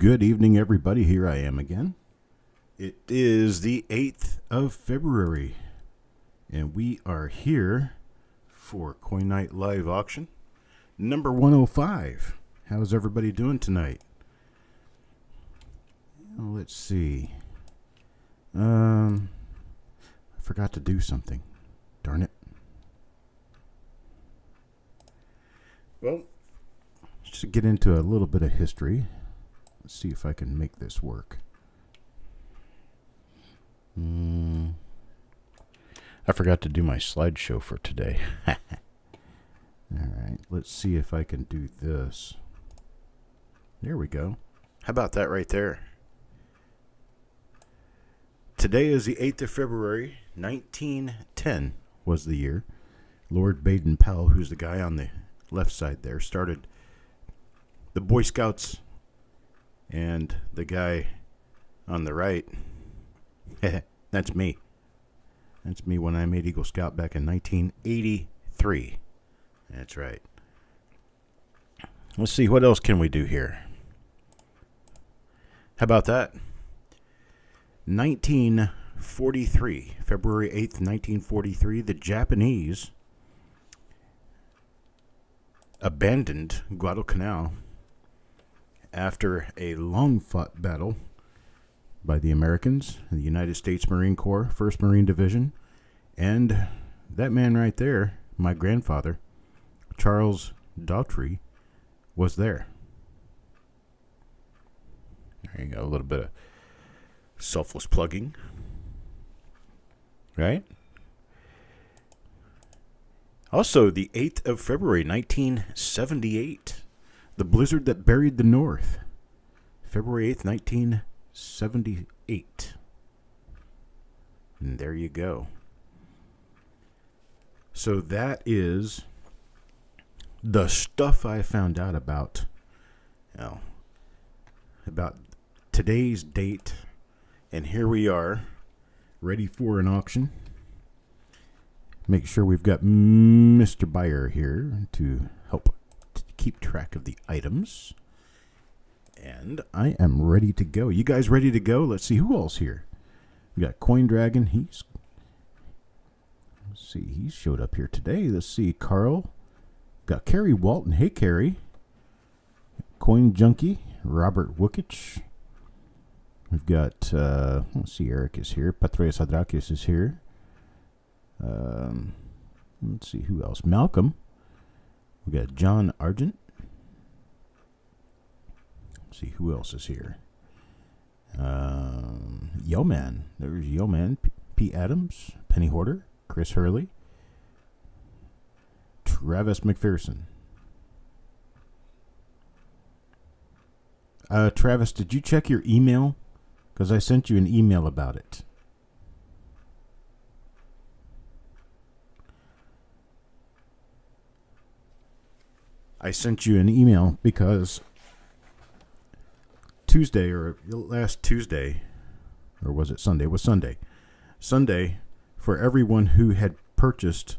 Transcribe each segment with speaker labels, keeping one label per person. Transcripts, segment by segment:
Speaker 1: Good evening, everybody. Here I am again. It is the 8th of February, and we are here for Coin Night Live Auction, number 105. How's everybody doing tonight? Let's see. I forgot to do something. Darn it. Well, just to get into a little bit of history. Let's see if I can make this work. I forgot to do my slideshow for today. Alright, let's see if I can do this. There we go. How about that right there? Today is the 8th of February, 1910 was the year. Lord Baden-Powell, who's the guy on the left side there, started the Boy Scouts. And the guy on the right, that's me. That's me when I made Eagle Scout back in 1983. That's right. Let's see, what else can we do here? How about that? 1943, February 8th, 1943, the Japanese abandoned Guadalcanal after a long-fought battle by the Americans, the United States Marine Corps, 1st Marine Division, and that man right there, my grandfather, Charles Daughtry, was there. There you go, a little bit of selfless plugging, right? Also, the 8th of February, 1978. The blizzard that buried the North. February 8th, 1978. And there you go. So that is the stuff I found out about, about today's date. And here we are, ready for an auction. Make sure we've got Mr. Buyer here to help keep track of the items. And I am ready to go. You guys ready to go? Let's see who else here. We got Coin Dragon. Let's see, he showed up here today. Let's see, Carl. Got Carrie Walton. Hey, Carrie. Coin Junkie. Robert Wookich. We've got, let's see, Eric is here. Patreus Hadrakis is here. Let's see who else. Malcolm. We got John Argent. Let's see who else is here. Yeoman. There's Yeoman. P. Adams. Penny Hoarder. Chris Hurley. Travis McPherson. Travis, did you check your email? Because I sent you an email about it. I sent you an email because Tuesday, or last Tuesday, or was it Sunday? It was Sunday. Sunday, for everyone who had purchased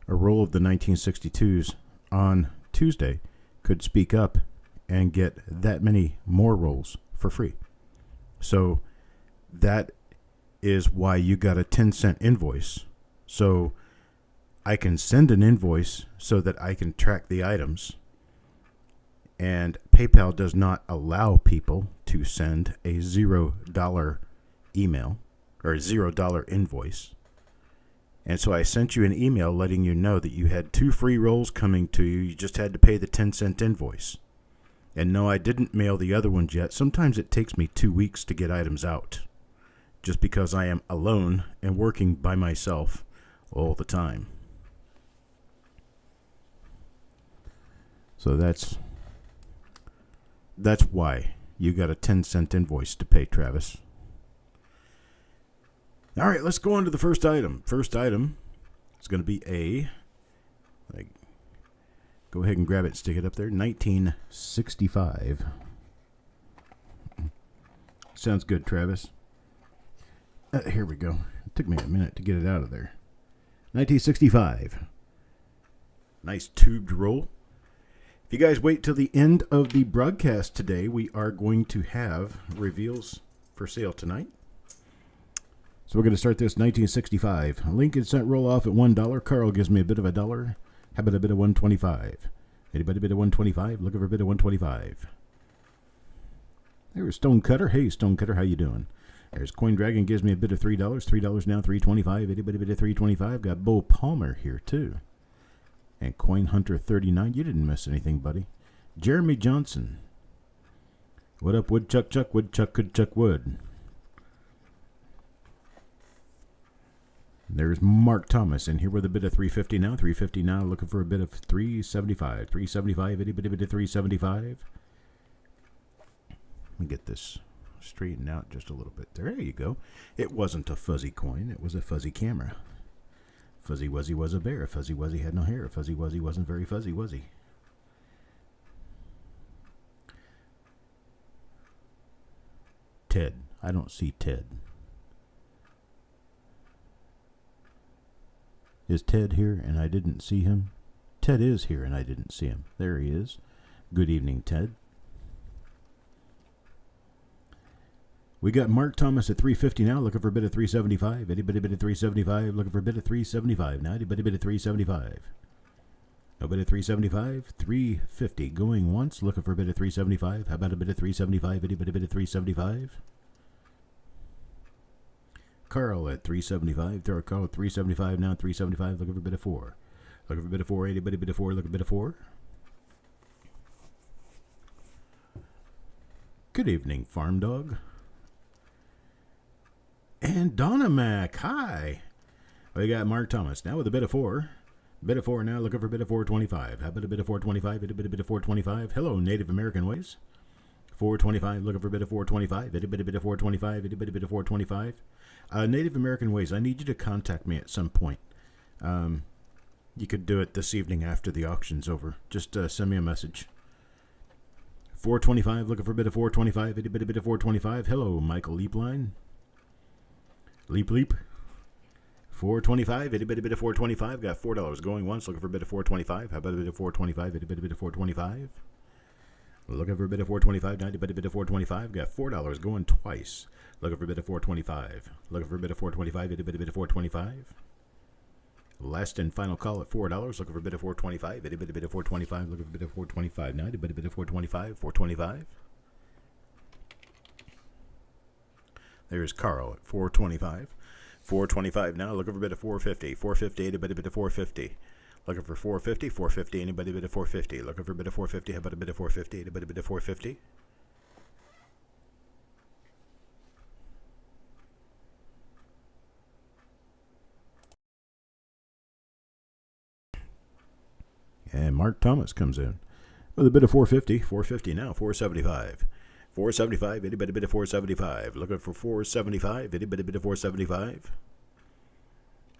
Speaker 1: a roll of the 1962s on Tuesday, could speak up and get that many more rolls for free. So that is why you got a 10-cent invoice. So I can send an invoice so that I can track the items. And PayPal does not allow people to send a $0 email or a $0 invoice. And so I sent you an email letting you know that you had 2 free rolls coming to you. You just had to pay the 10-cent invoice. And no, I didn't mail the other ones yet. Sometimes it takes me 2 weeks to get items out, just because I am alone and working by myself all the time. So that's why you got a 10-cent invoice to pay, Travis. All right, let's go on to the first item. First item is going to be go ahead and grab it and stick it up there. 1965. Sounds good, Travis. Here we go. It took me a minute to get it out of there. 1965. Nice tubed roll. If you guys wait till the end of the broadcast today, we are going to have reveals for sale tonight. So we're going to start this 1965 Lincoln cent roll off at $1. Carl gives me a bid of $1. How about a bid of $1.25? Anybody bid of $1.25? Looking for a bid of $1.25. There's Stonecutter. Hey, Stonecutter, how you doing? There's Coin Dragon gives me a bid of $3. $3 now, $3.25. Anybody bid of $3.25? Got Bo Palmer here too. And Coin Hunter 39. You didn't miss anything, buddy. Jeremy Johnson. What up, Woodchuck Chuck? Woodchuck could chuck wood. There's Mark Thomas in here with a bid of $3.50 now. $3.50 now. Looking for a bid of $3.75. $3.75. Anybody bid of $3.75? Let me get this straightened out just a little bit. There you go. It wasn't a fuzzy coin. It was a fuzzy camera. Fuzzy Wuzzy was a bear. Fuzzy Wuzzy had no hair. Fuzzy Wuzzy wasn't very fuzzy, was he? Ted. I don't see Ted. Is Ted here and I didn't see him? Ted is here and I didn't see him. There he is. Good evening, Ted. We got Mark Thomas at $3.50 now, looking for a bid of $3.75. Anybody bid of $3.75? Looking for a bid of $3.75 now. Anybody bid of $3.75? No bid of $3.75? $3.50 going once, looking for a bid of $3.75. How about a bid of $3.75? Anybody bid of $3.75? Carl at $3.75. Throw Carl at $3.75 now. $3.75. Looking for a bid of $4. Looking for a bid of $4. Anybody bid of $4? Looking for a bid of $4. Good evening, Farm Dog. And Donna Mac, hi. We got Mark Thomas now with a bid of $4. Bid of $4 now, looking for a bid of $4.25. How about a bid of $4.25? A bid of $4.25. Hello, Native American Ways. $4.25, looking for a bid of $4.25. A bid of $4.25. A bid of $4.25. Native American Ways, I need you to contact me at some point. You could do it this evening after the auction's over. Just send me a message. $4.25, looking for a bid of $4.25. A bid of $4.25. Hello, Michael Leapline. Leap. $4.25. Anybody bid of $4.25? Got $4 going once. Looking for a bid of $4.25. How about a bid of $4.25? Anybody bid of $4.25? Looking for a bid of $4.25. Now anybody bid of $4.25? Got $4 going twice. Looking for a bid of $4.25. Looking for a bid of $4.25. Anybody bid of $4.25? Last and final call at $4. Looking for a bid of $4.25. Anybody bid of $4.25? Looking for a bid of $4.25. Now anybody bid of $4.25? $4.25. There's Carl at $4.25. $4.25 now. Looking for a bid of $4.50. $4.50. Anybody bid of $4.50? Looking for $4.50. $4.50. Anybody bid of $4.50? Looking for a bid of $4.50. How about a bid of $4.50? Anybody bid of $4.50? And Mark Thomas comes in with a bid of $4.50. $4.50 now. $4.75. $4.75. Anybody bid of $4.75? Looking for $4.75. Anybody bid of $4.75?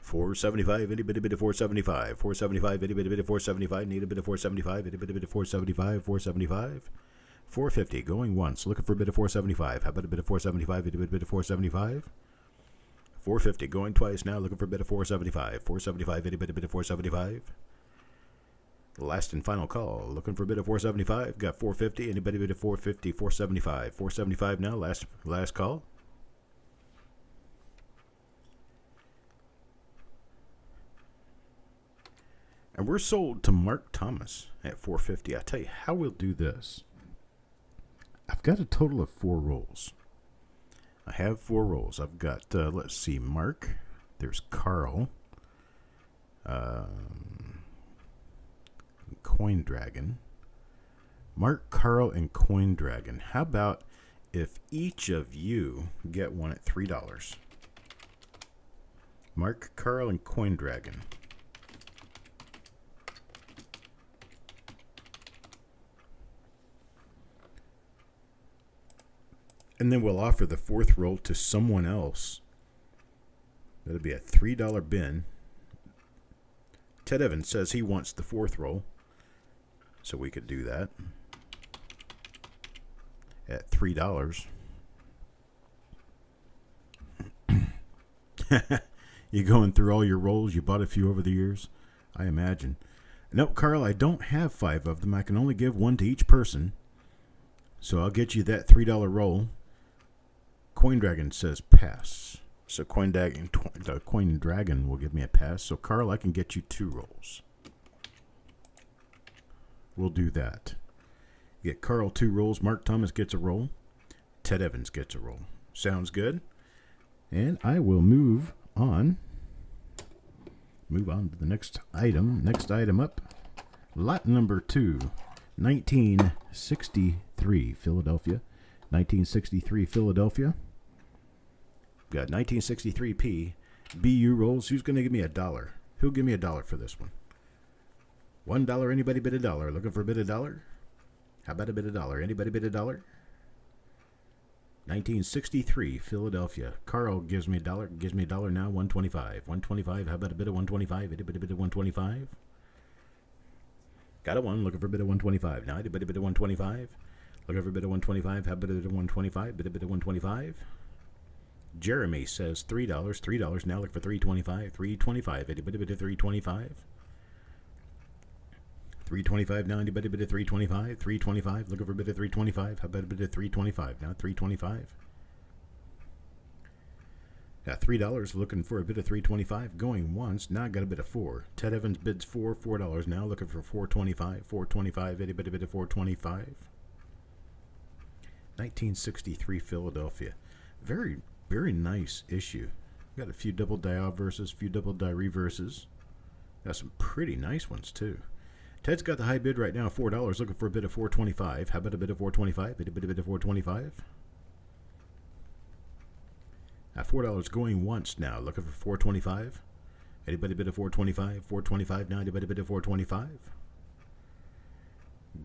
Speaker 1: $4.75. Anybody bid of $4.75? $4.75. Anybody bid of $4.75? Need a bid of $4.75? Anybody bid of $4.75? $4.75. $4.50 going once. Looking for a bid of $4.75. How about a bid of $4.75? Anybody bid of $4.75? $4.50 going twice now. Looking for a bid of $4.75. $4.75. Anybody bid of $4.75? Last and final call. Looking for a bid of $4.75. Got $4.50. Anybody bid of $4.50? $4.75. $4.75 now. Last call. And we're sold to Mark Thomas at $4.50. I tell you how we'll do this. I've got a total of 4 rolls. I have 4 rolls. I've got, let's see, Mark. There's Carl. Coin Dragon. Mark, Carl, and Coin Dragon. How about if each of you get one at $3? Mark, Carl, and Coin Dragon. And then we'll offer the 4th roll to someone else. That'll be a $3 bin. Ted Evans says he wants the 4th roll. So we could do that at $3. You going through all your rolls? You bought a few over the years? I imagine. No, Carl, I don't have 5 of them. I can only give 1 to each person. So I'll get you that $3 roll. Coin Dragon says pass. So Coin Dragon will give me a pass. So Carl, I can get you 2 rolls. We'll do that. Get Carl 2 rolls. Mark Thomas gets a roll. Ted Evans gets a roll. Sounds good. And I will move on. Move on to the next item. Next item up. Lot number 2. 1963 Philadelphia. 1963 Philadelphia. Got 1963P. BU rolls. Who's going to give me $1? Who'll give me $1 for this one? $1. Anybody bid $1? Looking for a bid $1? How about a bid $1? Anybody bid $1? 1963 Philadelphia. Carl gives me $1. Gives me $1 now. 125. 125. How about a bid of 125? Anybody bid of 125? Got a 1. Looking for a bid of 125. Now anybody bid of 125? Looking for a bid of 125. How about a bid of 125? Bid a bid of 125. Jeremy says $3. $3 now. Look for 325. 325. Anybody bid of 325? 325 now. Anybody bid of 325? 325. Looking for a bid of 325. How about a bid of 325? Now 325. Got $3 looking for a bid of 325. Going once. Now I got a bid of 4. Ted Evans bids $4 now. Looking for 425. 425. Anybody bid of 425? 1963 Philadelphia. Very, very nice issue. Got a few double die obverses, few double die reverses. Got some pretty nice ones too. Ted's got the high bid right now, $4, looking for a bid of 425. How about a bid of 425? Bid a bid of 425. At $4 going once now, looking for 425. Anybody bid of 425? 425 now. Anybody bid of 425?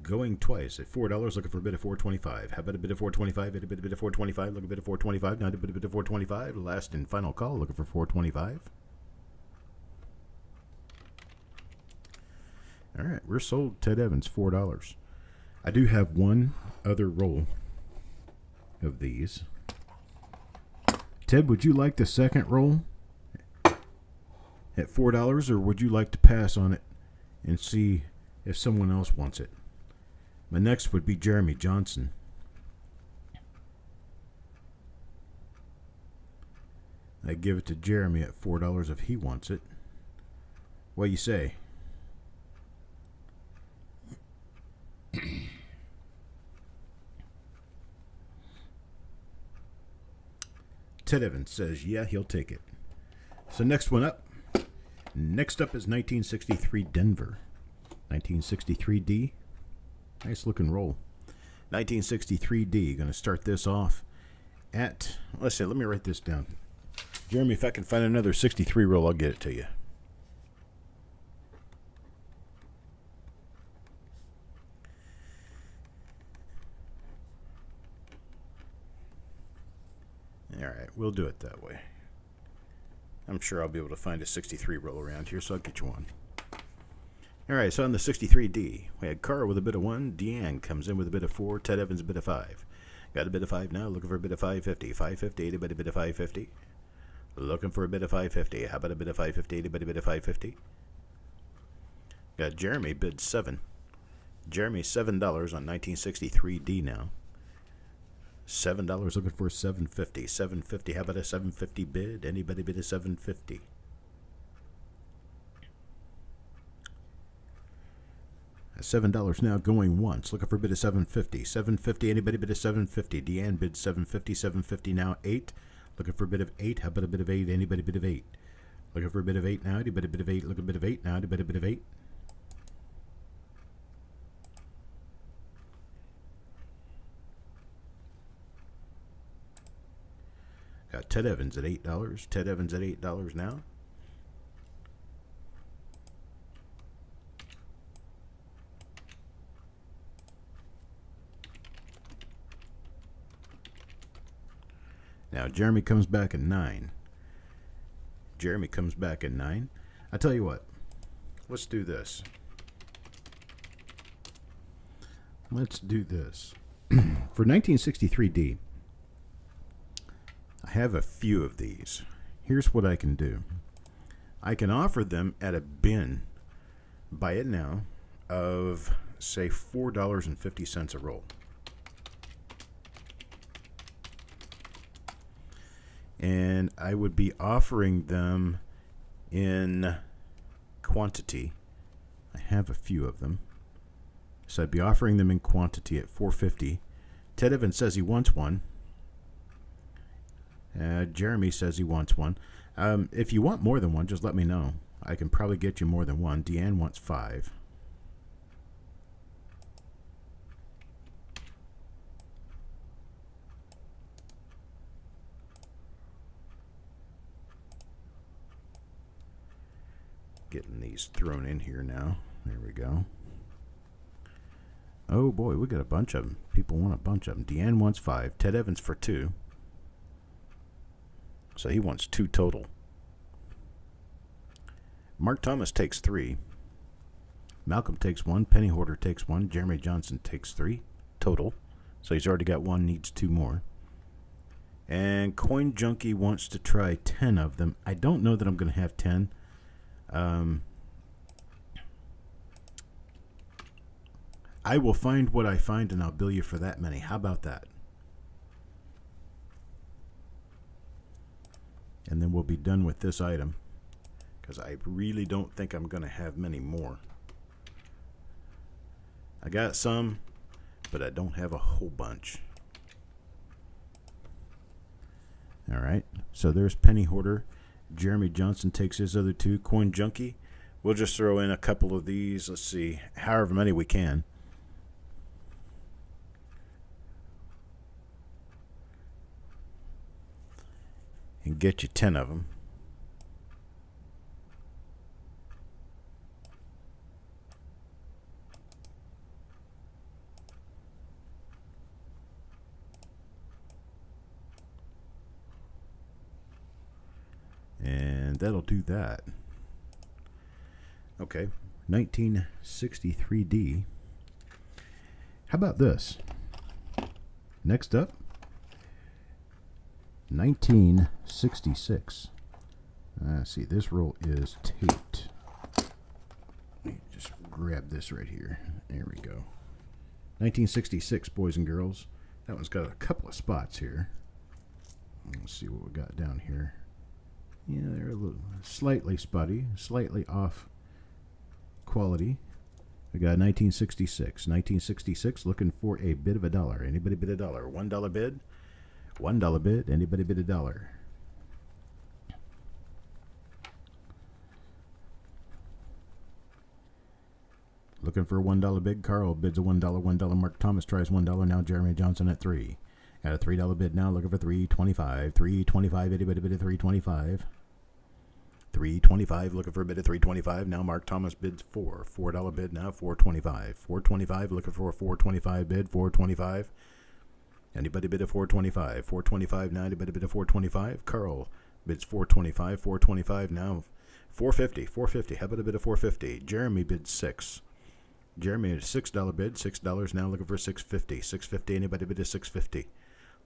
Speaker 1: Going twice at $4, looking for a bid of 425. How about a bid of 425? Bid a bid of 425. Look a bid of 425. Now a bid of 425. Last and final call, looking for 425. All right, we're sold. Ted Evans, $4. I do have one other roll of these. Ted, would you like the second roll at $4, or would you like to pass on it and see if someone else wants it? My next would be Jeremy Johnson. I give it to Jeremy at $4 if he wants it. What do you say? Ted Evans says, yeah, he'll take it. So next one up. Next up is 1963 Denver. 1963D. Nice looking roll. 1963D. Going to start this off at, let's see, let me write this down. Jeremy, if I can find another 63 roll, I'll get it to you. All right, we'll do it that way. I'm sure I'll be able to find a 63 roll around here, so I'll get you one. All right, so on the 63D, we had Carl with a bid of 1. Deanne comes in with a bid of 4. Ted Evans a bid of 5. Got a bid of 5 now, looking for a bid of 550. 550, anybody bid of 550? Looking for a bid of 550. How about a bid of 550? Anybody bid of 550? Got Jeremy bid 7. Jeremy $7 on 1963D now. $7 looking for 750. 750. How about a 750 bid? Anybody bid a 750? $7 now going once. Looking for a bid of 750. 750. Anybody bid a 750? Deanne bid 750. 750 now 8. Looking for a bid of 8. How about a bid of 8? Anybody bid of 8? Looking for a bid of 8 now. Anybody bid of 8? Look a bid of 8 now. Anybody bid of 8? Got Ted Evans at $8. Ted Evans at $8 now. Now Jeremy comes back at 9. Jeremy comes back at 9. I tell you what, let's do this. Let's do this. For 1963D, I have a few of these. Here's what I can do. I can offer them at a bin buy it now of, say, $4.50 a roll. And I would be offering them in quantity. I have a few of them. So I'd be offering them in quantity at $4.50. Ted Evans says he wants one. Jeremy says he wants one. If you want more than one, just let me know. I can probably get you more than one. Deanne wants 5. Getting these thrown in here now. There we go. Oh boy, we got a bunch of them. People want a bunch of them. Deanne wants 5. Ted Evans for 2. So he wants 2 total. Mark Thomas takes 3. Malcolm takes 1. Penny Hoarder takes 1. Jeremy Johnson takes 3 total. So he's already got 1, needs 2 more. And Coin Junkie wants to try 10 of them. I don't know that I'm going to have 10. I will find what I find and I'll bill you for that many. How about that? And then we'll be done with this item, because I really don't think I'm going to have many more. I got some, but I don't have a whole bunch. All right, so there's Penny Hoarder. Jeremy Johnson takes his other 2. Coin Junkie, we'll just throw in a couple of these. Let's see, however many we can. And get you 10 of them. And that'll do that. Okay, 1963D. How about this? Next up, 1966. See, this roll is taped. Let me just grab this right here. There we go. 1966, boys and girls. That one's got a couple of spots here. Let's see what we got down here. Yeah, they're a little slightly spotty, slightly off quality. We got 1966. 1966 looking for a bid of $1. Anybody bid $1? $1 bid? $1 bid. Anybody bid $1? Looking for a $1 bid. Carl bids a $1. $1. Mark Thomas tries $1. Now Jeremy Johnson at 3. At a $3 bid now, looking for $3.25. $3.25. Anybody bid a $3.25? $3.25. Looking for a bid of $3.25. Now Mark Thomas bids $4. $4 bid now. $4.25. $4.25. Looking for a $4.25 bid. $4.25. Anybody bid a $4.25? $4.25 now. Anybody bid a $4.25? Carl bids $4.25. $4.25 now. $4.50. $4.50. How about a bid of $4.50? Jeremy bids $6. Jeremy at a $6 bid. $6 now. Looking for $6.50. $6.50. Anybody bid a $6.50?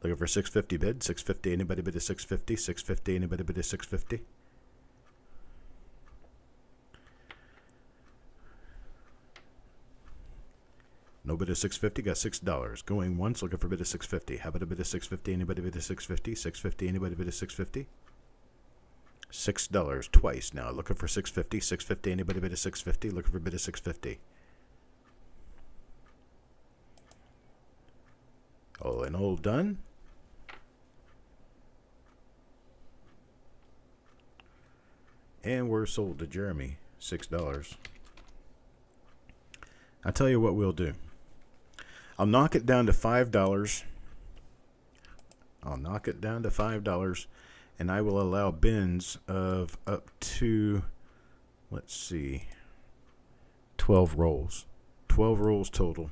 Speaker 1: Looking for $6.50 bid. $6.50. Anybody bid a $6.50? $6.50. Anybody bid a $6.50? No bid of $6.50, got $6. Going once, looking for a bid of $6.50. How about a bid of $6.50? Anybody bid of $6.50? $6.50. Anybody bid of $6.50? $6 twice now. Looking for $6.50. $6.50. Anybody bid of $6.50? Looking for a bid of $6.50. All in all done. And we're sold to Jeremy. $6. I'll tell you what we'll do. I'll knock it down to $5. I'll knock it down to $5, and I will allow bins of up to, let's see, 12 rolls. 12 rolls total.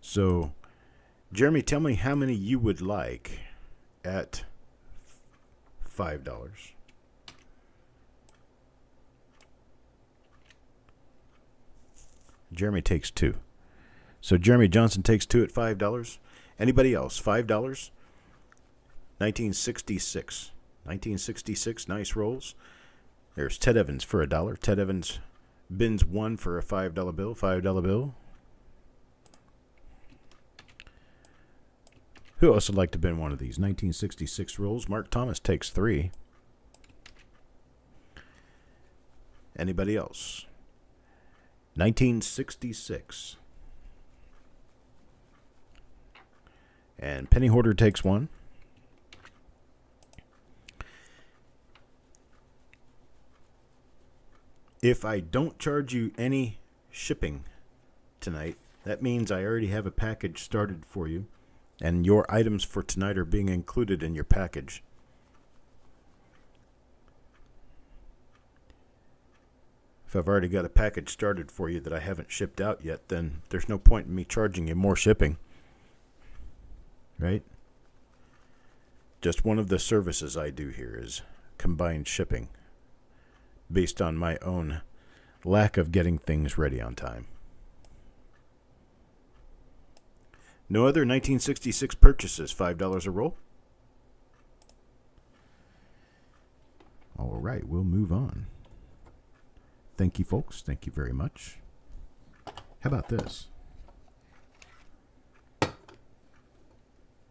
Speaker 1: So, Jeremy, tell me how many you would like at $5. Jeremy takes 2. So Jeremy Johnson takes 2 at $5. Anybody else? $5? 1966. 1966, nice rolls. There's Ted Evans for $1. Ted Evans bins 1 for a $5 bill. $5 bill. Who else would like to bin one of these? 1966 rolls. Mark Thomas takes 3. Anybody else? 1966. And Penny Hoarder takes 1. If I don't charge you any shipping tonight, that means I already have a package started for you, and your items for tonight are being included in your package. If I've already got a package started for you that I haven't shipped out yet, then there's no point in me charging you more shipping. Right? Just one of the services I do here is combined shipping, based on my own lack of getting things ready on time. No other 1966 purchases, $5 a roll. All right, we'll move on. Thank you, folks. Thank you very much. How about this?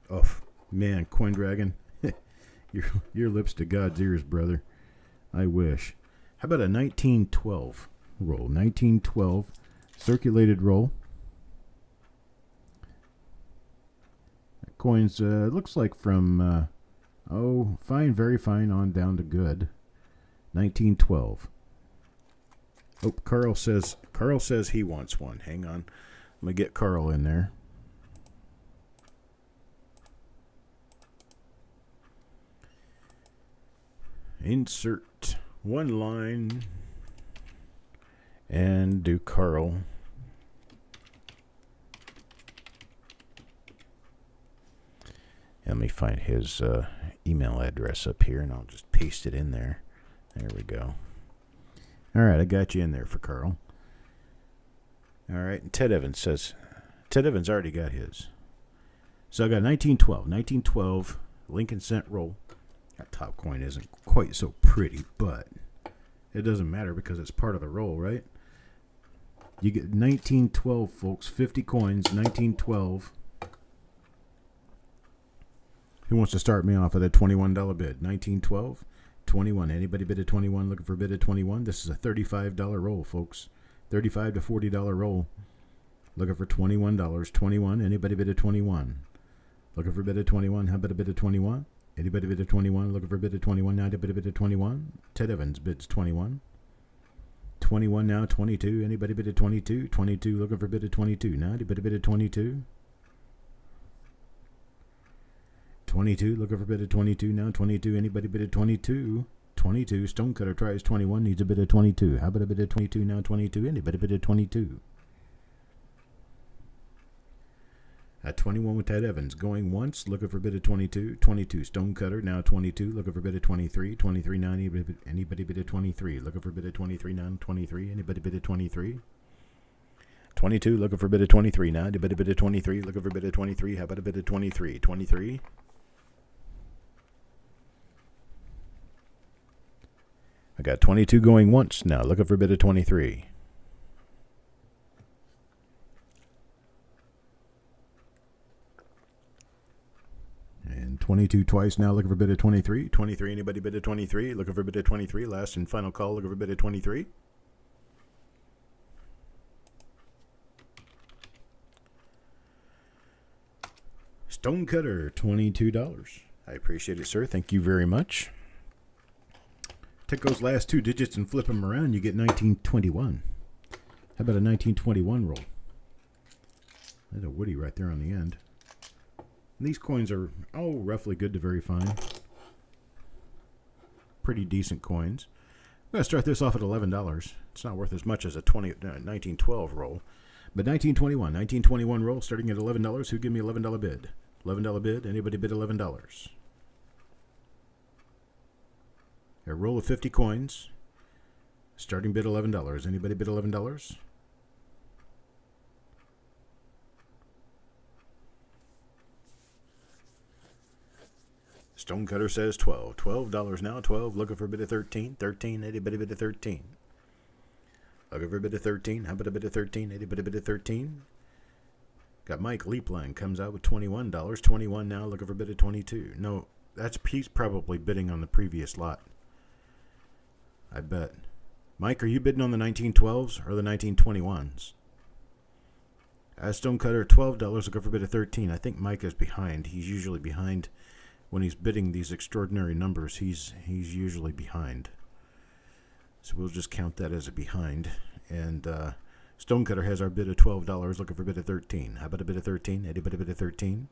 Speaker 1: Oh, man, Coin Dragon. your lips to God's ears, brother. I wish. How about a 1912 roll? 1912 circulated roll. That coin's looks like from fine, very fine on down to good. 1912. Oh, Carl says he wants one. Hang on. Let me get Carl in there. Insert one line and do Carl. Let me find his email address up here, and I'll just paste it in there. There we go. All right, I got you in there for Carl. All right, and Ted Evans says, Ted Evans already got his. So I got 1912 Lincoln cent roll. That top coin isn't quite so pretty, but it doesn't matter because it's part of the roll, right? You get 1912, folks, 50 coins, 1912. Who wants to start me off with a $21 bid? 1912, 21. Anybody bid a 21? Looking for a bid of 21? This is a $35 roll, folks. $35 to $40 roll. Looking for $21. 21. Anybody bid a 21? Looking for a bid of 21? How about a bid of 21? Anybody bid a 21? Looking for a bid of 21? Now, anybody bid a 21? Ted Evans bids 21. 21 now, 22. Anybody bid a 22? 22. Looking for a bid of 22. Now, anybody bid a 22? 22. Looking for a bid of 22. Now, 22. Anybody bid a 22? 22. Stonecutter tries 21. Needs a bid of 22. How about a bid of 22? Now, 22. Anybody bid a 22? At 21 with Ted Evans. Going once. Looking for a bid of 22. 22. Stonecutter. Now 22. Looking for a bid of 23. 23 now. Anybody bid of 23? Looking for a bid of 23 now. 23. Anybody bid of 23? 22. Looking for a bid of 23 now. Anybody bid of 23? Looking for a bid of 23. How about a bid of 23? 23. I got 22 going once now. Looking for a bid of 23. And 22 twice now, looking for a bid of 23. 23, anybody bid of 23? Looking for a bid of 23. Last and final call, looking for a bid of 23. Stonecutter, $22. I appreciate it, sir. Thank you very much. Take those last two digits and flip them around. You get 1921. How about a 1921 roll? There's a Woody right there on the end. And these coins are, roughly good to very fine. Pretty decent coins. I'm going to start this off at $11. It's not worth as much as a 1912 roll. But 1921 roll, starting at $11. Who give me $11 bid? $11 bid. Anybody bid $11? A roll of 50 coins. Starting bid $11. Anybody bid $11? Stonecutter says 12. $12 now. 12. Looking for a bit of 13. 13. Itty bitty bit of 13. Looking for a bit of 13. How about a bit of 13? Itty bitty bit of 13. Got Mike Leapline comes out with $21. 21 now. Looking for a bit of 22. No, he's probably bidding on the previous lot. I bet. Mike, are you bidding on the 1912s or the 1921s? Stonecutter, $12. Looking for a bit of 13. I think Mike is behind. He's usually behind when he's bidding these extraordinary numbers. He's usually behind. So we'll just count that as a behind. And Stonecutter has our bid of $12. Looking for a bit of 13. How about a bit of 13? Anybody bid of 13?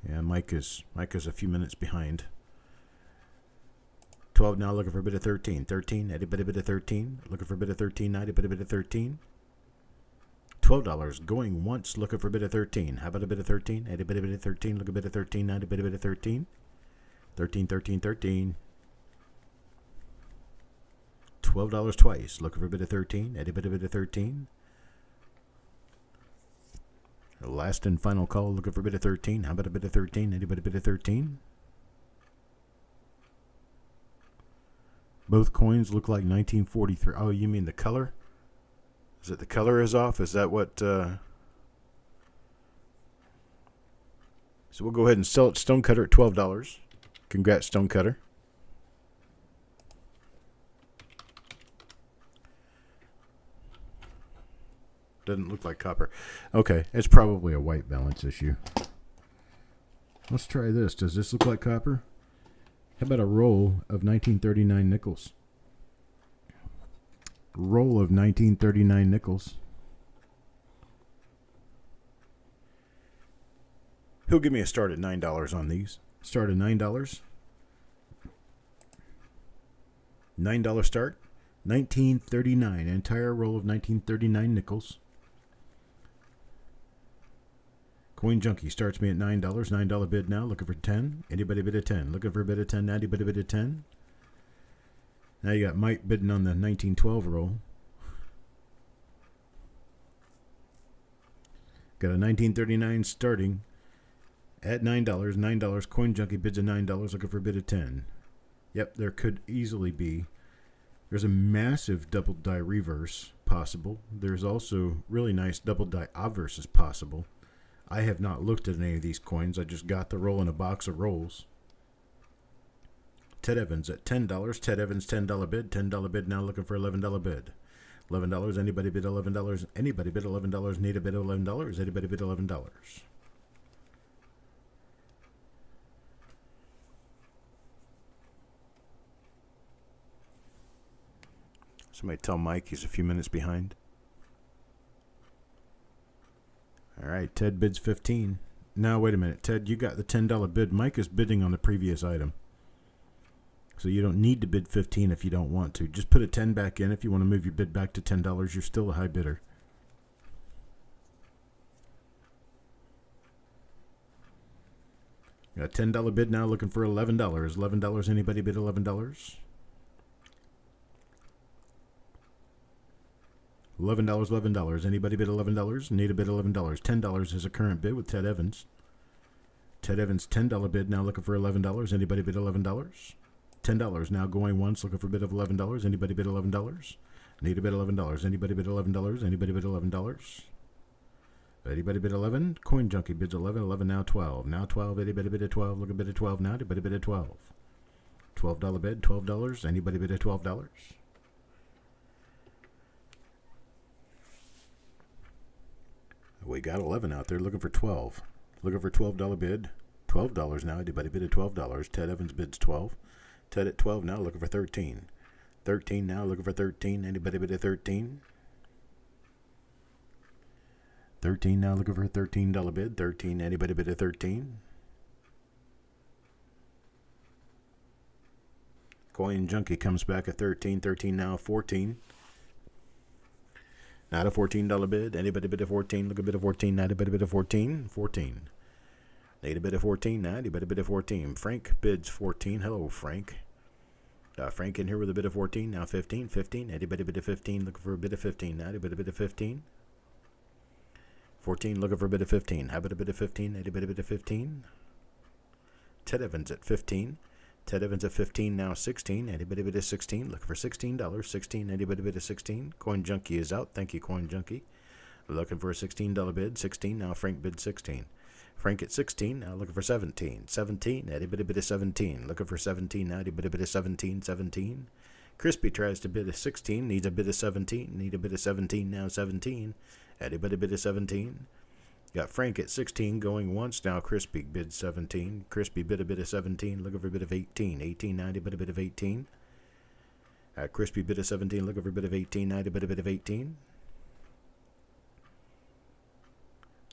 Speaker 1: Yeah, Mike is a few minutes behind. 12 now, looking for a bit of 13. 13, anybody bid of 13? Looking for a bit of 13 now, anybody bid of 13? $12 going once, looking for a bit of 13. How about a bit of 13? Anybody bid of 13? Look a bit of 13 now, anybody bid of 13? 13, 13, 13. $12 twice, looking for a bit of 13. Anybody bid of 13? Last and final call, looking for a bit of 13. How about a bit of 13? Anybody bid of 13? Both coins look like 1943. Oh, you mean the color? Is it the color is off? Is that what? So we'll go ahead and sell it Stonecutter at $12. Congrats, Stonecutter. Doesn't look like copper. Okay, it's probably a white balance issue. Let's try this. Does this look like copper? How about a roll of 1939 nickels? Roll of 1939 nickels. He'll give me a start at $9 on these. Start at $9. $9 start. 1939. Entire roll of 1939 nickels. Coin Junkie starts me at $9. $9 bid now. Looking for 10. Anybody bid a 10? Looking for a bid of 10 now. Anybody bid a 10? Now you got Mike bidding on the 1912 roll. Got a 1939 starting at $9. $9. Coin Junkie bids a $9. Looking for a bid of 10. Yep, there could easily be. There's a massive double die reverse possible. There's also really nice double die obverses possible. I have not looked at any of these coins. I just got the roll in a box of rolls. Ted Evans at $10. Ted Evans, $10 bid. $10 bid now, looking for $11 bid. $11. Anybody bid $11? Anybody bid $11? Need a bid of $11? Anybody bid $11? Somebody tell Mike he's a few minutes behind. All right, Ted bids 15. Now, wait a minute. Ted, you got the $10 bid. Mike is bidding on the previous item. So you don't need to bid 15 if you don't want to. Just put a 10 back in. If you want to move your bid back to $10, you're still a high bidder. Got a $10 bid now, looking for $11. $11. Anybody bid $11? $11. Anybody bid $11? Need a bid $11. $10 is a current bid with Ted Evans. Ted Evans, $10 bid now, looking for $11. Anybody bid $11? $10 now going once, looking for a bid of $11. Anybody bid $11? Need a bid $11. Anybody bid $11? Anybody bid $11? Anybody bid 11? Coin Junkie bids 11. 11 now 12. Now 12. Anybody bid a 12? Look a bid of 12 now. Anybody bid a 12? $12 bid. $12. Anybody bid a $12? We got 11 out there looking for 12. Looking for $12 bid. $12 now. Anybody bid a $12? Ted Evans bids 12. Ted at 12 now, looking for 13. 13 now, looking for 13. Anybody bid a 13? 13 now, looking for a $13 bid. 13. Anybody bid a 13? Coin Junkie comes back at 13. 13 now, 14. Not a $14 bid. Anybody bid a 14? Look a bid of 14. Not anybody bid a 14? 14. Need a bid of 14. Now anybody bid a 14. Frank bids 14. Hello, Frank. Frank in here with a bid of 14. Now 15. 15. Anybody bid a 15? Looking for a bid of 15. Now anybody bid a 15? 14. Looking for a bid of 15. How about a bid of 15? Anybody bid a 15? Ted Evans at 15. Ted Evans at 15, now 16. Anybody bid a 16, looking for $16. 16, anybody bid a 16. Coin Junkie is out. Thank you, Coin Junkie. Looking for a $16 bid. 16, now Frank bid 16. Frank at 16, now looking for 17. 17, anybody bid a 17. Looking for 17, now anybody bid a 17. 17. Crispy tries to bid a 16, needs a bid of 17. Need a bid of 17, now 17. Anybody bid a 17. Got Frank at 16 going once. Now Crispy bid 17. Crispy bid a bid of 17. Looking for a bid of 18. 18, 90, bid a bid of 18. Crispy bid of 17. Looking for a bid of 18. 90, bid a bid of 18.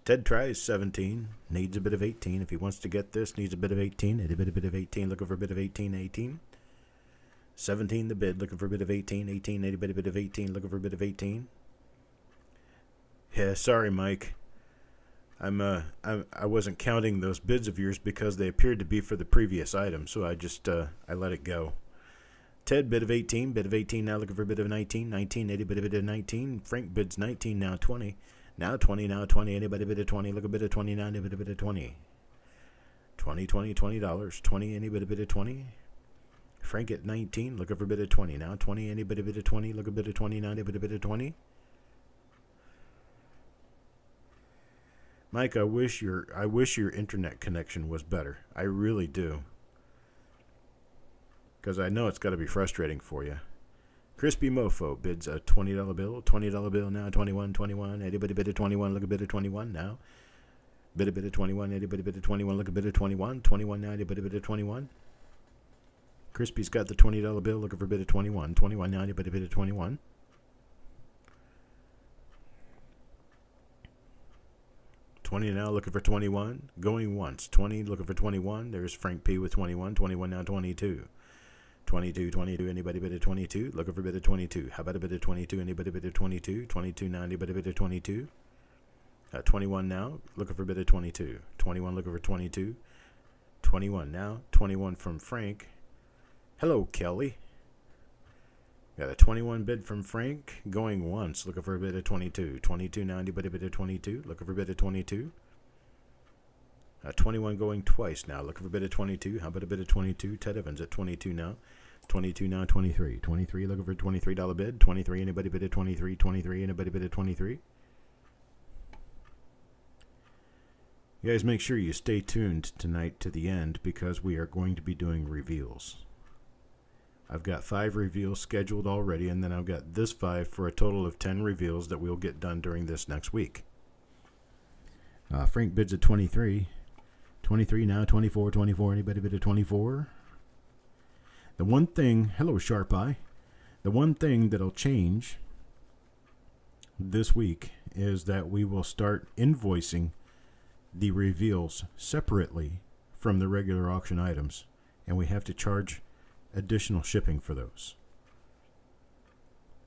Speaker 1: Ted tries 17. Needs a bit of 18. If he wants to get this, needs a bit of 18. Need a bit of 18. Looking for a bit of 18. 18. 17 the bid. Looking for a bit of 18. 18. Need a bit of 18. Looking for a bit of 18. Yeah, sorry, Mike. I wasn't counting those bids of yours because they appeared to be for the previous item, so I just I let it go. Ted bid of 18, now looking for a bid of 19, 19, anybody bid of 19. Frank bids 19, now 20, now 20, now 20, anybody bid of 20, look a bid of 29, anybody bid of 20. 20, $20, 20, anybody bid of 20. Frank at 19, looking for a bid of 20, now 20, anybody bid of 20, look a bid of 29, anybody bid of 20. Mike, I wish your internet connection was better. I really do. Because I know it's got to be frustrating for you. Crispy Mofo bids a $20 bill. $20 bill now, 21, 21. Anybody bid a 21, look a bid of 21 now. Bid a bid of 21, anybody bid a 21, look a bid of 21. 21 now, anybody bid a 21. Crispy's got the $20 bill, looking for a bid of 21. 21 now, anybody bid a 21. 20 now, looking for 21. Going once. 20, looking for 21. There's Frank P with 21. 21 now, 22. 22, 22. Anybody bid of 22? Looking for a bid of 22. How about a bid of 22? Anybody bid of 22? 22 now, anybody bid of 22? 21 now, looking for a bid of 22. 21, looking for 22. 21 now. 21 from Frank. Hello, Kelly. Got a 21 bid from Frank, going once, looking for a bid of 22. 22 now, anybody bid of 22? Looking for a bid of 22. 21 going twice now, looking for a bid of 22. How about a bid of 22? Ted Evans at 22 now. 22 now, 23. 23 looking for a $23 bid. 23, anybody bid of 23? 23, anybody bid of 23? You guys make sure you stay tuned tonight to the end because we are going to be doing reveals. I've got 5 reveals scheduled already, and then I've got this 5 for a total of 10 reveals that we'll get done during this next week. Frank bids at 23. 23 now, 24, 24. Anybody bid at 24? The one thing, hello Sharp Eye, the one thing that'll change this week is that we will start invoicing the reveals separately from the regular auction items, and we have to charge additional shipping for those.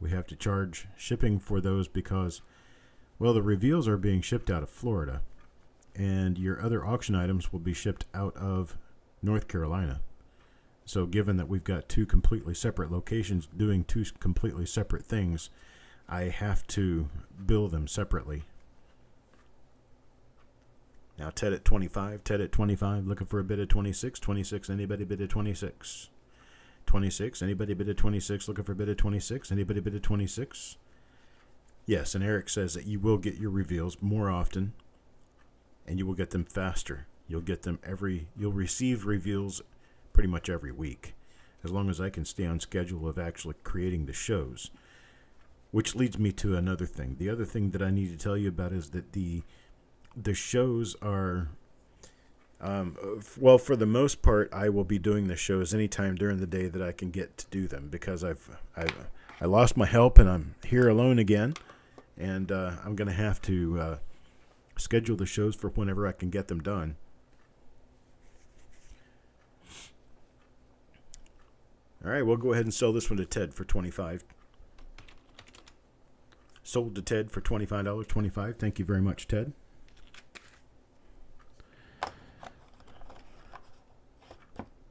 Speaker 1: We have to charge shipping for those because, well, the reveals are being shipped out of Florida, and your other auction items will be shipped out of North Carolina. So given that we've got 2 completely separate locations doing 2 completely separate things, I have to bill them separately. Now Ted at 25. Ted at 25, looking for a bid of 26. 26, anybody bid of 26? 26, anybody bid of 26? Looking for a bid of 26? Anybody bid of 26? Yes, and Eric says that you will get your reveals more often, and you will get them faster. You'll get them you'll receive reveals pretty much every week, as long as I can stay on schedule of actually creating the shows. Which leads me to another thing. The other thing that I need to tell you about is that the shows are, well, for the most part, I will be doing the shows anytime during the day that I can get to do them, because I lost my help and I'm here alone again, and I'm going to have to schedule the shows for whenever I can get them done. All right, we'll go ahead and sell this one to Ted for $25. Sold to Ted for $25. $25. Thank you very much, Ted.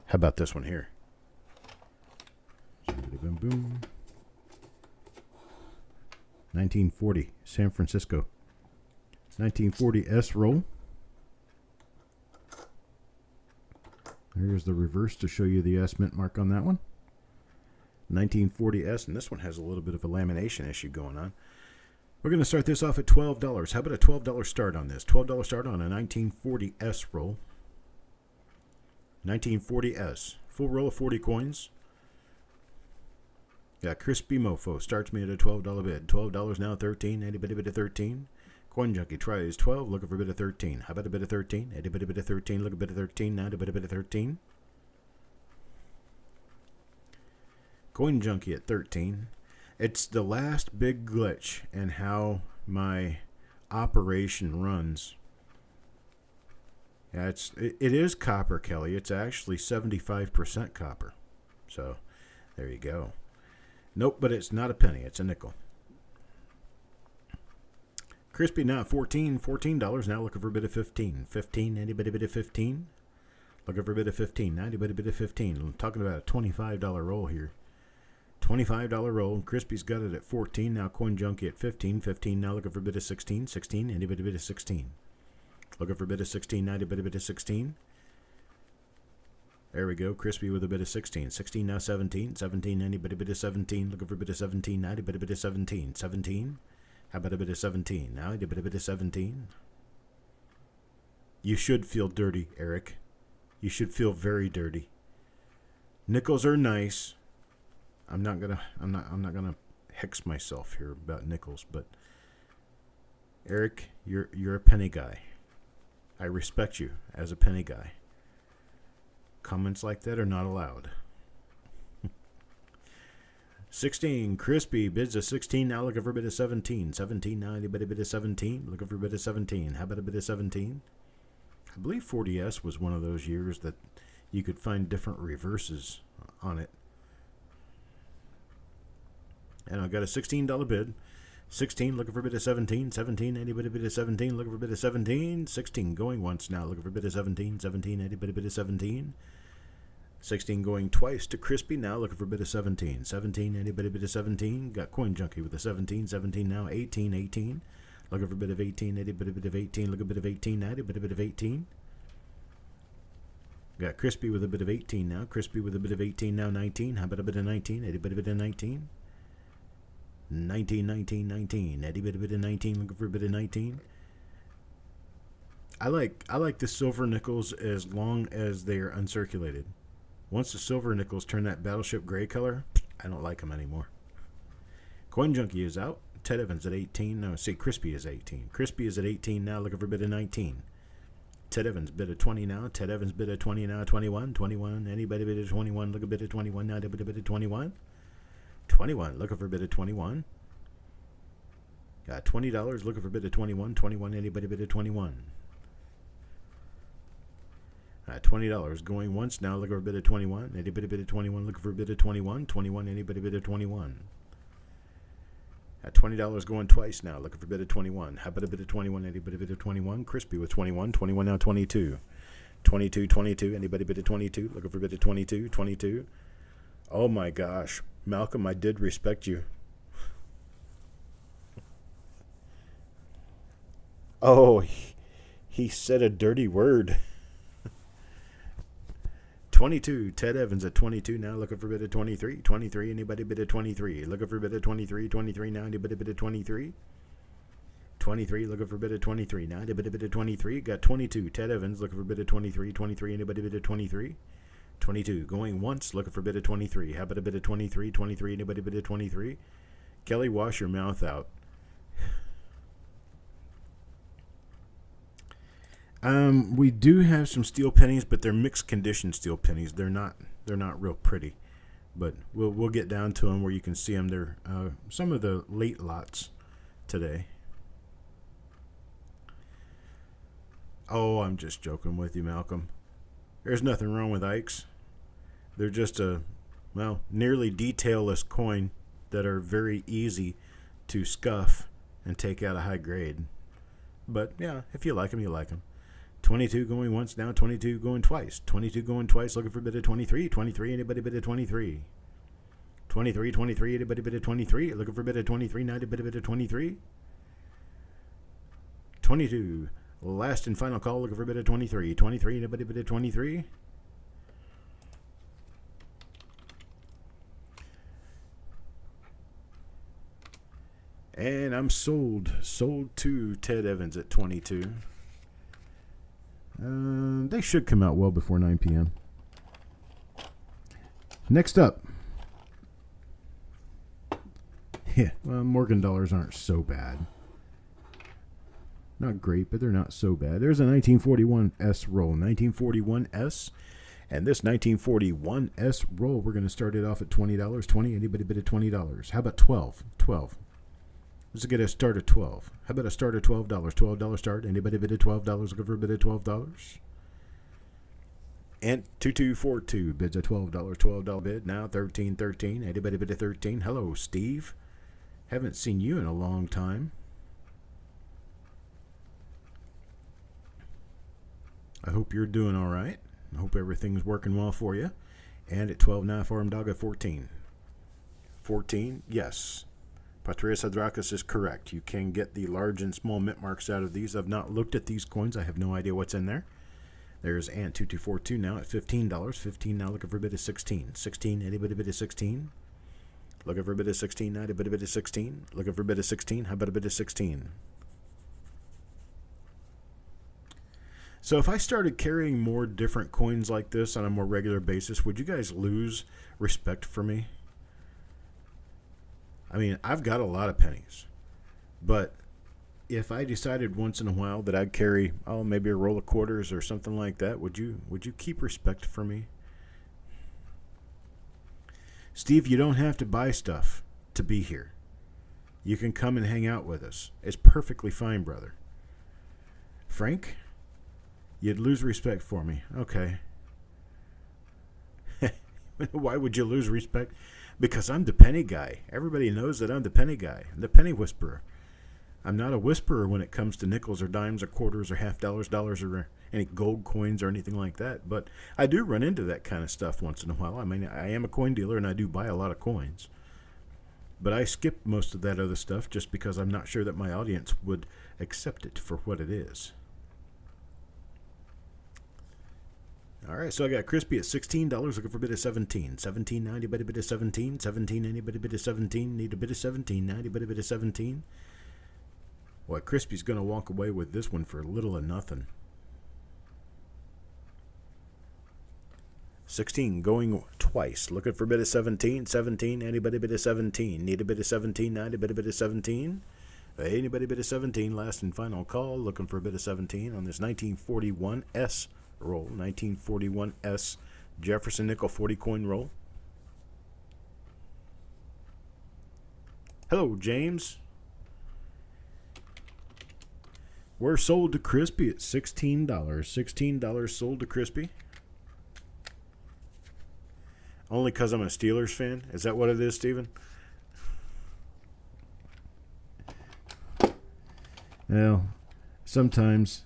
Speaker 1: How about this one here? Boom, boom. 1940, San Francisco. 1940 S roll. Here's the reverse to show you the S mint mark on that one. 1940S, and this one has a little bit of a lamination issue going on. We're going to start this off at $12. How about a $12 start on this? $12 start on a 1940S roll. 1940S. Full roll of 40 coins. Got Crispy Mofo. Starts me at a $12 bid. $12 now, 13. Anybody bid a 13? Coin Junkie tries 12. Looking for a bid of 13. How about a bid of 13? Anybody bid a 13? Look a bid of 13. Now to bid a bid of 13. Coin Junkie at 13. It's the last big glitch in how my operation runs. Yeah, it is copper, Kelly. It's actually 75% copper. So, there you go. Nope, but it's not a penny. It's a nickel. Crispy now at 14. $14 now. Looking for a bit of 15. 15. Anybody bid of 15? Looking for a bit of 15. Anybody bid of 15? I'm talking about a $25 roll here. $25 roll. Crispy's got it at 14. Now Coin Junkie at 15. 15 now. Looking for a bit of 16. 16. Anybody bid of 16? Looking for a bit of 16. Anybody bid of 16? There we go. Crispy with a bit of 16. 16 now 17. 17. Anybody bid of 17? Looking for a bit of 17. Anybody bid of 17? 17. How about a bit of 17? Now a bit of 17. You should feel dirty, Eric. You should feel very dirty. Nickels are nice. I'm not gonna hex myself here about nickels, but Eric, you're a penny guy. I respect you as a penny guy. Comments like that are not allowed. 16, Crispy bids a 16. Now looking for a bit of 17. 17 now. Anybody bid of 17? Looking for a bit of 17. How about a bit of 17? I believe 40S was one of those years that you could find different reverses on it. And I got a $16 bid. 16, looking for a bit of 17. 17, anybody bid of 17? Looking for a bit of 17. 16, going once now. Looking for a bit of 17. 17, anybody bid of 17? 16 going twice to Crispy now. Looking for a bit of 17. 17, anybody bid of 17? Got Coin Junkie with a 17. 17 now. 18. 18. Looking for a bit of 18. Anybody bid of 18? Look a bit of 18 now. Anybody bid of 18? Got Crispy with a bit of 18 now. Crispy with a bit of 18 now. 19. How about a bit of 19? Anybody bid of 19? 19, 19, 19. Eddie bit of 19. Looking for a bit of 19. I like the silver nickels as long as they are uncirculated. Once the silver nickels turn that battleship gray color, I don't like them anymore. Coin Junkie is out. Ted Evans at 18. No, see, Crispy is 18. Crispy is at 18 now. Looking for a bit of 19. Ted Evans bid of 20 now. Ted Evans bid of 20 now. 21. 21. Anybody bid of 21? Look a bit of 21 now. Bid of 21. 21, looking for a bit of 21. Got $20, looking for a bit of 21. 21, anybody bid of 21? $20, going once now, looking for a bit of 21. Anybody bid of 21, looking for a bit of 21. 21, anybody bid of 21? $20 going twice now, looking for a bit of 21. How about a bit of 21? Anybody bid of 21? Crispy with 21. 21 now, 22. 22, 22, anybody bid of 22? Looking for a bit of 22. 22. Oh my gosh. Malcolm, I did respect you. Oh, he said a dirty word. 22, Ted Evans at 22 now, looking for a bit of 23. 23, anybody bid of 23? Looking for a bit of 23. 23 now, anybody bid of 23? 23, looking for a bit of 23 now, anybody bid of 23? Got 22, Ted Evans, looking for a bit of 23. 23, anybody bid of 23? 22, going once, looking for a bit of 23. How about a bit of 23? 23, anybody bid of 23? Kelly, wash your mouth out. We do have some steel pennies, but they're mixed condition steel pennies. They're not real pretty, but we'll get down to them where you can see them. They're some of the late lots today. Oh, I'm just joking with you, Malcolm. There's nothing wrong with Ikes. They're just nearly detailless coin that are very easy to scuff and take out a high grade. But yeah, if you like them, you like them. 22 going once now, 22 going twice. 22 going twice, looking for a bit of 23. 23, anybody bid of 23? 23, 23, anybody bid of 23? Looking for a bit of 23, now a bit of 23? 22, last and final call, looking for a bit of 23. 23, anybody bid of 23? And I'm sold to Ted Evans at 22. They should come out well before 9 p.m. Next up. Yeah, well, Morgan dollars aren't so bad. Not great, but they're not so bad. There's a 1941S roll. 1941S. And this 1941S roll, we're going to start it off at $20. 20, anybody bid at $20. How about 12? 12. Let's get a start at 12. How about a start at $12? $12 start. Anybody bid at $12? Looking for a bid at $12? And 2242 bids at $12. $12 bid. Now 13. Anybody bid at 13? Hello, Steve. Haven't seen you in a long time. I hope you're doing all right. I hope everything's working well for you. And at 12 now, Farm Dog at 14. 14, yes. Patrias Hadrakis is correct. You can get the large and small mint marks out of these. I've not looked at these coins. I have no idea what's in there. There's Ant2242 now at $15. 15 now, looking for a bid of 16. 16, anybody bid of 16? Looking for a bid of 16 now, anybody bid of 16? Looking for a bid of 16? How about a bid of 16? So if I started carrying more different coins like this on a more regular basis, would you guys lose respect for me? I mean, I've got a lot of pennies, but if I decided once in a while that I'd carry, maybe a roll of quarters or something like that, would you keep respect for me? Steve, you don't have to buy stuff to be here. You can come and hang out with us. It's perfectly fine, brother. Frank? You'd lose respect for me. Okay. Why would you lose respect? Because I'm the penny guy. Everybody knows that I'm the penny guy. I'm the penny whisperer. I'm not a whisperer when it comes to nickels or dimes or quarters or half dollars, or any gold coins or anything like that. But I do run into that kind of stuff once in a while. I mean, I am a coin dealer and I do buy a lot of coins. But I skip most of that other stuff just because I'm not sure that my audience would accept it for what it is. All right, so I got Crispy at $16, looking for a bid of 17. 17, now anybody bid of 17? 17, anybody bid of 17? Need a bid of 17, now anybody bid of 17? Well, Crispy's going to walk away with this one for little or nothing. 16, going twice, looking for a bid of 17. 17, anybody bid of 17? Need a bid of 17, now anybody bid of 17? Anybody bid of 17, last and final call, looking for a bid of 17 on this 1941S roll, 1941S Jefferson nickel 40 coin roll. Hello, James. We're sold to Crispy at $16. $16 sold to Crispy. Only because I'm a Steelers fan? Is that what it is, Steven? Well, sometimes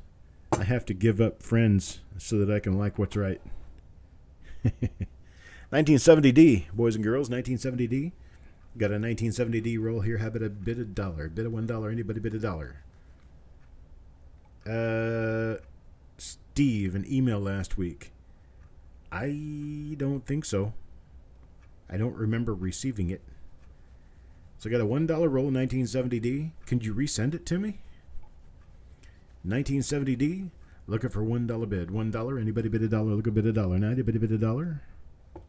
Speaker 1: I have to give up friends so that I can like what's right. 1970D, boys and girls, 1970D. Got a 1970D roll here. How about a bid of $1? Bid of $1. Anybody bid $1? Steve, an email last week. I don't think so. I don't remember receiving it. So I got a $1 roll, 1970D. Can you resend it to me? 1970D. Looking for $1 bid. $1. Anybody bid $1? Look a bid $1. Now anybody bid $1?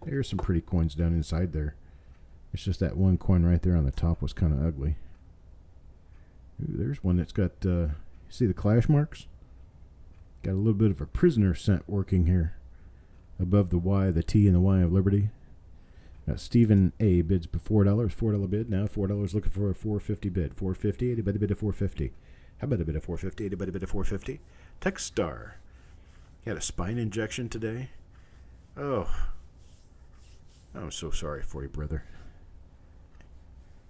Speaker 1: There's some pretty coins down inside there. It's just that one coin right there on the top was kind of ugly. Ooh, there's one that's got, see the clash marks? Got a little bit of a prisoner scent working here. Above the Y, the T, and the Y of Liberty. Got Stephen A. bids $4. $4 bid. Now $4 looking for a $4.50 bid. $4.50. Anybody bid a $4.50? How about a bid of $4.50? Anybody bid a $4.50? Techstar. He had a spine injection today. Oh. I'm so sorry for you, brother.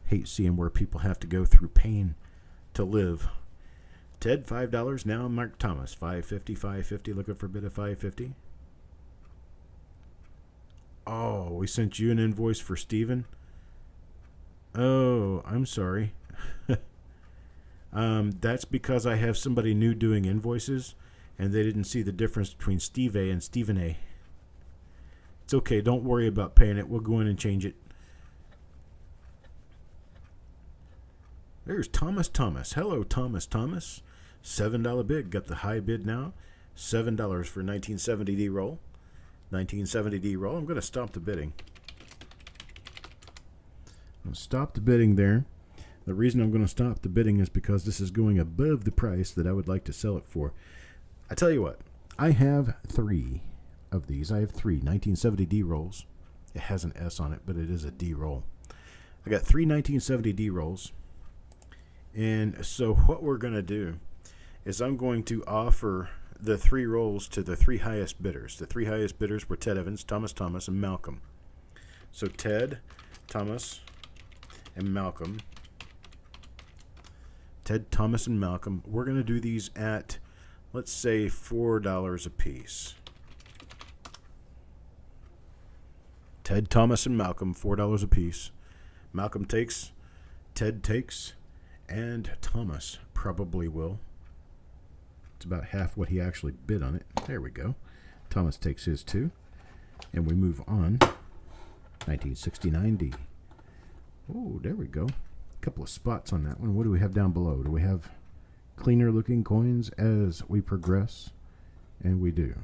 Speaker 1: Hate seeing where people have to go through pain to live. Ted, $5. Now Mark Thomas, $5.50. $5.50. Looking for a bid of $5.50. Oh, we sent you an invoice for Steven? Oh, I'm sorry. That's because I have somebody new doing invoices, and they didn't see the difference between Steve A and Stephen A. It's okay. Don't worry about paying it. We'll go in and change it. There's Thomas Thomas. Hello, Thomas Thomas. $7 bid. Got the high bid now. $7 for 1970D roll. 1970D roll. I'm going to stop the bidding. I'm going to stop the bidding there. The reason I'm going to stop the bidding is because this is going above the price that I would like to sell it for. I tell you what, I have 3 of these. I have 3 1970D rolls. It has an S on it, but it is a D roll. I got 3 1970D rolls. And so what we're going to do is I'm going to offer the 3 rolls to the 3 highest bidders. The 3 highest bidders were Ted Evans, Thomas Thomas, and Malcolm. So Ted, Thomas, and Malcolm. Ted, Thomas, and Malcolm. We're going to do these at, let's say, $4 a piece. Ted, Thomas, and Malcolm, $4 a piece. Malcolm takes, Ted takes, and Thomas probably will. It's about half what he actually bid on it. There we go. Thomas takes his too. And we move on. 1969D. Oh, there we go. A couple of spots on that one. What do we have down below? Do we have cleaner looking coins as we progress? And we do.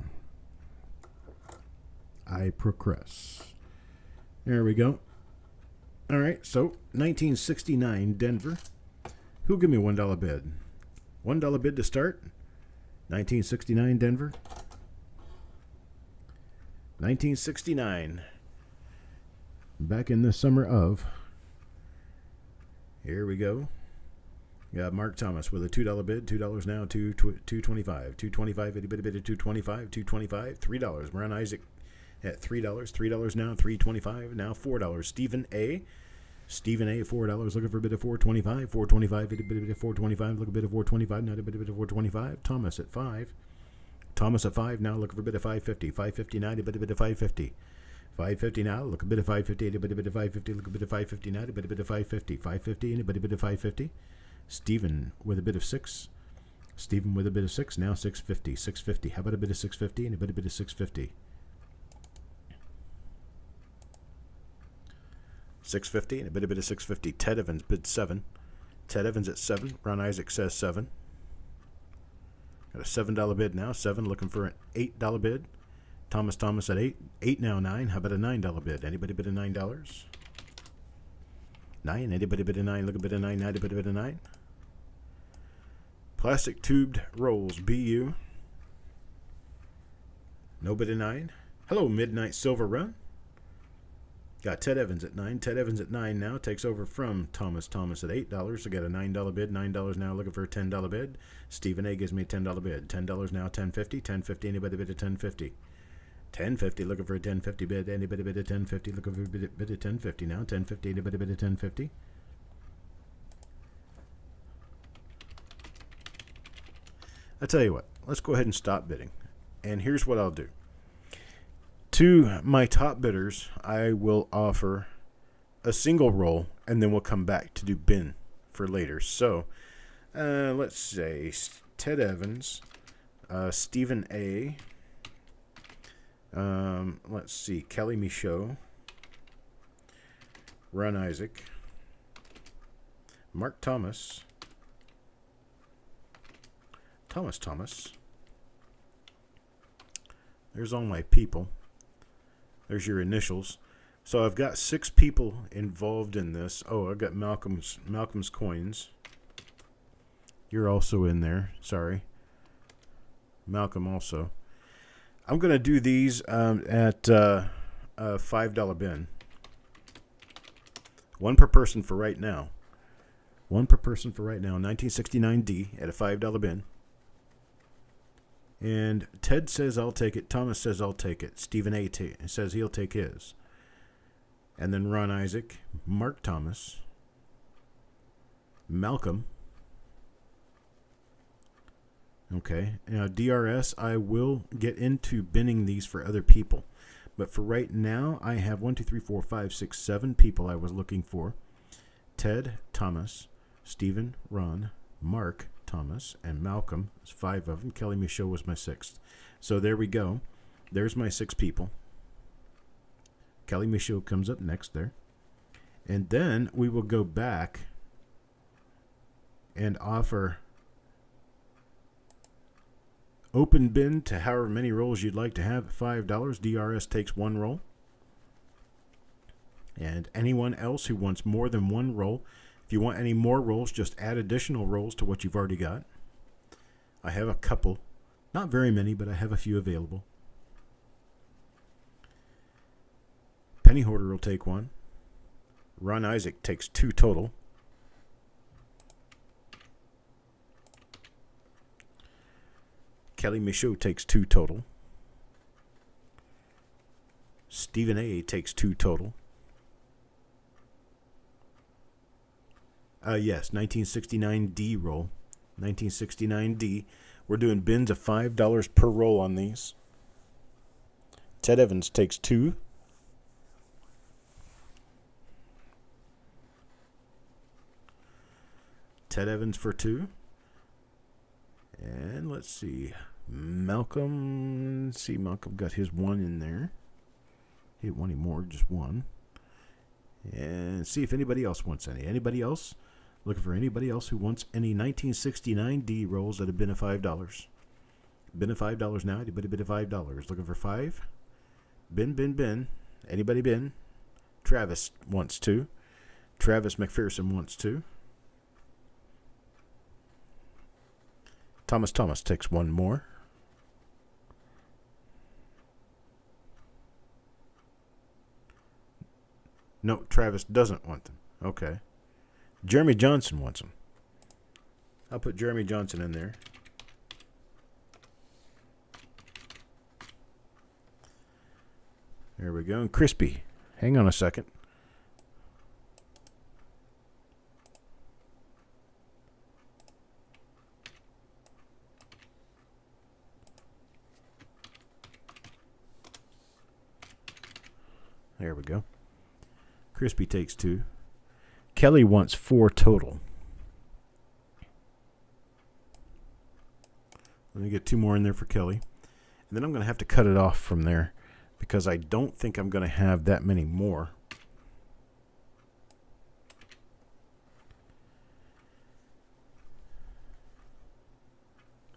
Speaker 1: I progress. There we go. All right, so 1969 Denver. Who'll give me $1 bid? $1 bid to start. 1969 Denver. 1969. Back in the summer of. Here we go. Got Mark Thomas with a $2 bid. $2 now. $2.25. $2.25. Itty bitty bitty. $2.25. $2.25. $3. Ron Isaac at $3. $3 now. $3.25. Now $4. Stephen A. Stephen A. $4. Looking for a bid of $4.25. $4.25. Itty bitty bitty. $4.25. Look a bid of $4.25. Now a bid of $4.25. Thomas at $5. Thomas at $5 now. Looking for a bid of $5.50. $5.50 now. A bid of $5.50. $5.50 now. Look a bit of $5.50. A bit of $5.50. Look a bit of $5.50 now. A bit of $5.50. $5.50 and a bit of $5.50. Stephen with a bit of 6. Stephen with a bit of 6 now. $6.50. $6.50. How about a bit of $6.50 and a bit of $6.50. $6.50 and a bit of $6.50. Ted Evans bid 7. Ted Evans at 7. Ron Isaac says 7. Got a $7 bid now. 7 looking for an $8 bid. Thomas at 8. 8 now 9. How about a $9 bid? Anybody bid a $9? 9. Anybody bid a 9? Look a bit of 9. Anybody bid a 9? Plastic tubed rolls. BU. No bid a 9. Hello, Midnight Silver Run. Got Ted Evans at 9. Ted Evans at 9 now. Takes over from Thomas at $8. So got a $9 bid. $9 now looking for a $10 bid. Stephen A. gives me a $10 bid. $10 now. $10.50. $10.50. Anybody bid a $10.50? $10.50 looking for a $10.50 bid. Anybody bid a $10.50? Looking for a bid of $10.50 now. $10.50. Anybody bid a $10.50? I tell you what. Let's go ahead and stop bidding. And here's what I'll do. To my top bidders, I will offer a single roll, and then we'll come back to do bin for later. So, let's say Ted Evans, Stephen A. Let's see, Kelly Michaud, Ron Isaac, Mark Thomas, Thomas. There's all my people. There's your initials. So I've got 6 people involved in this. Oh, I've got Malcolm's coins. You're also in there. Sorry. Malcolm also. I'm going to do these at a $5 bin. 1 per person for right now. 1 per person for right now. 1969D at a $5 bin. And Ted says I'll take it. Thomas says I'll take it. Stephen A. says he'll take his. And then Ron Isaac, Mark Thomas, Malcolm. Okay. Now DRS, I will get into binning these for other people. But for right now, I have 1, 2, 3, 4, 5, 6, 7 people I was looking for. Ted, Thomas, Stephen, Ron, Mark, Thomas, and Malcolm. There's 5 of them. Kelly Michaud was my 6th. So there we go. There's my 6 people. Kelly Michaud comes up next there. And then we will go back and offer open bin to however many rolls you'd like to have at $5. DRS takes 1 roll. And anyone else who wants more than 1 roll, if you want any more rolls, just add additional rolls to what you've already got. I have a couple. Not very many, but I have a few available. Penny Hoarder will take 1. Ron Isaac takes 2 total. Kelly Michaud takes 2 total. Stephen A. takes 2 total. Yes, 1969D roll. 1969D. We're doing bins of $5 per roll on these. Ted Evans takes 2. Ted Evans for 2. And let's see. Malcolm. Let's see, Malcolm got his 1 in there. He didn't want any more, just 1. And see if anybody else wants any. Anybody else? Looking for anybody else who wants any 1969D rolls that have been at $5. Been at $5 now. Anybody bid at $5? Looking for 5? Bin. Anybody bin? Travis wants 2. Travis McPherson wants 2. Thomas takes 1 more. No, Travis doesn't want them. Okay. Jeremy Johnson wants them. I'll put Jeremy Johnson in there. There we go. And Crispy. Hang on a second. There we go. Crispy takes 2. Kelly wants 4 total. Let me get 2 more in there for Kelly. And then I'm going to have to cut it off from there because I don't think I'm going to have that many more.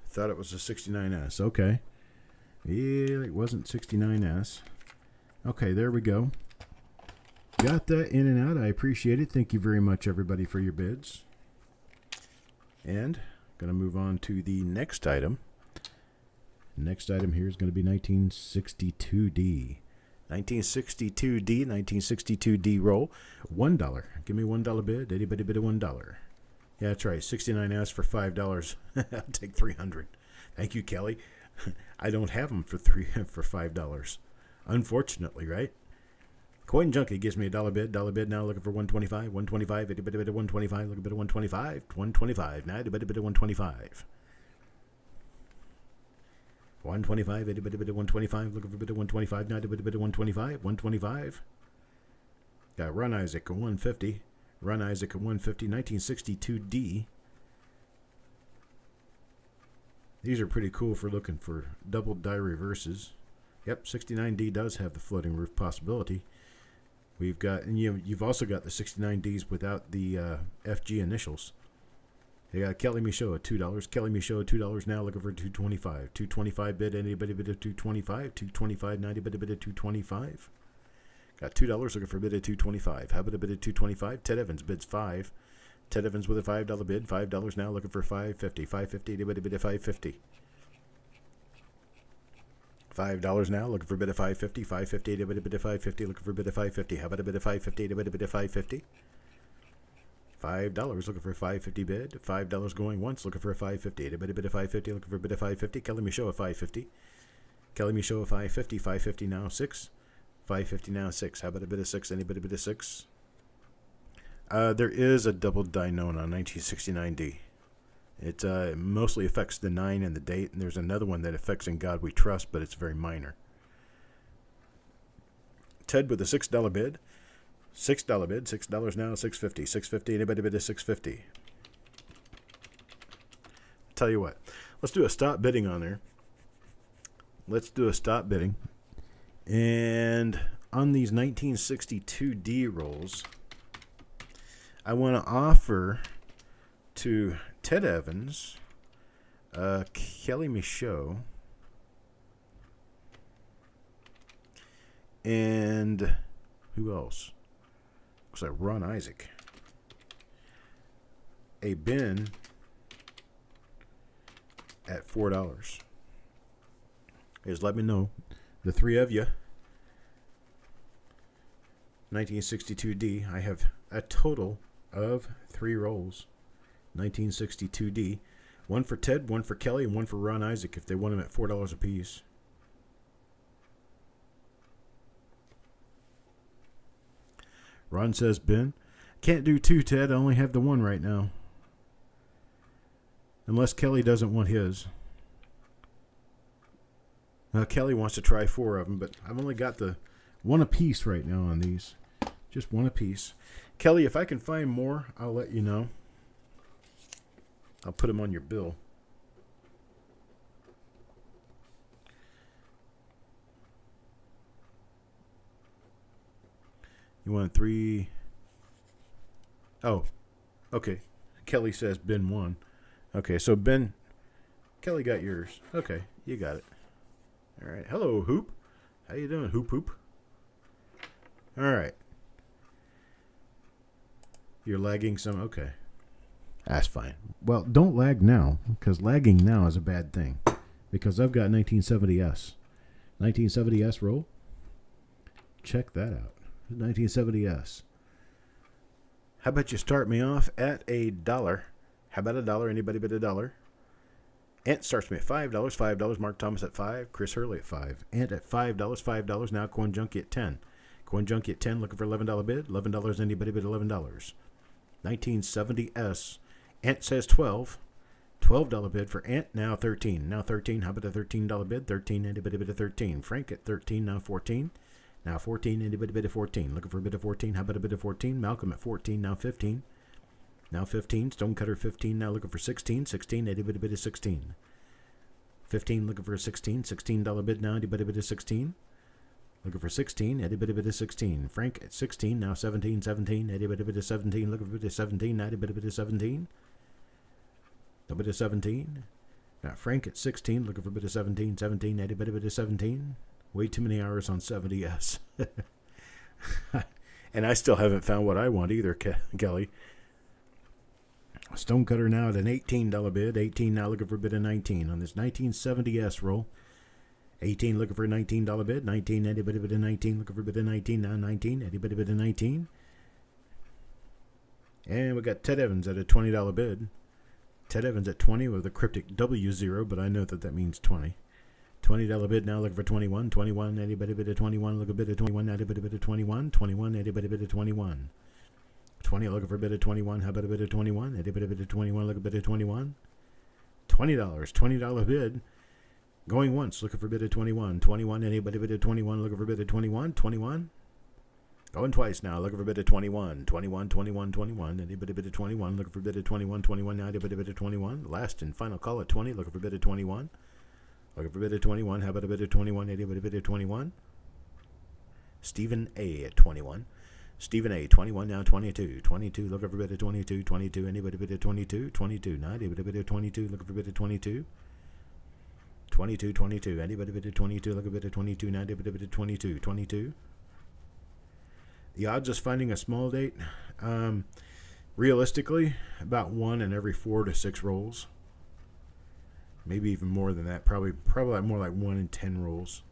Speaker 1: Thought it was a 69S. Okay. Yeah, it wasn't 69S. Okay, there we go. Got that in and out. I appreciate it. Thank you very much, everybody, for your bids. And going to move on to the next item. Next item here is going to be 1962D. 1962D roll. $1. Give me $1 bid. Anybody bid a $1? Yeah, that's right. 69S for $5. I'll take 300. Thank you, Kelly. I don't have them for $5. Unfortunately, right? Coin Junkie gives me a $1 bid. $1 bid now, looking for 125. 125. Anybody bid a 125? Looking for 125. 125. Now, anybody bid a 125? 125. Anybody bid a 125? Looking for bid a 125. Now, anybody bid a 125? 125. Got Ron Isaac a 150. Ron Isaac a 150. 1962D. These are pretty cool for looking for double die reverses. Yep, 69D does have the floating roof possibility. We've got, and you've also got the 69Ds without the FG initials. You got Kelly Michaud at $2. Kelly Michaud at $2 now, looking for 225. 225 bid. Anybody bid at 225? 225. 90 bid at 225. Got $2 looking for a bid at 225. How about a bid at 225? Ted Evans bids 5. Ted Evans with a $5 bid. $5 now, looking for 550. 550. Anybody bid at 550? $5 now, looking for a bid of 550. 550. Anybody bid at 550? Looking for a bid of 550. How about a bid of 550? Anybody bid at 550? $5 looking for a 550 bid. $5 going once, looking for a 550. Anybody bid at 550? Looking for a bid of 550. Kelly Michaud at 550. Kelly Michaud at 550. 550 now 6. 550 now 6. How about a bid of 6? Anybody bid of 6? There is a double die known on 1969D. It mostly affects the 9 and the date, and there's another one that affects In God We Trust, but it's very minor. Ted with a $6 bid. $6 bid. $6 now, $650. $650. Anybody bid a $650? Tell you what, let's do a stop bidding on there. Let's do a stop bidding. And on these 1962D rolls, I want to offer to Ted Evans, Kelly Michaud, and who else? Looks like Ron Isaac. A bin at $4. Just let me know. The three of you. 1962D. I have a total of 3 rolls. 1962D. One for Ted, one for Kelly, and one for Ron Isaac if they want them at $4 a piece. Ron says, Ben, can't do 2, Ted. I only have the 1 right now. Unless Kelly doesn't want his. Kelly wants to try 4 of them, but I've only got the 1 apiece right now on these. Just 1 apiece. Kelly, if I can find more, I'll let you know. I'll put them on your bill. You want 3? Oh, okay. Kelly says Ben 1. Okay, so Ben, Kelly got yours. Okay, you got it. All right. Hello, Hoop. How you doing, Hoop Hoop? All right. You're lagging some? Okay. That's fine. Well, don't lag now, because lagging now is a bad thing. Because I've got 1970S. 1970S roll? Check that out. 1970S. How about you start me off at $1? How about $1? Anybody but $1? Ant starts me at $5. $5. Mark Thomas at $5. Chris Hurley at $5. Ant at $5. $5. Now Coin Junkie at $10. Coin Junkie at $10. Looking for $11 bid. $11. Anybody bid $11. 1970S. Ant says $12. $12 bid for Ant. Now 13. Now 13. How about a $13 bid? 13. Anybody bid a 13. Frank at 13. Now 14. Now 14. Anybody bid a 14. Looking for a bid of 14. How about a bid of 14? Malcolm at 14. Now 15. Now 15. Stonecutter 15. Now looking for 16. 16. Anybody bid a 16. 15. Looking for a 16. $16 bid now. Anybody bid a 16. Looking for 16. Anybody bid a 16. Frank at 16. Now 17. 17. Anybody bid a 17. Looking for a bid a 17. Anybody bid a 17. A bit of 17. Now Frank at 16. Looking for a bit of 17. 17. Anybody bid a 17. Way too many hours on 70S. And I still haven't found what I want either, Kelly. Stonecutter now at an $18 bid. 18 now looking for a bid of 19 on this 1970S roll. 18 looking for a $19 bid. 19, anybody bid a 19 looking for a bid of 19. Now 19, anybody bid a 19. And we got Ted Evans at a $20 bid. Ted Evans at 20 with a cryptic W0, but I know that means 20. $20 bid now looking for 21. 21, anybody bid a 21, look a bid of 21, anybody bid a 21. 21, anybody bid a 21. 20 looking for a bid of 21, how about a bid of 21? Anybody bid a 21, look a bid of 21. $20, $20 bid. Going once, looking for a bid of 21. 21, anybody bid of 21, looking for a bid of 21. 21. Going twice now, looking for a bid of 21. 21, 21, 21. Anybody bid of 21, looking for a bid of 21. 21, now anybody bid of 21. Last and final call at 20, looking for a bid of 21. Looking for a bid of 21. How about a bid of 21? Anybody bid of 21? Stephen A. at 21. Stephen A. 21 now 22. 22 looking for a bid of 22. 22. Anybody bid of 22? 22. Now anybody bid of 22? Looking for a bid of 22. 22. 22. Anybody bid of 22? Looking for a bid of 22. Now anybody bid of 22. 22. The odds of finding a small date, realistically, about 1 in every 4 to 6 rolls. Maybe even more than that. Probably more like 1 in 10 rolls.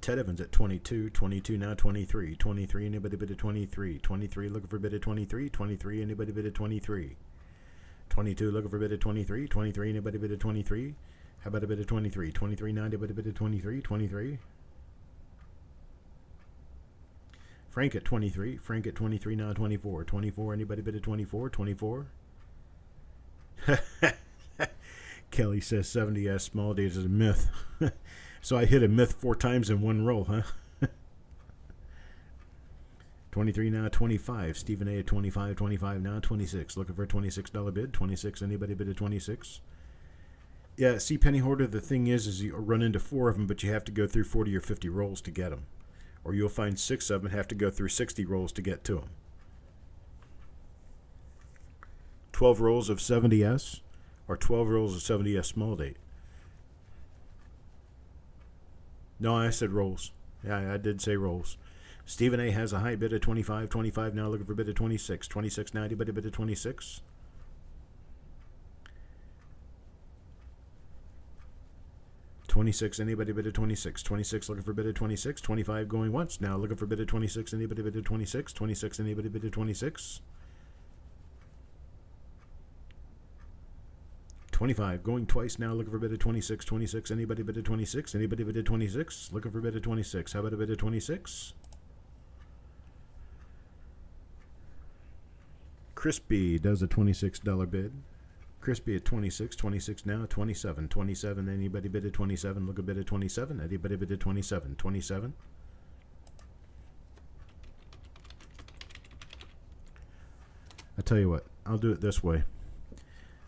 Speaker 1: Ted Evans at 22. 22 now 23. 23, anybody bid of 23. 23 looking for a bid of 23. 23, anybody bid of 23. 22 looking for a bid of 23. 23, anybody bid of 23. How about a bid of 23? 23 now, anybody bid of 23. 23. Frank at 23. Frank at 23 now 24. 24, anybody bid of 24. 24. Kelly says 70S small days is a myth. So I hit a myth 4 times in one roll, huh? 23 now, 25. Stephen A. at 25. 25 now, 26. Looking for a $26 bid. 26. Anybody bid a 26? Yeah, see, Penny Hoarder, the thing is you run into 4 of them, but you have to go through 40 or 50 rolls to get them. Or you'll find 6 of them and have to go through 60 rolls to get to them. 12 rolls of 70S or 12 rolls of 70S small date? No, I said rolls. Yeah, I did say rolls. Stephen A. has a high bid of 25. 25 now looking for a bid of 26. 26 now, anybody bid of 26? Anybody bid of 26? 26 looking for a bid of 26. 25 going once. Now looking for a bid of 26. Anybody bid of 26? 26 anybody bid of 26? 25 going twice now looking for a bid of 26. 26 anybody bid of 26? Anybody bid of 26? Looking for a bid of 26. How about a bid of 26? Crispy does a $26 bid. Crispy at 26. 26 now. 27. 27 anybody bid of 27? Look a bid of 27. Anybody bid of 27? 27. I tell you what, I'll do it this way.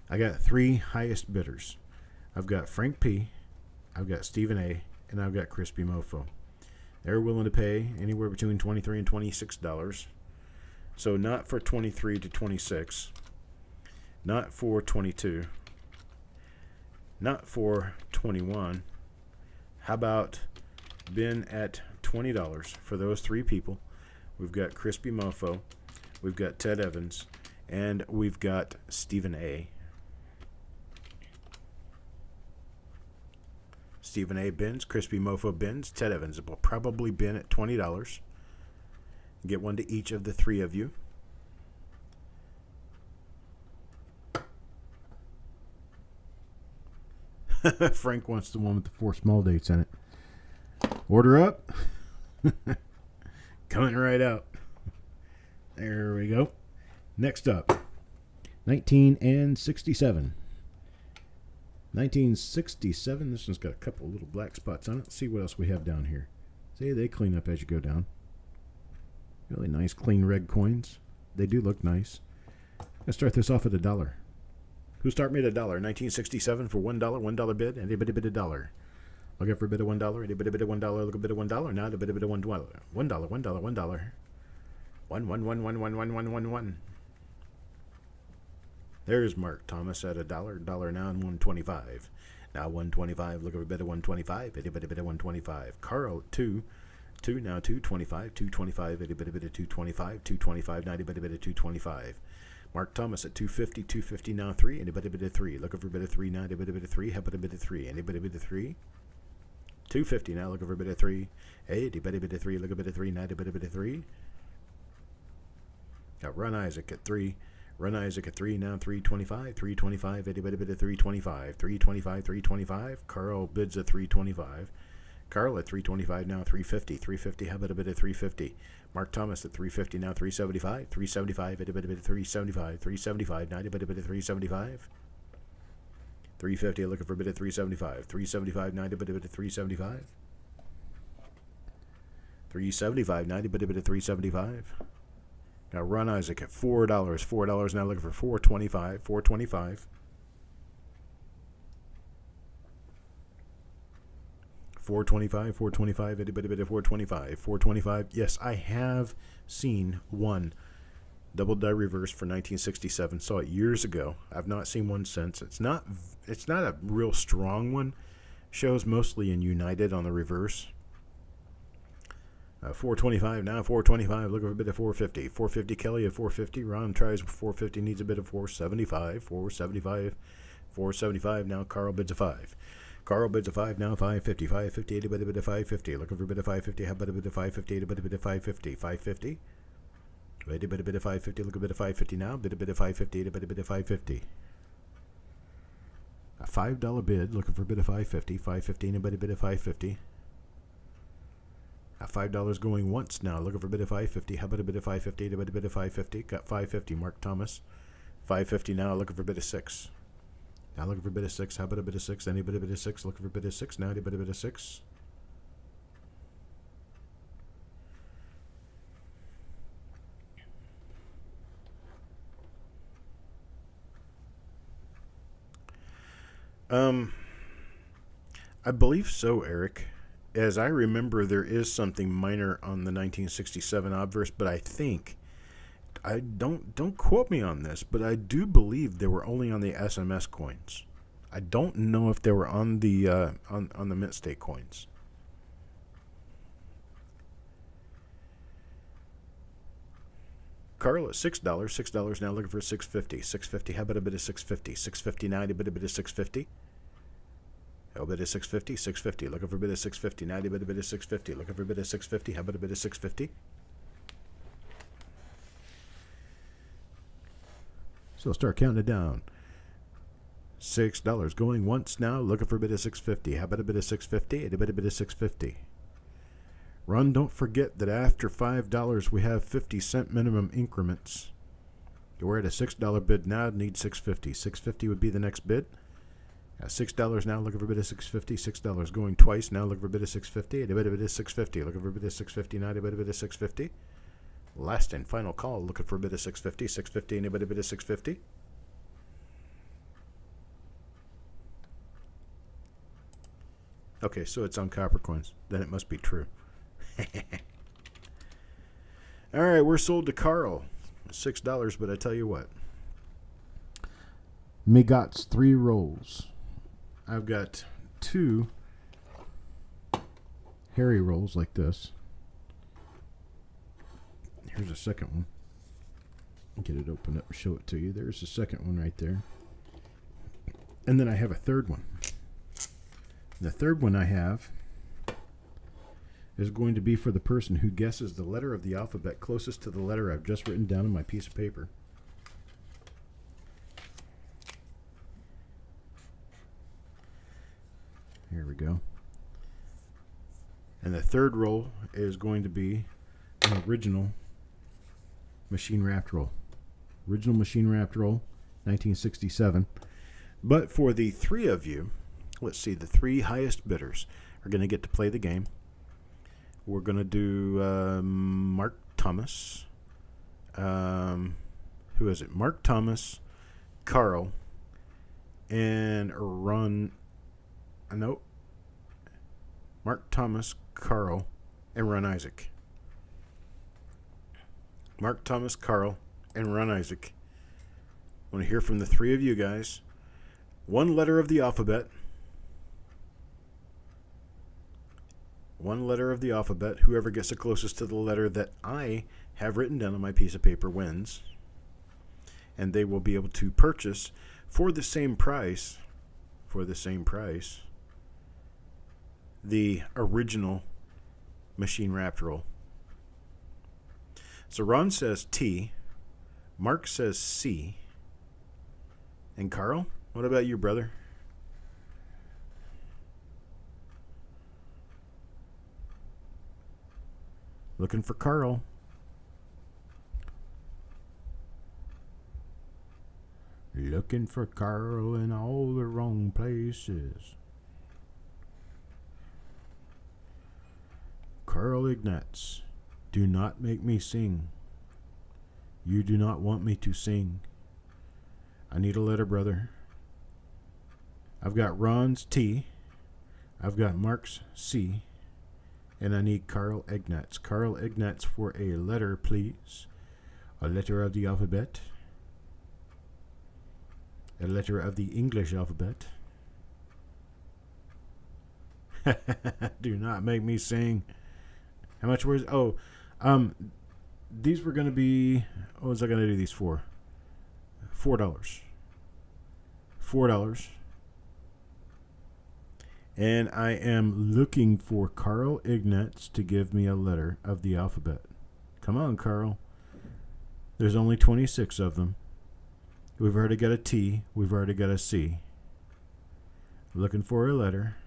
Speaker 1: I got 3 highest bidders. I've got Frank P, I've got Stephen A, and I've got Crispy Mofo. They're willing to pay anywhere between $23 and $26. So not for 23 to 26, not for 22, not for 21. How about Ben at $20 for those 3 people? We've got Crispy Mofo, we've got Ted Evans, and we've got Stephen A. Stephen A. bins, Crispy Mofo bins, Ted Evans will probably bin at $20. Get one to each of the 3 of you. Frank wants the one with the 4 small dates in it. Order up. Coming right out. There we go. Next up, 1967. 1967. This one's got a couple little black spots on it. Let's see what else we have down here. See, they clean up as you go down. Really nice, clean red coins. They do look nice. Let's start this off at $1. Who start me at $1? 1967 for $1. $1 bid. Anybody bid $1? Looking for a bid of $1. Anybody bid of $1? Look a bid of $1. Now the bid of $1. $1. $1. $1. There's Mark Thomas at $1. $1 now and $1.25. Now $1.25. Look for a bid of $1.25. Anybody bid of $1.25? Carl at $2. Now $2.25. $2.25. Anybody bid of $2.25? $2.25. Now anybody bid of $2.25. Mark Thomas at $2.50. $2.50 now $3. Anybody bid of $3? Looking for a bid of $3 now. Anybody bid of $3? How about a bid of $3? Anybody bid of $3? $2.50 now. Looking for a bid of $3. Hey, anybody bid of $3? Look a bid of $3 now. Anybody bid of $3? Got Ron Isaac at $3. Run Isaac at $3 now, $3.25. $3.25. Anybody bid at $3.25? $3.25. $3.25. Carl bids at $3.25. Carl at $3.25 now, $3.50. $3.50. How about a bid at $3.50? Mark Thomas at $3.50 now, $3.75. $3.75. Anybody bid at $3.75? $3.75. Now anybody bid at $3.75? $3.50. Looking for a bid at $3.75. $3.75. Now anybody bid at $3.75? $3.75. Now anybody bid at $3.75? Now Ron Isaac at $4. $4 now looking for $4.25. $4.25. $4.25. Anybody bid at $4.25? $4.25. Yes, I have seen one double die reverse for 1967. Saw it years ago. I've not seen one since. It's not a real strong one. Shows mostly in United on the reverse. $4.25 now, $4.25. Looking for a bit of $4.50. $4.50 Kelly at $4.50. Ron tries $4.50, needs a bit of $4.75. $4.75. $4.75 now. Carl bids a $5. Carl bids a $5 now. $5.50. $5.50. Anybody bid a $5.50. Looking for a bit of $5.50. How about a bit of $5.50? Anybody bid a $5.50. $5.50. Anybody bid a $5.50. Look a bit of $5.50 now. Bid a bit of $5.50. Anybody bid a $5.50. A $5 bid. Looking for a bit of $5.50. $5.50. Anybody bid a $5.50. $5 going once now. Looking for a bit of $5.50. How about a bit of $5.50? Anybody bid of $5.50? Got $5.50. Mark Thomas. $5.50 now. Looking for a bit of $6. Now looking for a bit of $6. How about a bit of $6? Anybody bid of $6? Looking for a bit of $6 now. Anybody bid of $6? I believe so, Eric. As I remember, there is something minor on the 1967 obverse, but I think I don't quote me on this, but I do believe they were only on the SMS coins. I don't know if they were on the on the mint state coins. Carl at $6. $6 now looking for $6.50. $6.50. How about a bit of $6.50? $6.50 now. A bit of $6.50. How about a $6.50? $6.50. Looking for a bit of $6.50 now. A bit of $6.50. Looking for a bit of $6.50. How about a bit of $6.50? So I'll start counting it down. $6 going once now. Looking for a bit of $6.50. How about a bit of $6.50? A bit of $6.50. Run, don't forget that after $5 we have 50-cent minimum increments. We're at a $6 bid now. Need $6.50. $6.50 would be the next bid. $6 now. Looking for a bit of $6.50. $6 going twice now. Looking for a bit of $6.50. A bit of $6.50. Looking for a bit of $6.50 now. A bit of $6.50. Last and final call. Looking for a bit of $6.50. $6.50. Anybody a bit of $6.50? Okay, so it's on Coppercoins. Then it must be true. All right, we're sold to Carl. $6, but I tell you what. Me gots 3 rolls. I've got 2 hairy rolls like this. Here's a second one. Get it opened up and show it to you. There's the second one right there. And then I have a third one. The third one I have is going to be for the person who guesses the letter of the alphabet closest to the letter I've just written down on my piece of paper. Here we go. And the third roll is going to be an original machine wrapped roll. Original machine wrapped roll, 1967. But for the 3 of you, let's see, the 3 highest bidders are going to get to play the game. We're going to do Mark Thomas. Who is it? Mark Thomas, Carl, and Ron. Nope. Mark Thomas, Carl, and Ron Isaac. Mark Thomas, Carl, and Ron Isaac. I want to hear from the 3 of you guys. 1 letter of the alphabet. 1 letter of the alphabet. Whoever gets the closest to the letter that I have written down on my piece of paper wins. And they will be able to purchase for the same price, the original machine wrapped roll. So Ron says T, Mark says C, and Carl, what about you, brother? Looking for Carl. Looking for Carl in all the wrong places. Carl Ignatz, do not make me sing. You do not want me to sing. I need a letter, brother. I've got Ron's T. I've got Mark's C. And I need Carl Ignatz. Carl Ignatz for a letter, please. A letter of the alphabet. A letter of the English alphabet. Do not make me sing. How much was? Oh, these were going to be. What was I going to do these for? $4. $4. And I am looking for Carl Ignatz to give me a letter of the alphabet. Come on, Carl. There's only 26 of them. We've already got a T. We've already got a C. Looking for a letter.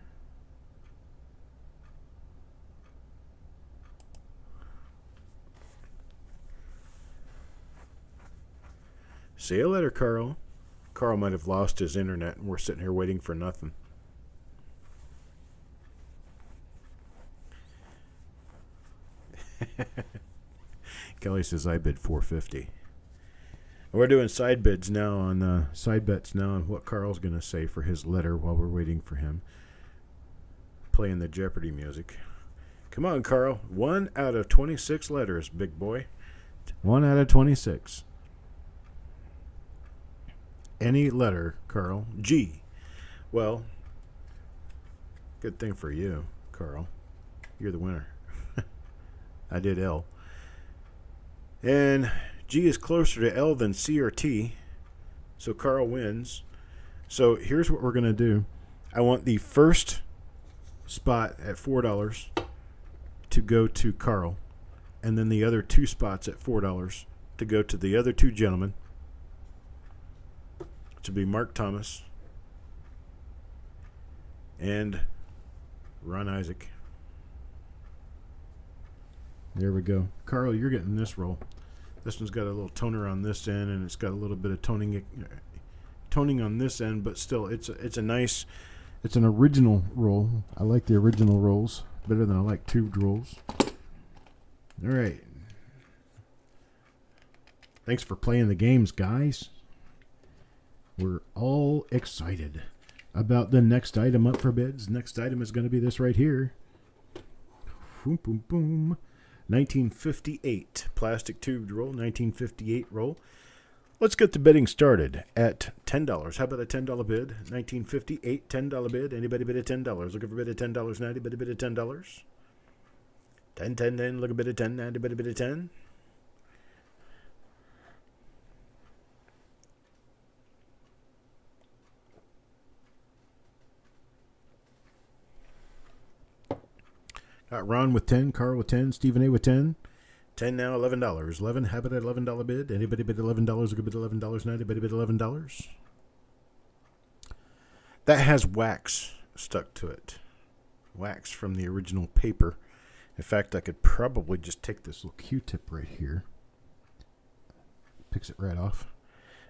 Speaker 1: Say a letter, Carl. Carl might have lost his internet, and we're sitting here waiting for nothing. Kelly says I bid $4.50. We're doing side bids now on side bets now on what Carl's going to say for his letter while we're waiting for him. Playing the Jeopardy music. Come on, Carl. 1 out of 26 letters, big boy. 1 out of 26. Any letter, Carl. G. Well, good thing for you, Carl. You're the winner. I did L. And G is closer to L than C or T. So Carl wins. So here's what we're going to do. I want the first spot at $4 to go to Carl. And then the other 2 spots at $4 to go to the other 2 gentlemen. To be Mark Thomas and Ron Isaac. There we go. Carl, you're getting this roll. This one's got a little toner on this end, and it's got a little bit of toning on this end, but still, it's an original roll. I like the original rolls better than I like tubed rolls. All right. Thanks for playing the games, guys. We're all excited about the next item up for bids. Next item is going to be this right here. Boom, boom, boom. 1958 plastic tubed roll, 1958 roll. Let's get the bidding started at $10. How about a $10 bid? 1958 $10 bid. Anybody bid at $10? Looking for a bid at $10 now. Anybody bid at $10? 10, 10, 10. Look a bid at 10 now. Anybody bid at 10? Got Ron with 10, Carl with 10, Stephen A with 10. 10 now, $11. 11, have it at $11 bid. Anybody bid $11? Look a bid $11 now. Anybody bid $11? That has wax stuck to it. Wax from the original paper. In fact, I could probably just take this little Q-tip right here. Picks it right off.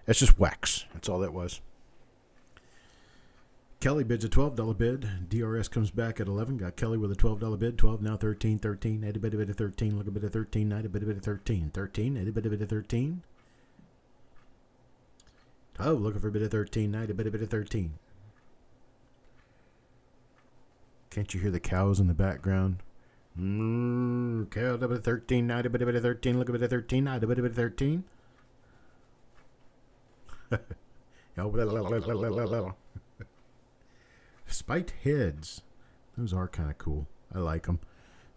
Speaker 1: It's just wax. That's all that was. Kelly bids a $12 bid. DRS comes back at 11. Got Kelly with a $12 bid. 12 now, 13, 13. Anybody bid a 13? Look a bid at 13. Anybody bid a 13? 13. Anybody bid a 13? Oh, looking for a bid of 13. Anybody bid a 13? Can't you hear the cows in the background? Cow, bid a 13. Anybody bid a 13? Look a bid at 13. Anybody bid a 13? Spiked heads. Those are kind of cool. I like them.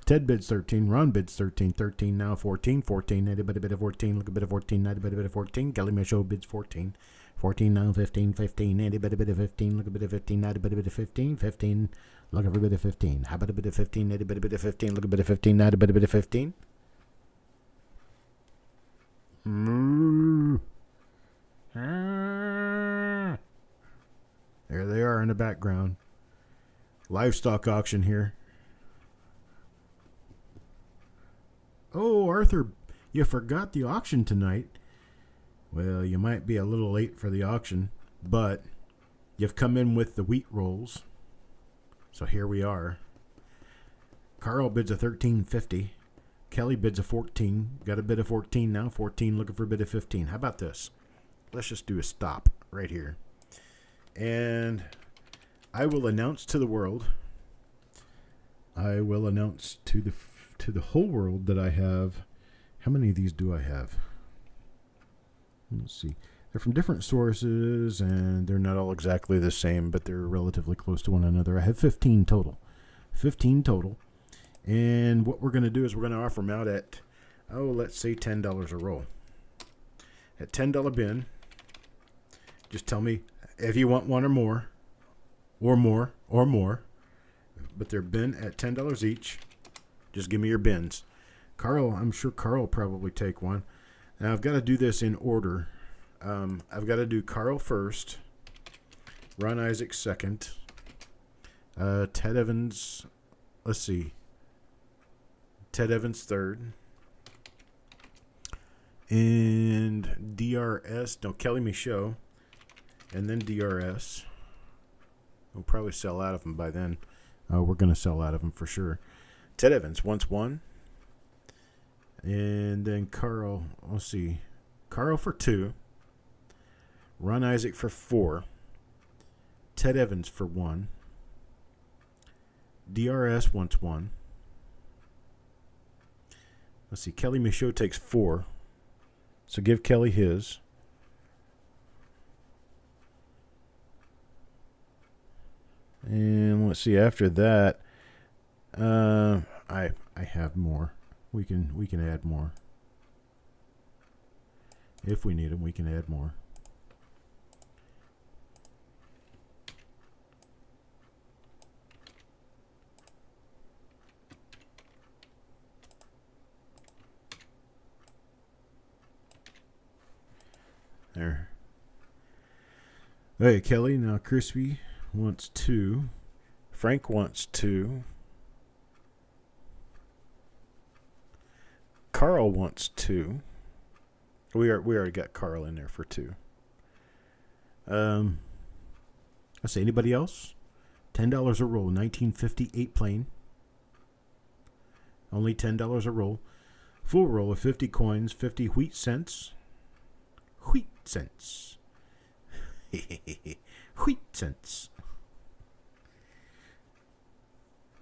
Speaker 1: Ted bids 13. Ron bids 13. 13 now. 14. 14. Anybody bid a 14? Look a bid of 14. Anybody bid a 14? Kelly Michaud bids 14. 14 now. 15. 15. Anybody bid a 15? Look a bid of 15. Anybody bid a 15? 15. Look a bid of 15. How about a bid of 15? Anybody bid a 15? Look a bid of 15. Anybody bid a 15? There they are in the background. Livestock auction here. Oh, Arthur, you forgot the auction tonight. Well, you might be a little late for the auction, but you've come in with the wheat rolls. So here we are. Carl bids a $13.50. Kelly bids a 14. Got a bid of 14 now. 14 looking for a bid of 15. How about this? Let's just do a stop right here. And I will announce to the world. I will announce to the whole world that I have. How many of these do I have? Let's see. They're from different sources, and they're not all exactly the same, but they're relatively close to one another. I have 15 total. 15 total. And what we're going to do is we're going to offer them out at, let's say $10 a roll. At $10 bin, just tell me if you want one or more, but they're bin at $10 each. Just give me your bins. Carl, I'm sure Carl will probably take one. Now, I've got to do this in order. I've got to do Carl first, Ron Isaac second, Ted Evans, let's see, Ted Evans third, and Kelly Michaud, and then DRS. We'll probably sell out of them by then. We're going to sell out of them for sure. Ted Evans wants one. And then Carl, let's see. Carl for 2. Ron Isaac for 4. Ted Evans for 1. DRS wants 1. Let's see. Kelly Michaud takes 4. So give Kelly his. And let's see, after that, I have more. We can add more. If we need them, we can add more. There. Hey, Kelly, now Crispy wants 2. Frank wants 2. Carl wants 2. We already got Carl in there for 2. Let's see, anybody else? $10 a roll, 1958 plain. Only $10 a roll. Full roll of 50 coins, 50 wheat cents. Wheat cents. Wheat cents.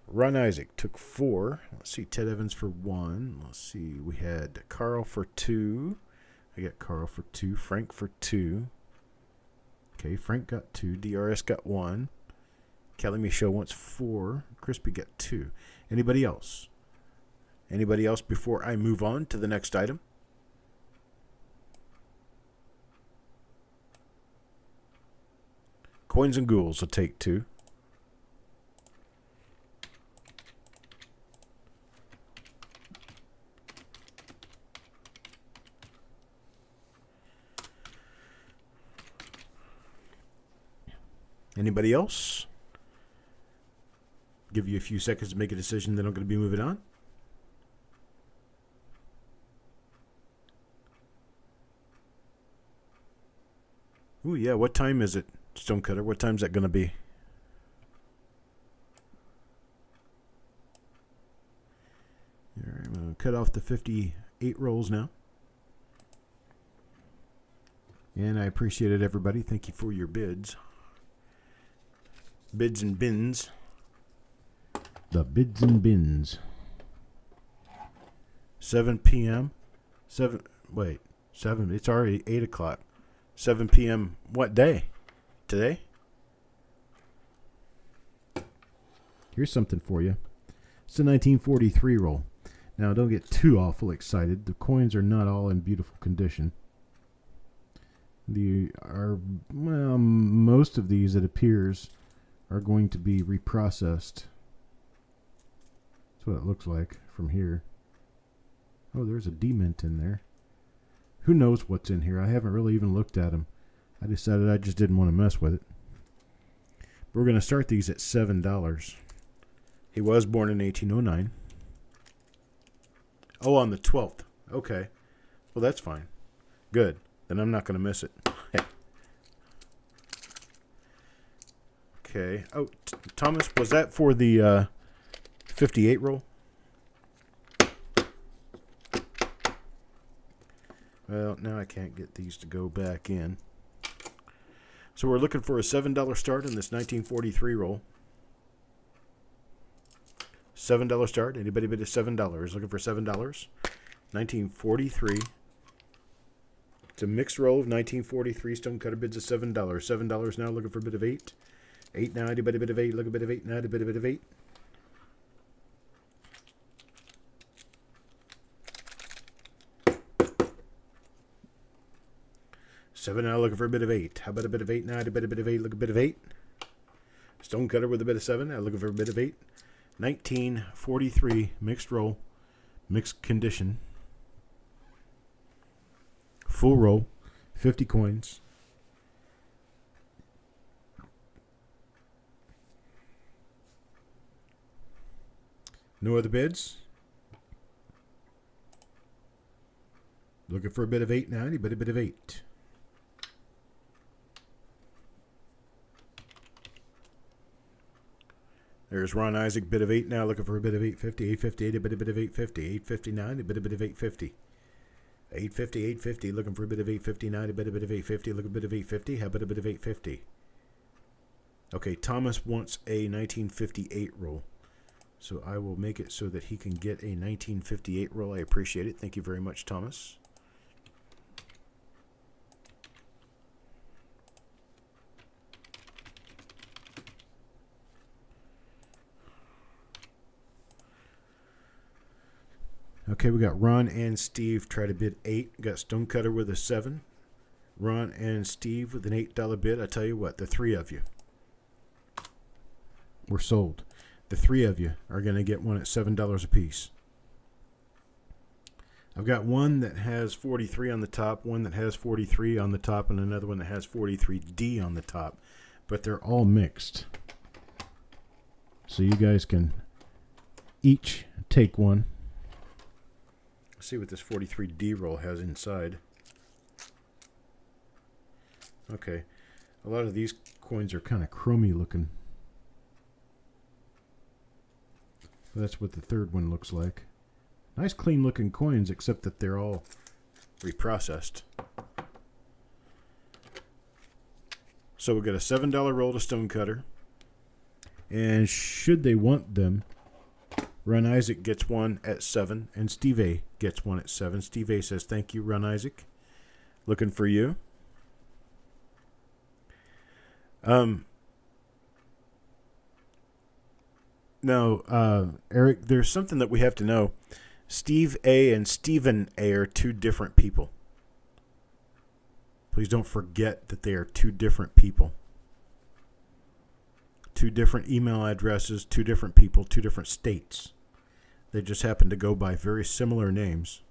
Speaker 1: Ron Isaac took 4. Let's see, Ted Evans for 1. Let's see, we had Carl for 2. I got Carl for 2. Frank for 2. Okay, Frank got 2. DRS got 1. Kelly Michaud wants 4. Crispy got 2. Anybody else? Anybody else before I move on to the next item? Coins and Ghouls will take 2. Anybody else? Give you a few seconds to make a decision, then I'm going to be moving on. Ooh, yeah, what time is it, Stonecutter? What time's that going to be? All right, I'm going to cut off the 58 rolls now. And I appreciate it, everybody. Thank you for your bids. Bids and bins. The bids and bins. 7 p.m. 7. It's already 8 o'clock. 7 p.m. What day? Today? Here's something for you. It's a 1943 roll. Now, don't get too awful excited. The coins are not all in beautiful condition. Most of these, it appears, are going to be reprocessed. That's what it looks like from here. Oh, there's a D-mint in there. Who knows what's in here? I haven't really even looked at them. I decided I just didn't want to mess with it. We're going to start these at $7. He was born in 1809. Oh, on the 12th. Okay. Well, that's fine. Good. Then I'm not going to miss it. Okay. Oh, Thomas, was that for the 58 roll? Well, now I can't get these to go back in. So we're looking for a $7 start in this 1943 roll. $7 start. Anybody bid at $7? Looking for $7. 1943. It's a mixed roll of 1943. Stonecutter bids at $7. $7 now. Looking for a bid of 8. 8 now. Anybody bid of 8? Look a bid of 8 now. Anybody bid of 8? $7 now, looking for a bit of 8. How about a bit of 8 now? A bit of 8. Look a bit of 8. Stonecutter with a bit of 7. Now looking for a bit of 8. 1943 mixed roll, mixed condition, full roll, 50 coins. No other bids. Looking for a bit of 8 now. Anybody bit of 8? There's Ron Isaac, bid of 8 now, looking for a bit of 850, 858, a bit of 850, 859, a bit of 850. 850, 850, looking for a bit of 859, a bit of 850, look a bit of 850, how about a bit of 850? Okay, Thomas wants a 1958 roll. So I will make it so that he can get a 1958 roll. I appreciate it. Thank you very much, Thomas. Okay, we got Ron and Steve try to bid 8. Got Stonecutter with a 7. Ron and Steve with an $8 bid. I tell you what, the 3 of you were sold. The 3 of you are going to get one at $7 a piece. I've got one that has 43 on the top, one that has 43 on the top, and another one that has 43D on the top. But they're all mixed. So you guys can each take one. Let's see what this 43D roll has inside. Okay. A lot of these coins are kind of chromy looking. That's what the third one looks like. Nice clean looking coins, except that they're all reprocessed. So we've got a $7 roll to Stonecutter. And should they want them, Run Isaac gets one at 7, and Steve A gets one at 7. Steve A says, thank you, Run Isaac. Looking for you. Now, Eric, there's something that we have to know. Steve A and Stephen A are 2 different people. Please don't forget that they are 2 different people. 2 different email addresses, 2 different people, 2 different states. They just happen to go by very similar names.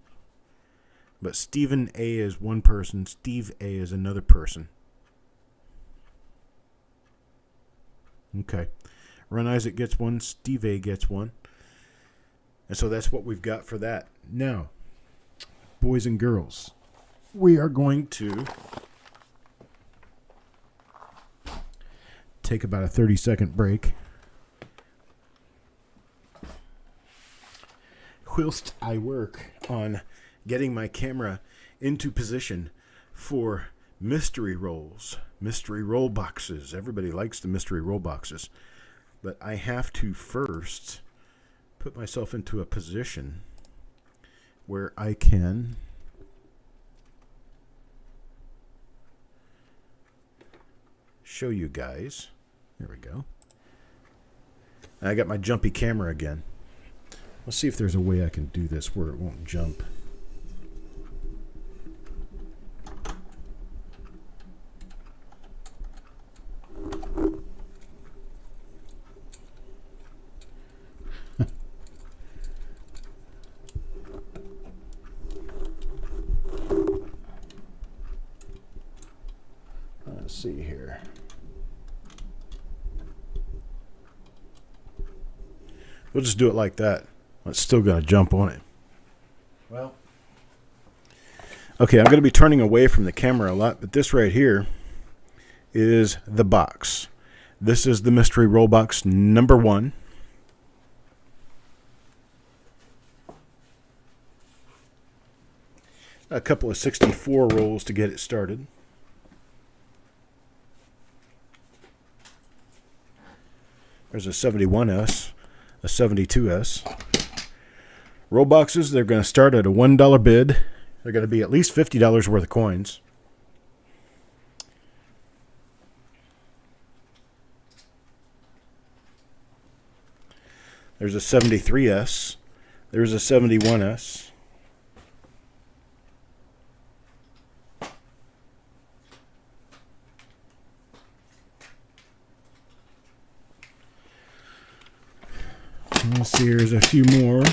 Speaker 1: But Stephen A is one person, Steve A is another person. Okay. Run Isaac gets one, Steve A gets one. And so that's what we've got for that. Now, boys and girls, we are going to take about a 30-second break whilst I work on getting my camera into position for mystery rolls, mystery roll boxes. Everybody likes the mystery roll boxes. But I have to first put myself into a position where I can show you guys. There we go. And I got my jumpy camera again. Let's see if there's a way I can do this where it won't jump. Let's see here. We'll just do it like that. It's still going to jump on it. Well, okay, I'm going to be turning away from the camera a lot, but this right here is the box. This is the mystery roll box number 1. A couple of 64 rolls to get it started. There's a 71S, a 72S. Roll boxes, they're going to start at a $1 bid. They're going to be at least $50 worth of coins. There's a 73S. There's a 71S. Let's see, here's a few more.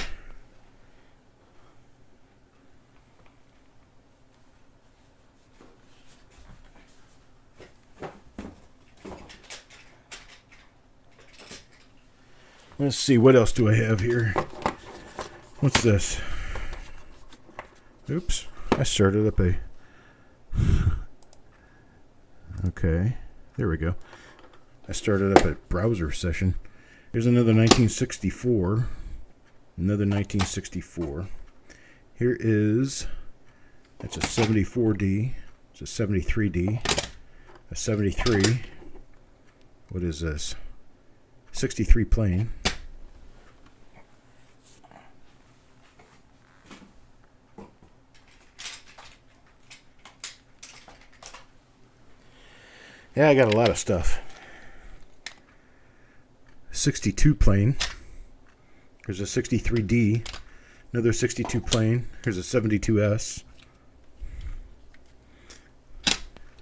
Speaker 1: Let's see, what else do I have here? What's this? Oops, I started up a... Okay, there we go. I started up a browser session. Here's another 1964. Another 1964. Here is... That's a 74D. It's a 73D. A 73. What is this? 63 plain. Yeah, I got a lot of stuff. 62 plain. There's a 63D, Another 62 plain. Here's a 72S.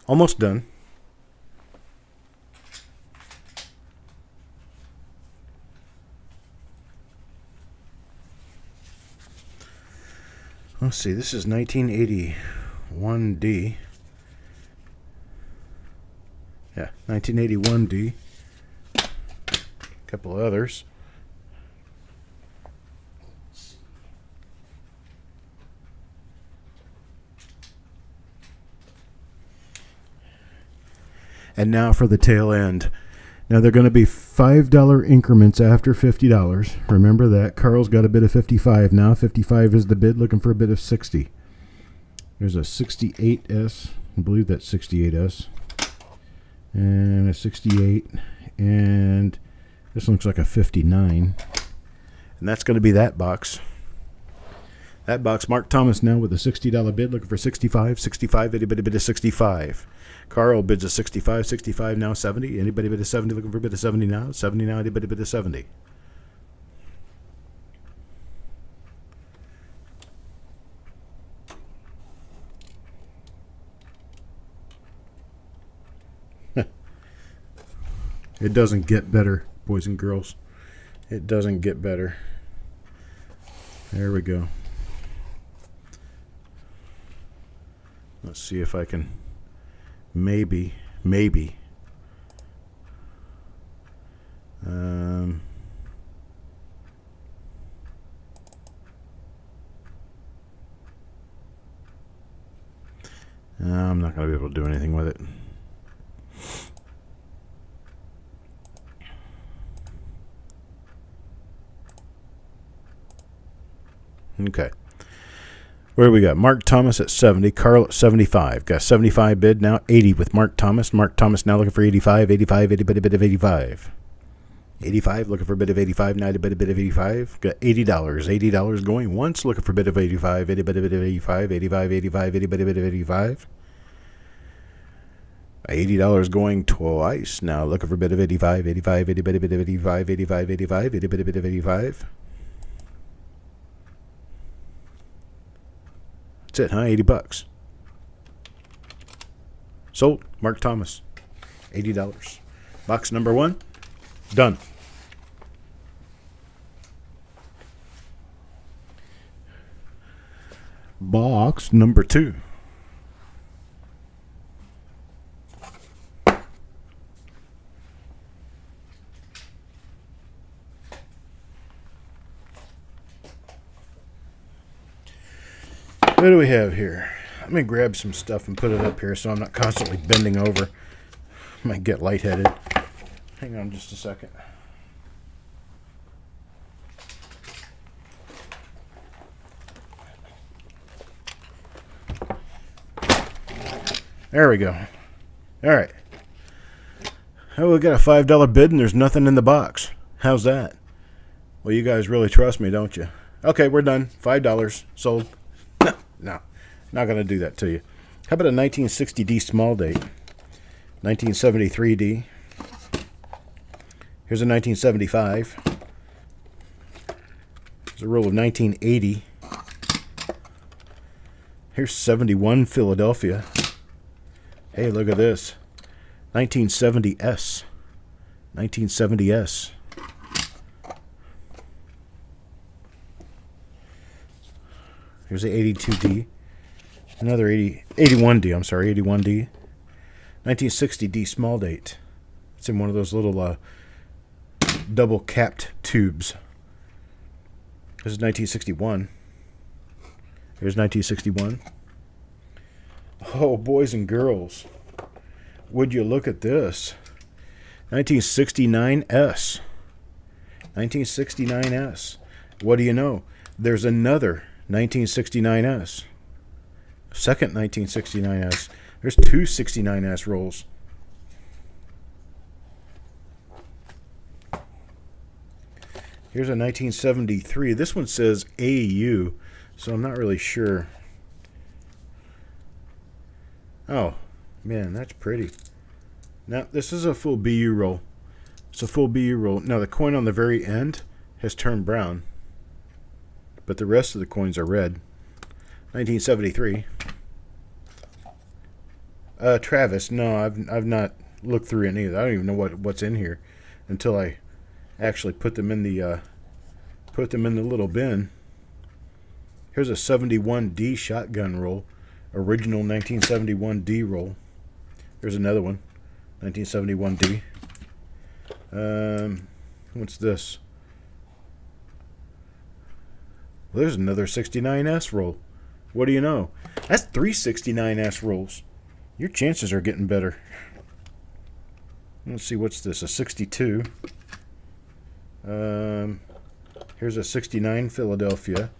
Speaker 1: Almost done. Let's see, this is 1981D. Yeah, 1981D. A couple of others. And now for the tail end. Now they're going to be $5 increments after $50. Remember that. Carl's got a bid of 55 now. 55 is the bid, looking for a bid of 60. There's a 68S. I believe that's 68S. And a 68. And this looks like a 59. And that's going to be that box. That box, Mark Thomas now with a $60 bid, looking for 65. 65, anybody bid a 65. Carl bids a 65, 65 now 70. Anybody bid a 70, looking for a bid of 70 now. 70 now, anybody bid a 70. It doesn't get better, boys and girls. It doesn't get better. There we go. Let's see if I can maybe. No, I'm not going to be able to do anything with it. Okay. Where do we got? Mark Thomas at 70. Carl at 75. Got 75 bid now. 80 with Mark Thomas. Mark Thomas now looking for 85. 85. Anybody bid of 85. 85. Looking for a bid of 85. Now a bid of 85. Got $80. $80 going once. Looking for a bid of 85. Anybody bid of 85. 85. 85. Anybody bid of 85. $80 going twice. Now looking for a bid of 85. 85. Anybody bid of 85. 85. 85. Anybody bid of 85. That's it, huh? $80. Sold. Mark Thomas. $80. Box number 1. Done. Box number 2. What do we have here? Let me grab some stuff and put it up here so I'm not constantly bending over. I might get lightheaded. Hang on just a second. There we go. All right. Oh, we got a $5 bid and there's nothing in the box. How's that? Well, you guys really trust me, don't you? Okay, we're done. $5 sold. No, not going to do that to you. How about a 1960D small date? 1973D. Here's a 1975. There's a roll of 1980. Here's 71 Philadelphia. Hey, look at this. 1970S. 1970S. Here's the 82D. Another 81D, I'm sorry, 81D. 1960D small date. It's in one of those little double capped tubes. This is 1961. Here's 1961. Oh, boys and girls. Would you look at this? 1969S. 1969S. What do you know? There's another 1969S. Second 1969S. There's two 69S rolls. Here's a 1973. This one says AU, so I'm not really sure. Oh, man, that's pretty. Now, this is a full BU roll. It's a full BU roll. Now, the coin on the very end has turned brown. but the rest of the coins are red. 1973. Travis. No, I've not looked through any of that. I don't even know what's in here until I actually put them in the little bin. Here's a 71D shotgun roll, original 1971D roll. There's another one, 1971D. What's this? Well, there's another 69S roll. What do you know? That's 3 69S rolls. Your chances are getting better. Let's see, what's this? A 62. Here's a 69 Philadelphia.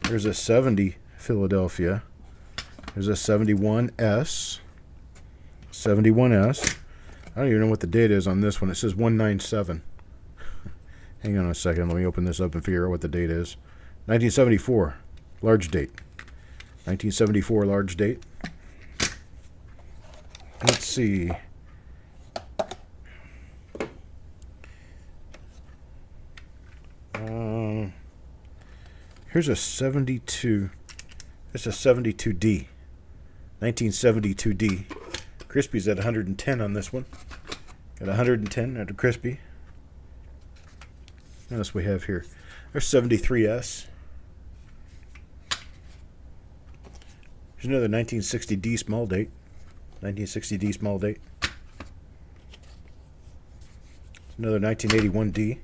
Speaker 1: Here's a 70 Philadelphia. Here's a 71S. 71S. I don't even know what the date is on this one. It says 197. Hang on a second. Let me open this up and figure out what the date is. 1974. Large date. 1974 large date. Let's see. Here's a 72. It's a 72D. 1972D. Crispy's at 110 on this one. Got 110 at a Crispy. What else we have here? There's 73S. There's another 1960D small date. 1960D small date. Another 1981D.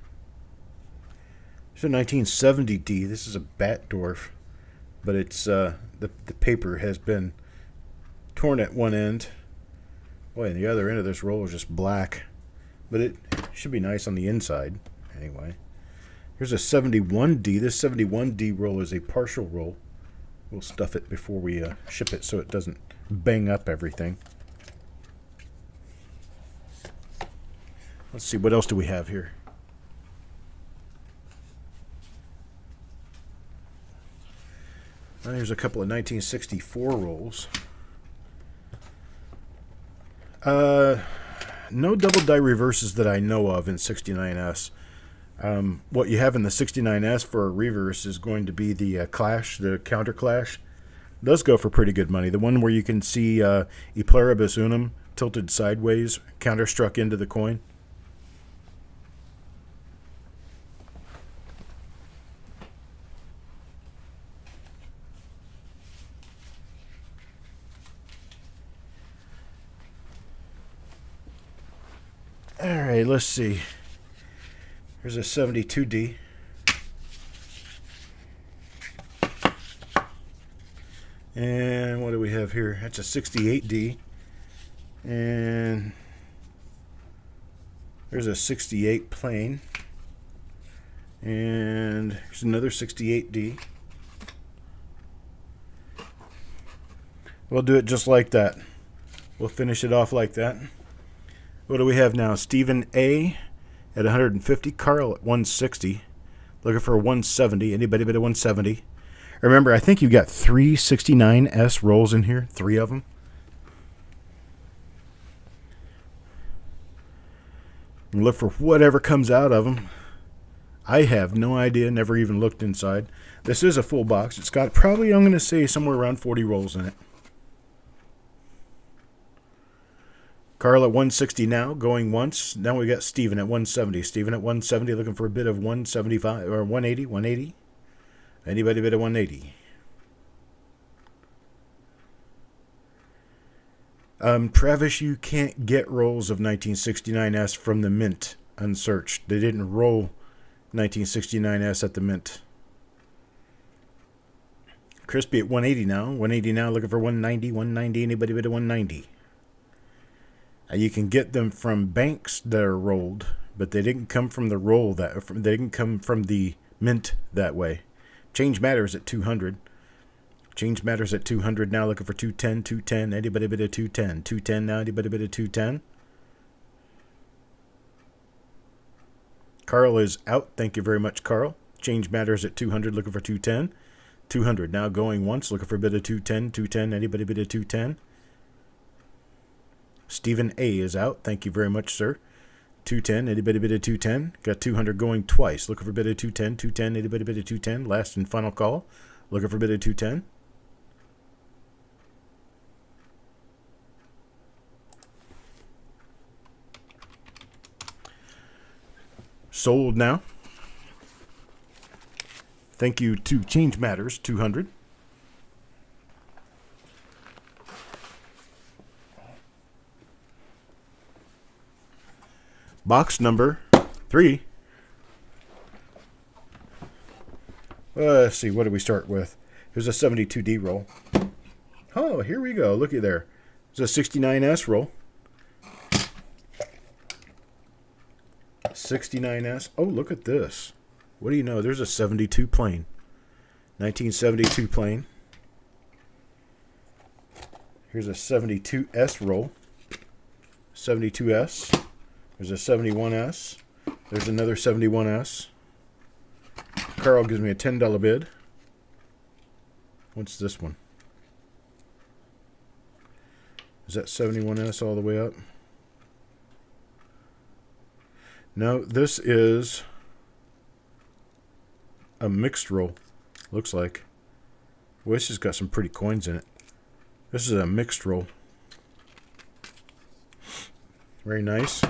Speaker 1: There's a 1970D. This is a Batdorf, but it's the paper has been torn at one end. Boy, and the other end of this roll is just black, but it should be nice on the inside. Anyway, here's a 71D. This 71D roll is a partial roll. We'll stuff it before we ship it so it doesn't bang up everything. Let's see, what else do we have here? Here's a couple of 1964 rolls. No double die reverses that I know of in 69S. What you have in the 69S for a reverse is going to be the Clash, the Counter Clash. Those go for pretty good money. The one where you can see E Pluribus Unum tilted sideways, counter struck into the coin. Alright, let's see. Here's a 72D. And what do we have here? That's a 68D. And there's a 68 plain. And here's another 68D. We'll do it just like that. We'll finish it off like that. What do we have now? Stephen A. at 150. Carl at 160. Looking for a 170. Anybody but a 170? Remember, I think you've got 3 69S rolls in here. 3 of them. And look for whatever comes out of them. I have no idea. Never even looked inside. This is a full box. It's got probably, I'm going to say, somewhere around 40 rolls in it. Carl at 160 now, going once. Now we got Steven at 170. Steven at 170, looking for a bit of 175 or 180. 180. Anybody bid a 180? Travis, you can't get rolls of 1969S from the mint unsearched. They didn't roll 1969S at the mint. Crispy at 180 now. 180 now, looking for 190. 190. Anybody bid a 190? You can get them from banks that are rolled, but they didn't come from the roll they didn't come from the mint that way. Change Matters at 200. Change Matters at 200 now, looking for 210. 210. Anybody bid a 210? 210 now. Anybody bid a 210? Carl is out. Thank you very much, Carl. Change Matters at 200, looking for 210. 200 now, going once, looking for a bid of 210. 210. Anybody bid a 210? Stephen A. is out. Thank you very much, sir. 210, itty bitty bit of 210. Got 200 going twice. Looking for bid of 210, 210, itty bitty bit of 210. Last and final call. Looking for bid of 210. Sold now. Thank you to Change Matters, 200. Box number 3. Let's see, what do we start with? Here's a 72D roll. Oh, here we go. Looky there. It's a 69S roll. 69S. Oh, look at this. What do you know? There's a 72 plane. 1972 plane. Here's a 72S roll. 72S. There's a 71S. There's another 71S. Carl gives me a $10 bid. What's this one? Is that 71S all the way up? No, this is a mixed roll. Looks like. Well, this has got some pretty coins in it. This is a mixed roll. Very nice.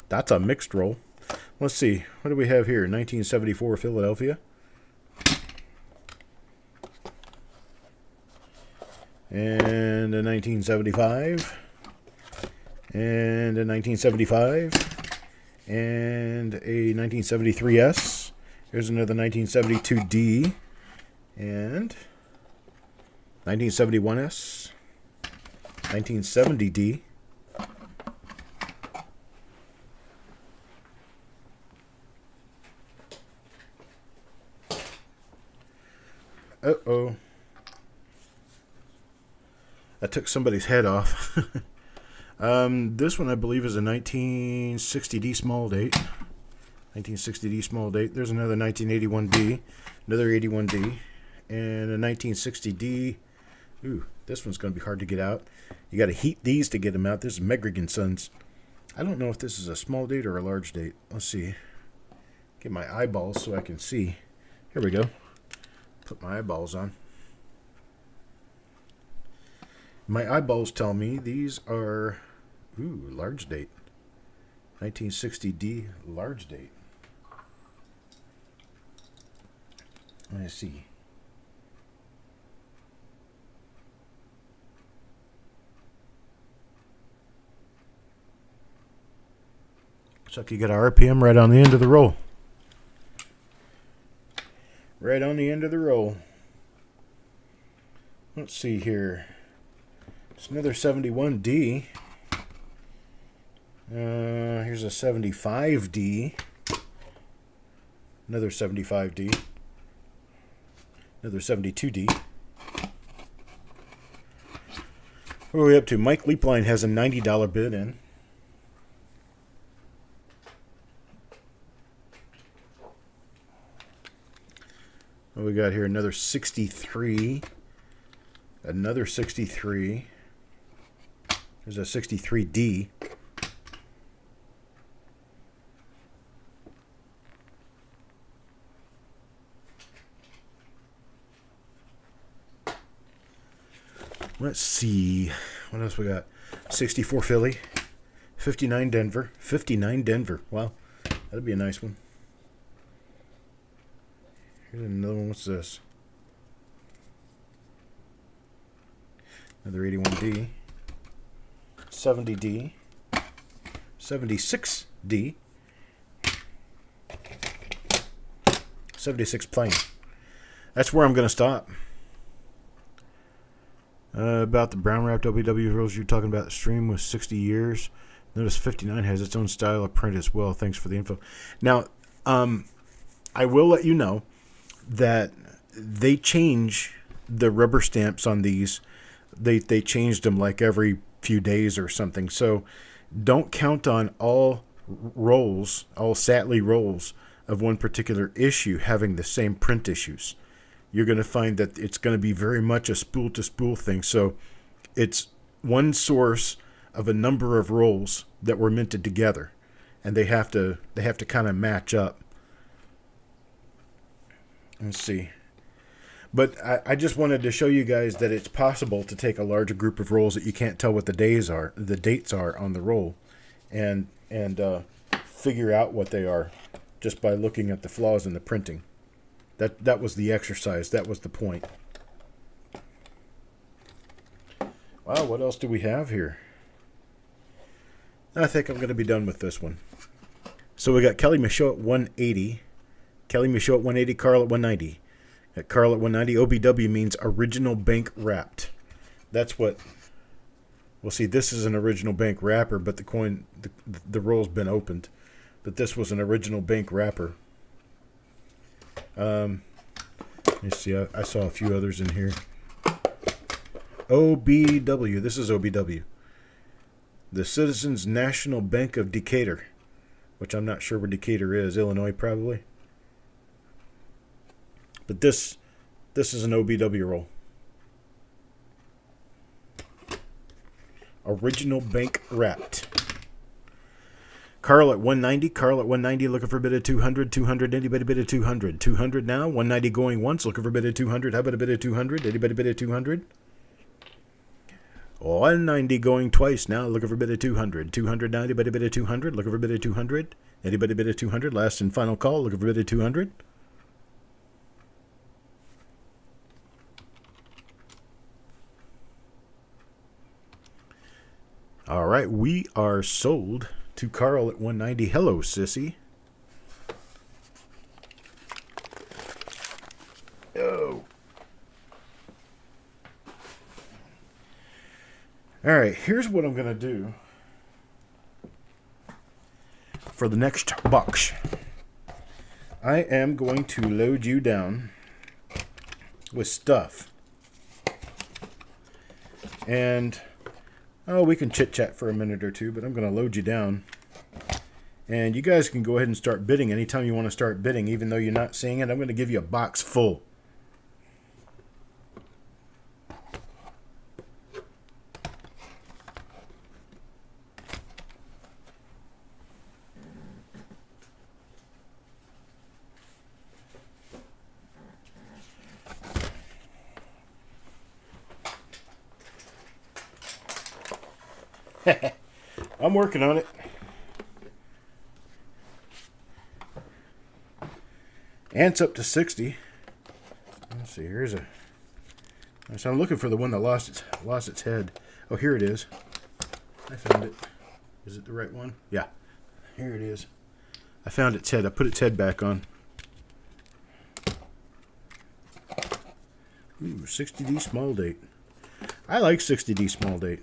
Speaker 1: That's a mixed roll. Let's see. What do we have here? 1974 Philadelphia. And a 1975. And a 1975. And a 1973S. Here's another 1972D. And 1971S. 1970D. Uh-oh. I took somebody's head off. This one, I believe, is a 1960D small date. 1960D small date. There's another 1981D. Another 81D. And a 1960D. Ooh, this one's going to be hard to get out. You got to heat these to get them out. This is Megrigan Sons. I don't know if this is a small date or a large date. Let's see. Get my eyeballs so I can see. Here we go. Put my eyeballs on. My eyeballs tell me these are, large date. 1960D large date. Let's see. Looks like you got a RPM right on the end of the roll. Right on the end of the roll. Let's see here. It's another 71D. Here's a 75D. Another 75D. Another 72D. What are we up to? Mike Leapline has a $90 bid in. What we got here? Another 63. Another 63. There's a 63D. Let's see. What else we got? 64 Philly. 59 Denver. 59 Denver. Wow. That'd be a nice one. Here's another one. What's this? Another 81D. 70D. 76D. 76 plane. That's where I'm going to stop. About the brown wrapped OBW rolls you're talking about, the stream was 60 years. Notice 59 has its own style of print as well. Thanks for the info. Now, I will let you know that they change the rubber stamps on these. They changed them like every few days or something. So don't count on all rolls, all Satley rolls of one particular issue having the same print issues. You're going to find that it's going to be very much a spool-to-spool thing. So it's one source of a number of rolls that were minted together, and they have to kind of match up. Let's see. But I just wanted to show you guys that it's possible to take a larger group of rolls that you can't tell what the dates are on the roll, and figure out what they are just by looking at the flaws in the printing. That was the exercise. That was the point. Wow, what else do we have here? I think I'm going to be done with this one. So we got Kelly Michaud at 180. Kelly Michaud at 180, Carl at 190. At Carl at 190, OBW means original bank wrapped. That's what... Well, see, this is an original bank wrapper, but the coin, the roll's been opened. But this was an original bank wrapper. Let me see, I saw a few others in here. OBW, this is OBW. The Citizens National Bank of Decatur, which I'm not sure where Decatur is. Illinois, probably. But this is an OBW roll. Original bank wrapped. Carl at 190. Carl at 190 looking for a bid of 200. 200. Anybody bid of 200? 200 now. 190 going once. Looking for a bid of 200. How about a bid of 200? Anybody bid of 200? 190 going twice now. Looking for a bid of 200. 200 now. Anybody bid of 200? Looking for a bid of 200? Anybody bid of 200? Last and final call. Looking for a bid of 200? All right, we are sold to Carl at 190. Hello, sissy. Oh. All right, here's what I'm going to do for the next box. I am going to load you down with stuff. And... oh, we can chit-chat for a minute or two, but I'm going to load you down. And you guys can go ahead and start bidding anytime you want to start bidding, even though you're not seeing it. I'm going to give you a box full. I'm working on it. Ants up to 60. Let's see. Here's a. So I'm looking for the one that lost its head. Oh, here it is. I found it. Is it the right one? Yeah. Here it is. I found its head. I put its head back on. Ooh, 60D small date. I like 60D small date.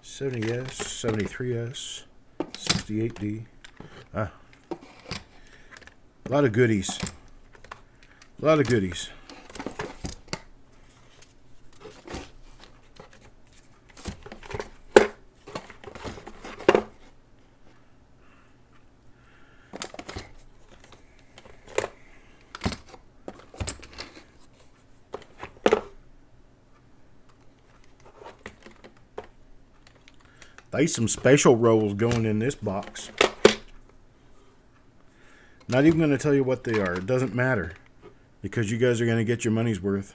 Speaker 1: 70S, 73S, 68D. A lot of goodies. A lot of goodies. There's some special rolls going in this box. Not even going to tell you what they are. It doesn't matter. Because you guys are going to get your money's worth.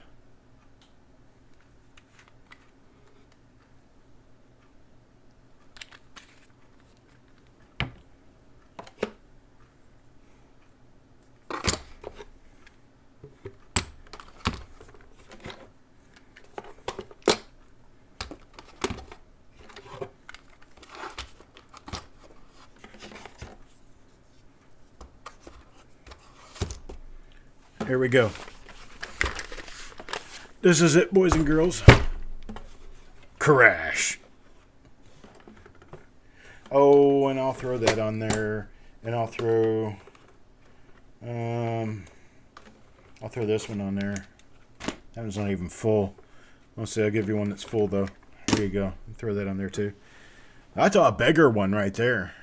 Speaker 1: Here we go. This is it, boys and girls. Crash. Oh, and I'll throw that on there. And I'll throw this one on there. That one's not even full. I'll say I'll give you one that's full though. There you go. Throw that on there too. That's a bigger one right there.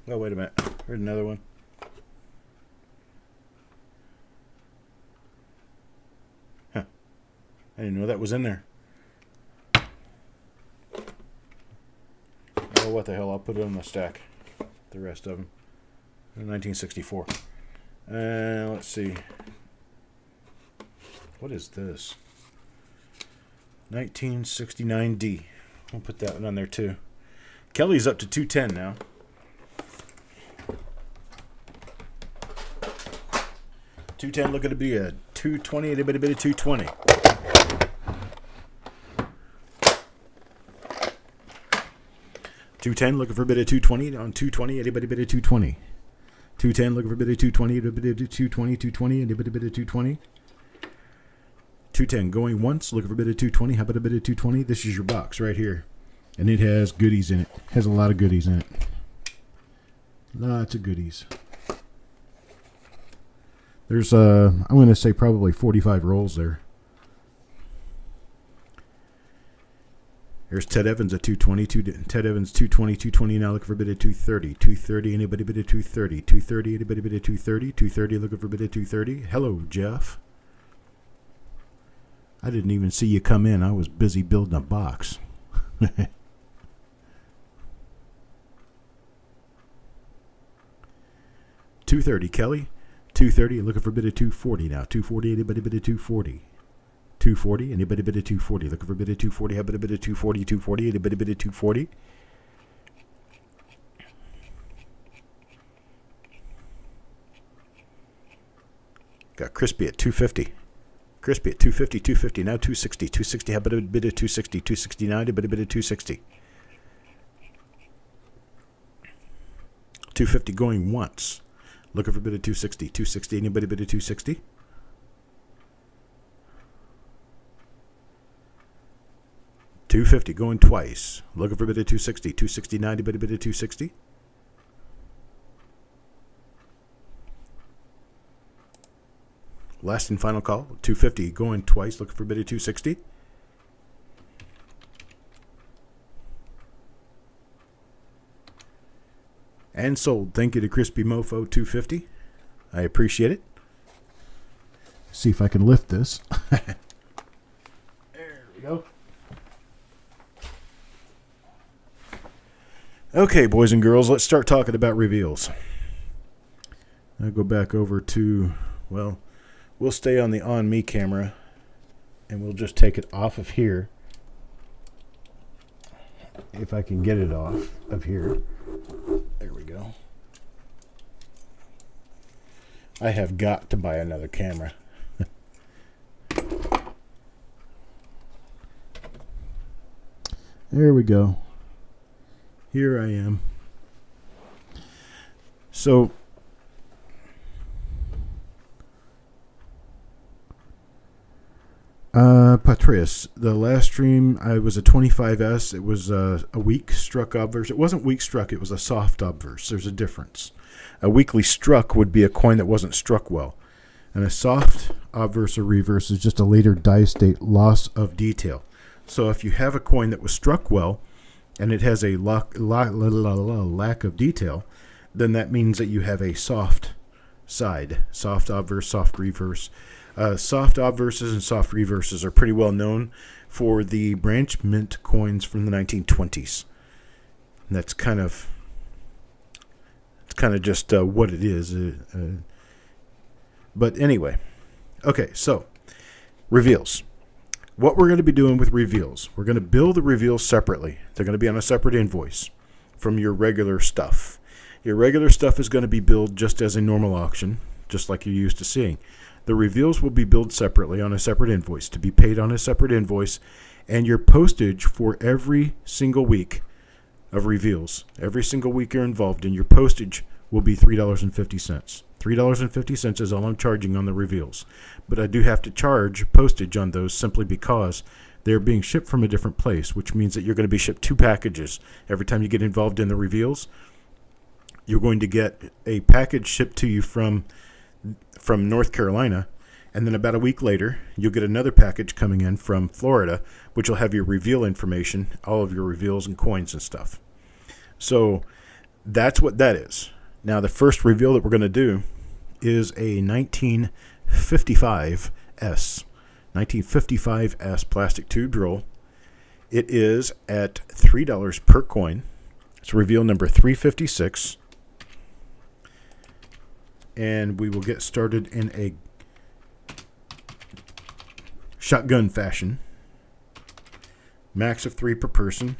Speaker 1: Oh, wait a minute. Here's another one. I didn't know that was in there. Oh, what the hell? I'll put it on the stack. The rest of them. 1964. Let's see. What is this? 1969D. We'll put that one on there too. Kelly's up to 210 now. $210 looking to be a 220, a bit of 220. $210 looking for a bit of 220 on 220, anybody bit of 220. $210 looking for a bit of 220, a bit of 220, 220, anybody bit of 220. $210 going once, looking for a bit of 220. How about a bit of 220? This is your box right here. And it has goodies in it. Has a lot of goodies in it. Lots of goodies. There's, I'm going to say probably 45 rolls there. There's Ted Evans at 220. Ted Evans 220, 220 now looking for a bit of 230. 230, anybody bit of 230. 230, anybody bit of 230. 230 looking for a bit of 230. Hello, Jeff. I didn't even see you come in. I was busy building a box. 230, Kelly. 230, looking for a bit of 240 now. 240, anybody bit of 240. 240, anybody bit of 240. Looking for a bit of 240. How about a bit of 240, 240, anybody bit of 240. Got Crispy at 250. Crispy at 250, 250, now 260. 260, how about a bit of 260. 269, a bit of 260. 250 going once. Looking for a bit of 260. 260, anybody bit of 260? $250 going twice. Looking for a bit of 260. 269, a bit of 260. Last and final call. 250 going twice. Looking for a bit of 260. And sold. Thank you to Crispy Mofo 250. I appreciate it. See if I can lift this. There we go. Okay, boys and girls, let's start talking about reveals. I'll go back over to, well, we'll stay on the On Me camera, and we'll just take it off of here. If I can get it off of here. There we go. I have got to buy another camera. There we go. Here I am. So, Patrice, the last stream, I was a 25S. It was a weak struck obverse. It wasn't weak struck, it was a soft obverse. There's a difference. A weakly struck would be a coin that wasn't struck well. And a soft obverse or reverse is just a later die state loss of detail. So if you have a coin that was struck well, and it has a lack of detail, then that means that you have a soft side. Soft obverse, soft reverse. Soft obverses and soft reverses are pretty well known for the branch mint coins from the 1920s. And that's kind of just what it is. But anyway, okay, so reveals. What we're going to be doing with reveals, we're going to bill the reveals separately. They're going to be on a separate invoice from your regular stuff. Your regular stuff is going to be billed just as a normal auction, just like you're used to seeing. The reveals will be billed separately on a separate invoice, to be paid on a separate invoice, and your postage for every single week of reveals, every single week you're involved in, your postage will be $3.50. $3.50 is all I'm charging on the reveals. But I do have to charge postage on those simply because they're being shipped from a different place, which means that you're going to be shipped 2 packages. Every time you get involved in the reveals, you're going to get a package shipped to you from North Carolina, and then about a week later, you'll get another package coming in from Florida, which will have your reveal information, all of your reveals and coins and stuff. So that's what that is. Now, the first reveal that we're going to do is a 1955S. 1955 plastic tube roll. It is at $3 per coin. It's reveal number 356. And we will get started in a shotgun fashion. Max of 3 per person.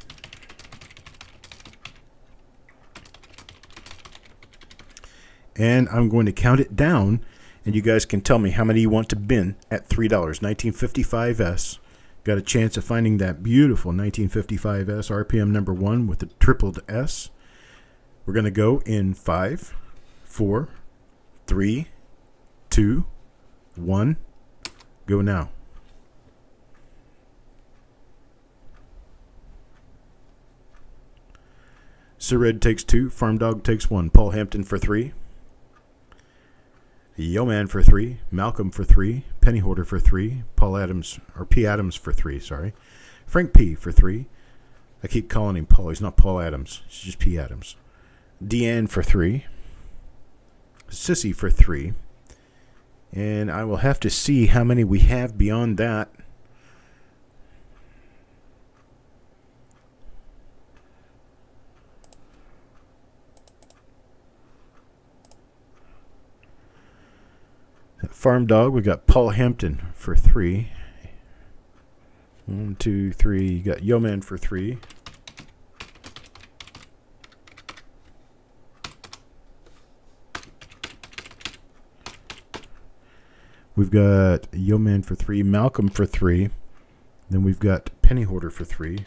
Speaker 1: And I'm going to count it down, and you guys can tell me how many you want to bin at $3. 1955S. Got a chance of finding that beautiful 1955S RPM number 1 with the tripled S. We're going to go in 5, 4, 3, 2, 1. Go now. Sir Red takes 2. Farm Dog takes 1. Paul Hampton for 3. Yo Man for 3. Malcolm for 3. Penny Hoarder for 3. Paul Adams, or P. Adams for 3, sorry. Frank P. for 3. I keep calling him Paul. He's not Paul Adams. It's just P. Adams. Deanne for 3. Sissy for 3. And I will have to see how many we have beyond that. Farm Dog, we got Paul Hampton for 3. 1, 2, 3. You got Yo Man for 3. We've got Yo Man for 3. Malcolm for 3. Then we've got Penny Hoarder for 3.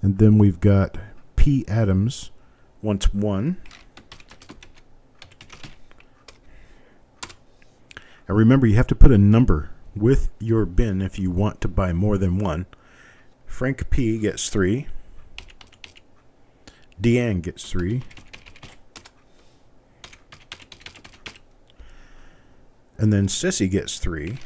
Speaker 1: And then we've got P. Adams wants 1. And remember, you have to put a number with your bin if you want to buy more than 1. Frank P. gets 3. Deanne gets 3. And then Sissy gets 3.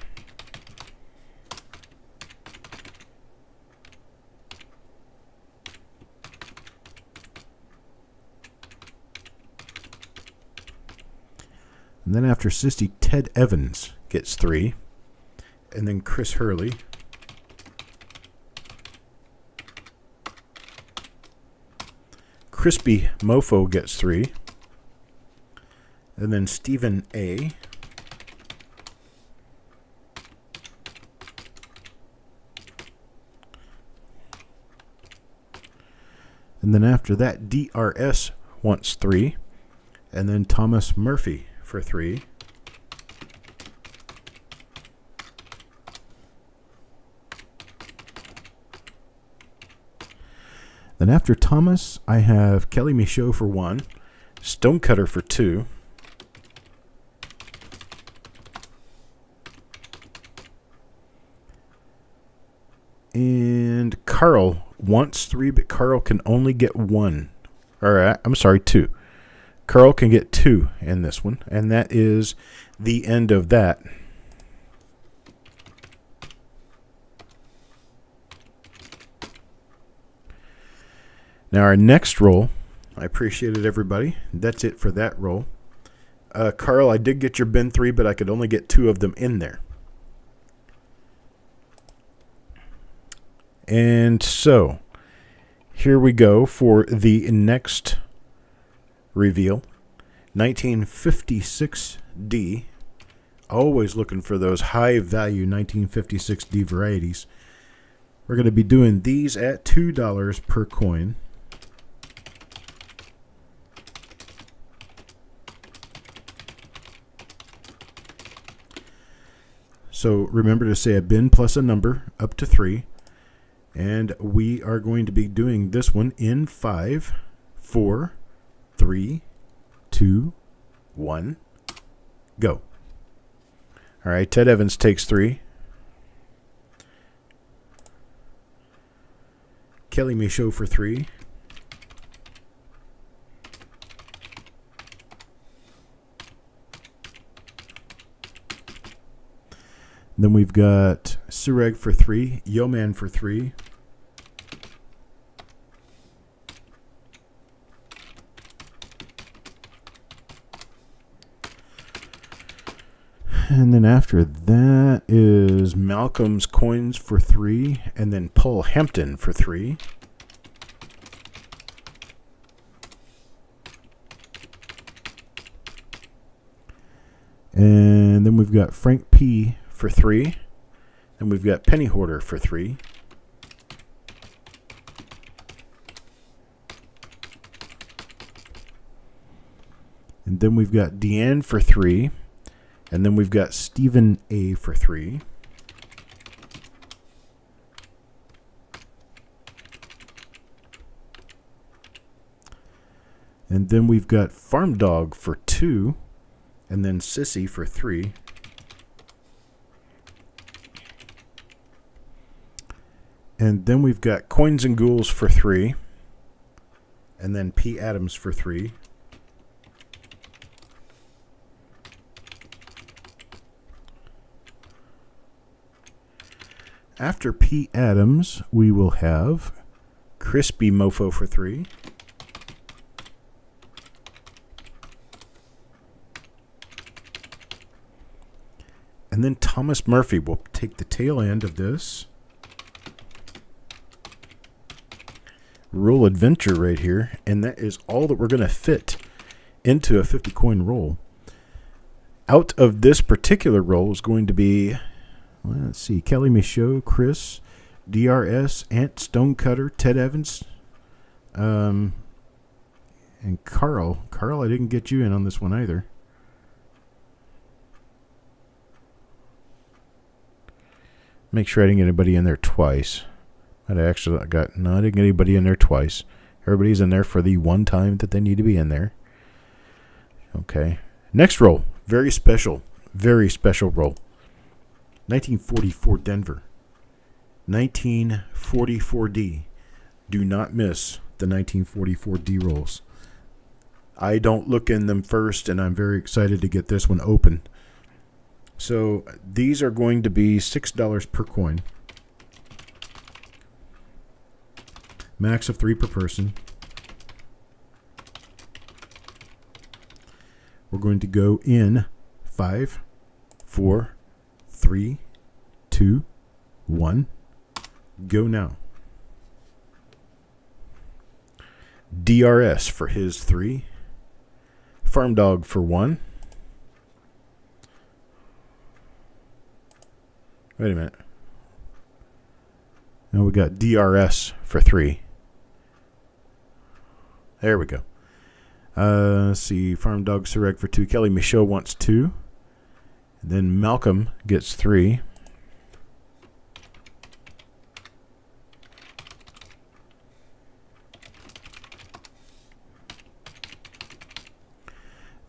Speaker 1: And then after Sissy, Ted Evans gets 3. And then Chris Hurley. Crispy Mofo gets 3. And then Stephen A. And then after that, DRS wants 3. And then Thomas Murphy for 3. Then after Thomas, I have Kelly Michaud for 1. Stonecutter for 2. And Carl wants 3, but Carl can only get 1. Or, I'm sorry, 2. Carl can get 2 in this one, and that is the end of that. Now our next roll, I appreciate it, everybody. That's it for that roll. Carl, I did get your bin 3, but I could only get 2 of them in there. And so, here we go for the next reveal. 1956D. Always looking for those high value 1956D varieties. We're going to be doing these at $2 per coin. So remember to say a bin plus a number up to 3. And we are going to be doing this one in 5, 4, 3, 2, 1, go. All right, Ted Evans takes 3. Kelly Michaud for 3. Then we've got Sureg for 3, Yo Man for 3. And then after that is Malcolm's Coins for 3, and then Paul Hampton for 3. And then we've got Frank P for 3. And we've got Penny Hoarder for 3. And then we've got Deanne for 3. And then we've got Stephen A for 3. And then we've got Farm Dog for 2. And then Sissy for 3. And then we've got Coins and Ghouls for 3. And then P. Adams for 3. After P. Adams, we will have Crispy Mofo for 3. And then Thomas Murphy will take the tail end of this. Roll adventure right here. And that is all that we're going to fit into a 50 coin roll. Out of this particular roll is going to be, well, let's see, Kelly Michaud, Chris, DRS, Ant Stonecutter, Ted Evans, and Carl. Carl, I didn't get you in on this one either. Make sure I didn't get anybody in there twice. I didn't get anybody in there twice. Everybody's in there for the one time that they need to be in there. Okay. Next roll. Very special roll. 1944 Denver. 1944D. Do not miss the 1944 D rolls. I don't look in them first, and I'm very excited to get this one open. So these are going to be $6 per coin. Max of 3 per person. We're going to go in 5, 4, 3, 2, 1. Go now. DRS for his 3. Farm Dog for 1. Wait a minute. Now we got DRS for 3. There we go. Let's see. Farm Dog Surreg for 2. Kelly Michaud wants 2. Then Malcolm gets 3.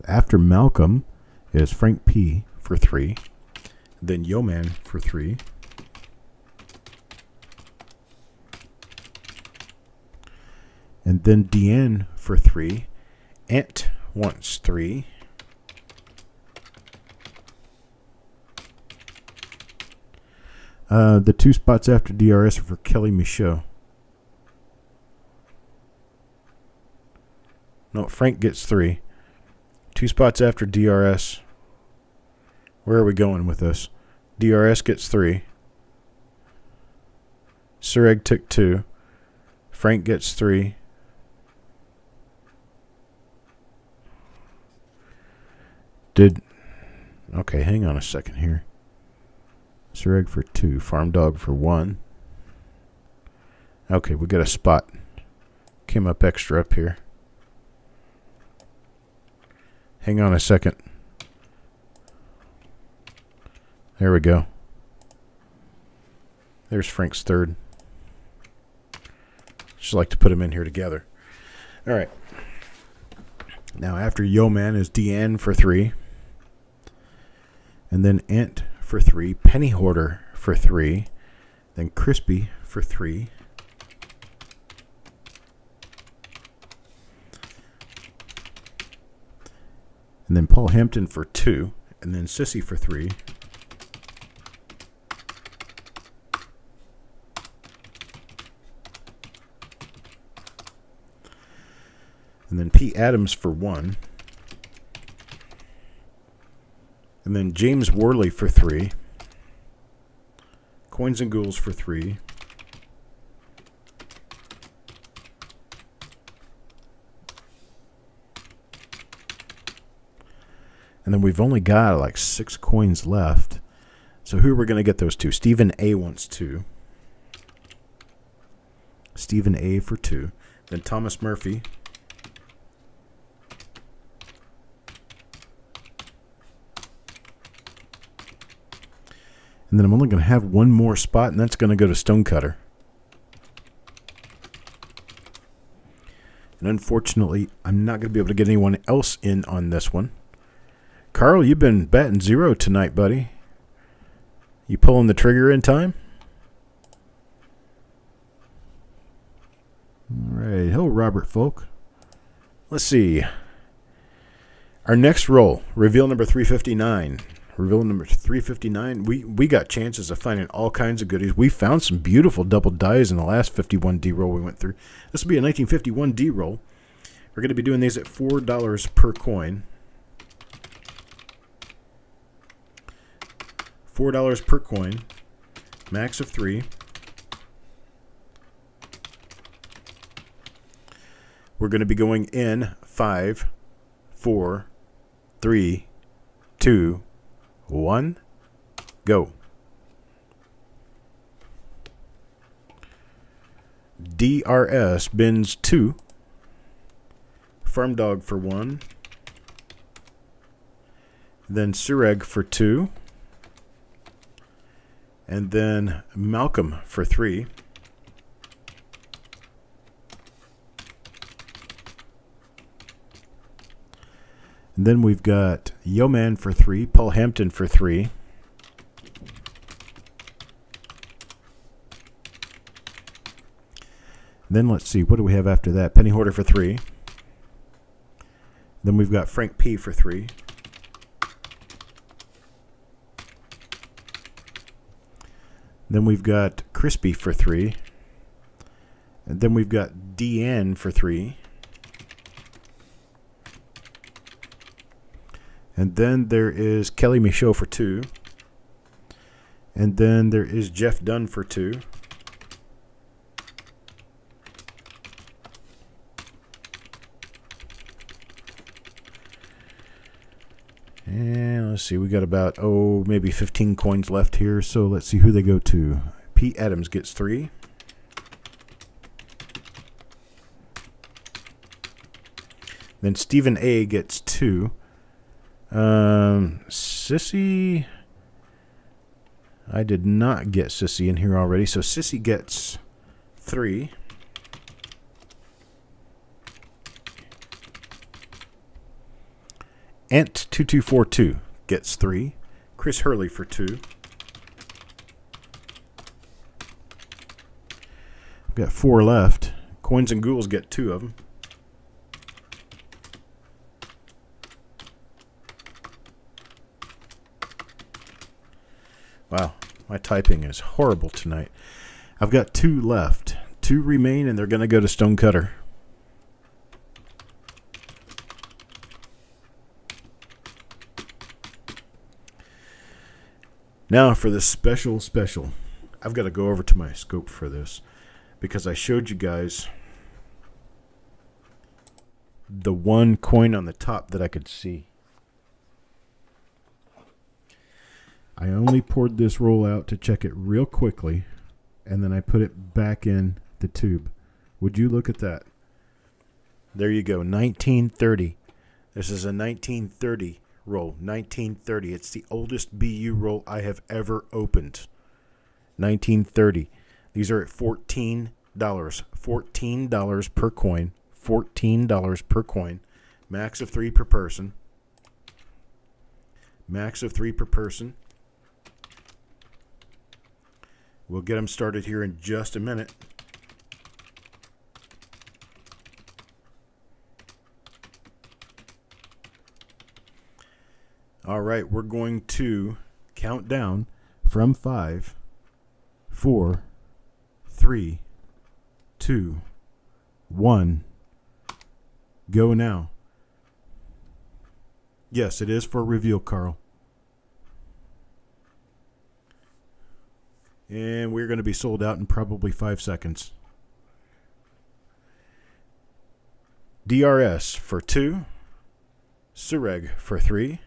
Speaker 1: After Malcolm is Frank P for 3. Then Yo-Man for 3. And then Deanne for 3. Ant wants 3. The 2 spots after DRS are for Kelly Michaud. No, Frank gets 3. 2 spots after DRS. Where are we going with this? DRS gets 3. Surreg took 2. Frank gets 3. Okay, hang on a second here. Surreg for 2. Farm Dog for 1. Okay, we got a spot. Came up extra up here. Hang on a second. There we go. There's Frank's 3rd. Just like to put them in here together. All right. Now after Yo-Man is Deanne for 3. And then Ant for 3. Penny Hoarder for 3. Then Crispy for 3. And then Paul Hampton for 2. And then Sissy for 3. And then P. Adams for 1. And then James Worley for 3. Coins and Ghouls for 3. And then we've only got like 6 coins left. So who are we going to get those to? Stephen A wants 2. Stephen A for 2. Then Thomas Murphy. And then I'm only going to have one more spot, and that's going to go to Stonecutter. And unfortunately, I'm not going to be able to get anyone else in on this one. Carl, you've been batting 0 tonight, buddy. You pulling the trigger in time? All right. Hello, Robert Folk. Let's see. Our next roll, reveal number 359. Reveal number 359. We got chances of finding all kinds of goodies. We found some beautiful double dies in the last 51D roll we went through. This will be a 1951D roll. We're going to be doing these at $4 per coin. $4 per coin. Max of 3. We're going to be going in 5, 4, 3, 2, 1, go. DRS bins 2. Farm Dog for 1. Then Sureg for 2. And then Malcolm for 3. And then we've got Yeoman for 3, Paul Hampton for 3. Then let's see, what do we have after that? Penny Hoarder for 3. Then we've got Frank P for 3. Then we've got Crispy for 3. And then we've got Deanne for 3. And then there is Kelly Michaud for 2. And then there is Jeff Dunn for 2. And let's see, we got about, maybe 15 coins left here. So let's see who they go to. Pete Adams gets 3. Then Stephen A gets 2. Sissy, I did not get Sissy in here already, so Sissy gets 3. Ant2242 gets 3. Chris Hurley for 2. I've got 4 left. Coins and Ghouls get 2 of them. Wow, my typing is horrible tonight. I've got 2 left. 2 remain, and they're going to go to Stonecutter. Now for the special. I've got to go over to my scope for this because I showed you guys the one coin on the top that I could see. I only poured this roll out to check it real quickly, and then I put it back in the tube. Would you look at that? There you go, 1930. This is a 1930 roll, 1930. It's the oldest BU roll I have ever opened. 1930. These are at $14. $14 per coin. $14 per coin. Max of 3 per person. Max of 3 per person. We'll get them started here in just a minute. All right, we're going to count down from 5, 4, 3, 2, 1. Go now. Yes, it is for reveal, Carl. And we're going to be sold out in probably 5 seconds. DRS for 2. Sureg for 3.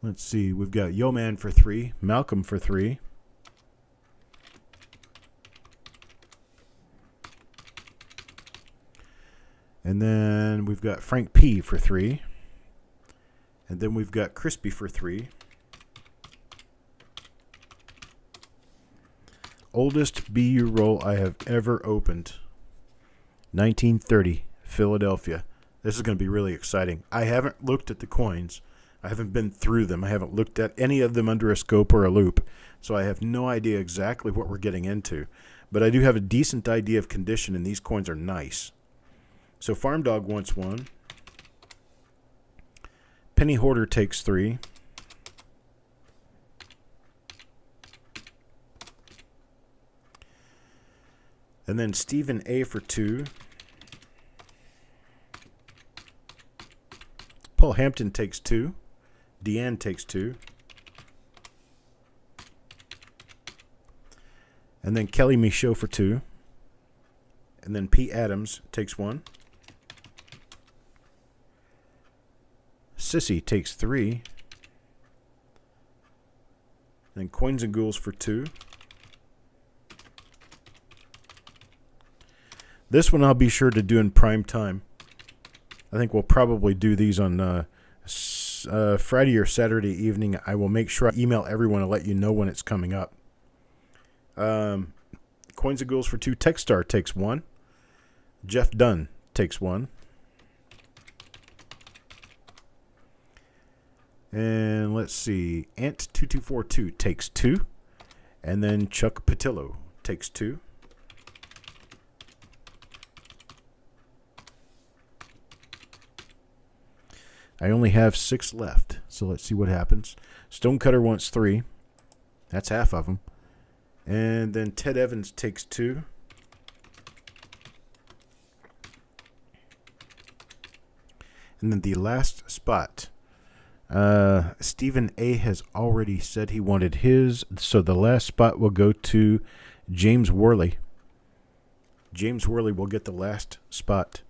Speaker 1: Let's see. We've got Yeoman for 3. Malcolm for 3. And then we've got Frank P for 3. And then we've got Crispy for 3. Oldest BU roll I have ever opened. 1930, Philadelphia. This is going to be really exciting. I haven't looked at the coins. I haven't been through them. I haven't looked at any of them under a scope or a loop. So I have no idea exactly what we're getting into. But I do have a decent idea of condition, and these coins are nice. So Farm Dog wants 1. Penny Hoarder takes 3. And then Stephen A for 2. Paul Hampton takes 2. Deanne takes 2. And then Kelly Michaud for 2. And then P. Adams takes 1. Sissy takes 3. Then Coins and Ghouls for 2. This one I'll be sure to do in prime time. I think we'll probably do these on Friday or Saturday evening. I will make sure I email everyone and let you know when it's coming up. Coins and Ghouls for 2. Techstar takes 1. Jeff Dunn takes 1. And let's see. Ant2242 takes 2. And then Chuck Patillo takes 2. I only have 6 left, so let's see what happens. Stonecutter wants 3. That's half of them. And then Ted Evans takes 2. And then the last spot. Stephen A. has already said he wanted his, so the last spot will go to James Worley. James Worley will get the last spot.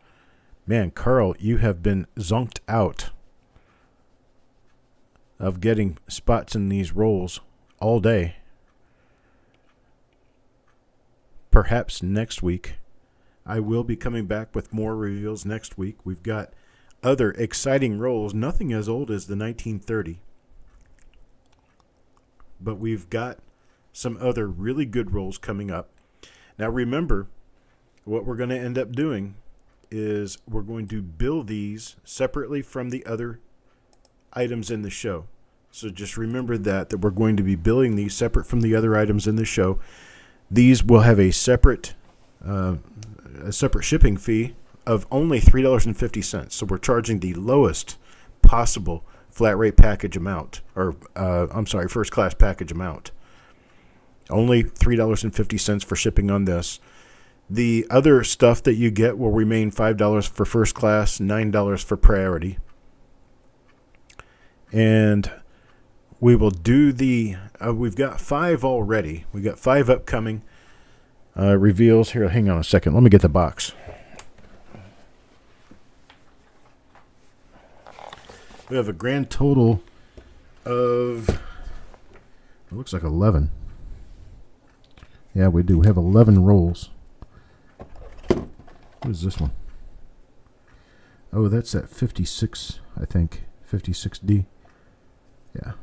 Speaker 1: Man, Carl, you have been zonked out of getting spots in these rolls all day. Perhaps next week. I will be coming back with more reveals next week. We've got other exciting rolls, nothing as old as the 1930. But we've got some other really good rolls coming up. Now remember, what we're going to end up doing is we're going to bill these separately from the other items in the show. So just remember that we're going to be billing these separate from the other items in the show. These will have a separate shipping fee of only $3.50. So we're charging the lowest possible flat rate package amount, or first class package amount. Only $3.50 for shipping on this. The other stuff that you get will remain $5 for first class, $9 for priority. And we will do we've got 5 already. We've got 5 upcoming reveals. Here, hang on a second. Let me get the box. We have a grand total of, it looks like 11. Yeah, we do. We have 11 rolls. What is this one? Oh, that's at 56, I think. 56D. Yeah.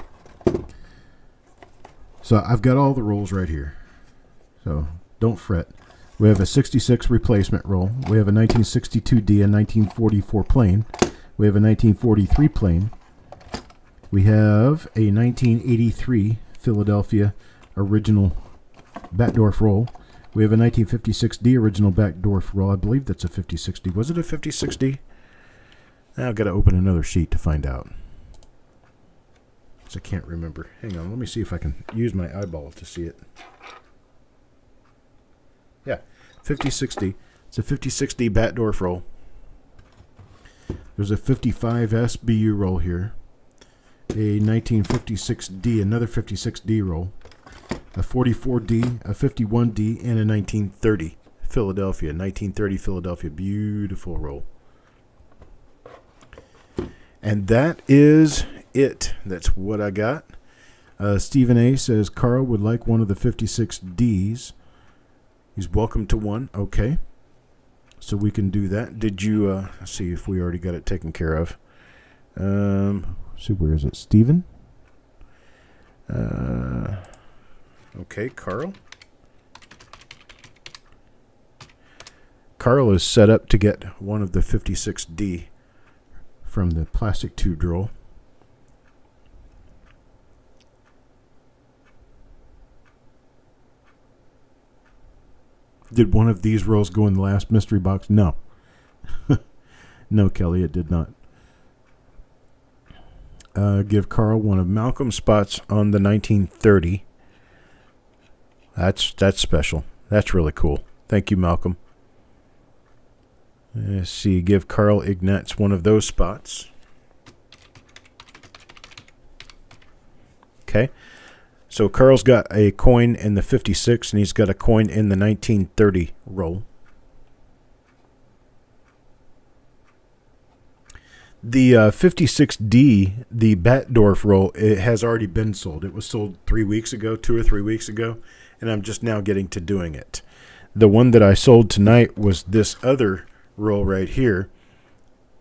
Speaker 1: So I've got all the rolls right here. So don't fret. We have a 66 replacement roll. We have a 1962D and 1944 plane. We have a 1943 plane. We have a 1983 Philadelphia original Batdorf roll. We have a 1956D original Batdorf roll. I believe that's a 56D. Was it a 56D? Now I've got to open another sheet to find out. I can't remember. Hang on, let me see if I can use my eyeball to see it. Yeah, 5060. It's a 5060 Batdorf roll. There's a 55 SBU roll here, a 1956D, another 56D roll, a 44D, a 51D, and a 1930 Philadelphia. 1930 Philadelphia. Beautiful roll. And that is it. That's what I got. Stephen A. says Carl would like one of the 56Ds. He's welcome to one. Okay. So we can do that. Did you see if we already got it taken care of? See, where is it? Stephen? Okay, Carl. Carl is set up to get one of the 56D from the plastic tube roll. Did one of these rolls go in the last mystery box? No. No, Kelly, it did not. Give Carl one of Malcolm's spots on the 1930. That's special. That's really cool. Thank you, Malcolm. Let's see. Give Carl Ignatz one of those spots. Okay. So Carl's got a coin in the 56, and he's got a coin in the 1930 roll. The 56D, the Batdorf roll, it has already been sold. It was sold 3 weeks ago, 2 or 3 weeks ago, and I'm just now getting to doing it. The one that I sold tonight was this other roll right here.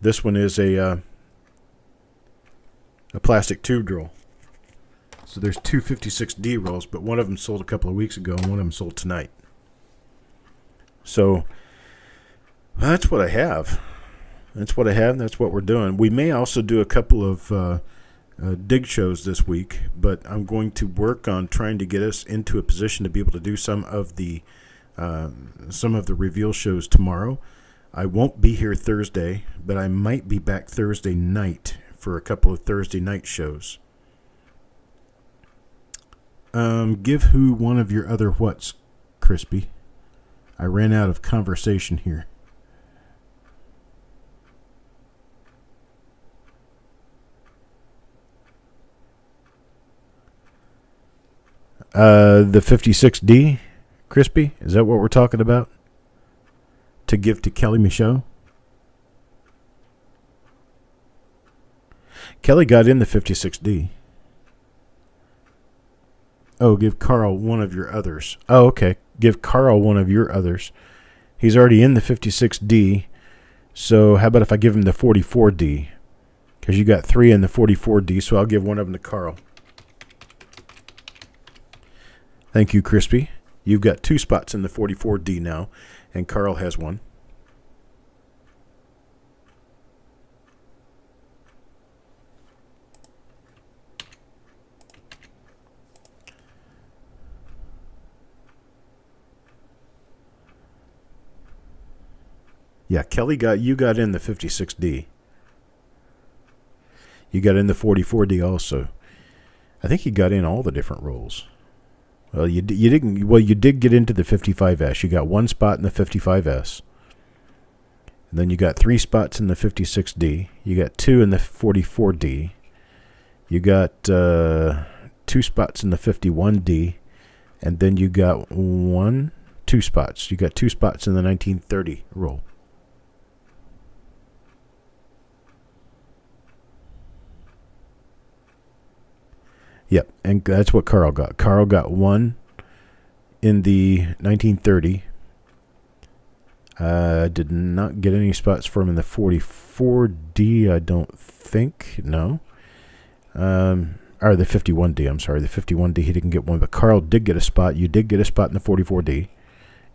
Speaker 1: This one is a plastic tube roll. So there's two 56D rolls, but one of them sold a couple of weeks ago, and one of them sold tonight. So that's what I have. That's what I have. That's what we're doing. We may also do a couple of dig shows this week, but I'm going to work on trying to get us into a position to be able to do some of the reveal shows tomorrow. I won't be here Thursday, but I might be back Thursday night for a couple of Thursday night shows. Give who one of your other whats, Crispy. I ran out of conversation here. The 56D, Crispy? Is that what we're talking about? To give to Kelly Michaud? Kelly got in the 56D. Oh, give Carl one of your others. Oh, okay. Give Carl one of your others. He's already in the 56D. So how about if I give him the 44D? Because you got 3 in the 44D, so I'll give one of them to Carl. Thank you, Crispy. You've got 2 spots in the 44D now, and Carl has 1. Yeah, Kelly you got in the 56D. You got in the 44D also. I think you got in all the different rolls. Well, you didn't. Well, you did get into the 55S. You got 1 spot in the 55S. And then you got 3 spots in the 56D. You got 2 in the 44D. You got 2 spots in the 51D. And then you got 2 spots. You got 2 spots in the 1930 roll. Yep, and that's what Carl got. Carl got 1 in the 1930. Did not get any spots for him in the 44D, I don't think. No. Or the 51D, I'm sorry. The 51D, he didn't get one. But Carl did get a spot. You did get a spot in the 44D.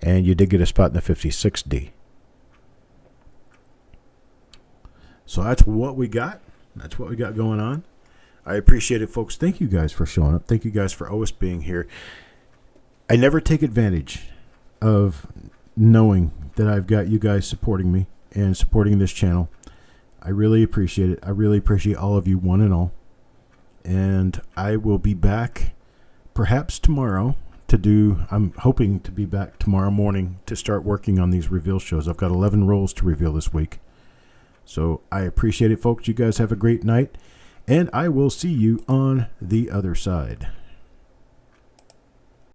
Speaker 1: And you did get a spot in the 56D. So that's what we got. That's what we got going on. I appreciate it, folks. Thank you guys for showing up. Thank you guys for always being here. I never take advantage of knowing that I've got you guys supporting me and supporting this channel. I really appreciate it. I really appreciate all of you, one and all. And I will be back perhaps tomorrow I'm hoping to be back tomorrow morning to start working on these reveal shows. I've got 11 rolls to reveal this week. So I appreciate it, folks. You guys have a great night, and I will see you on the other side.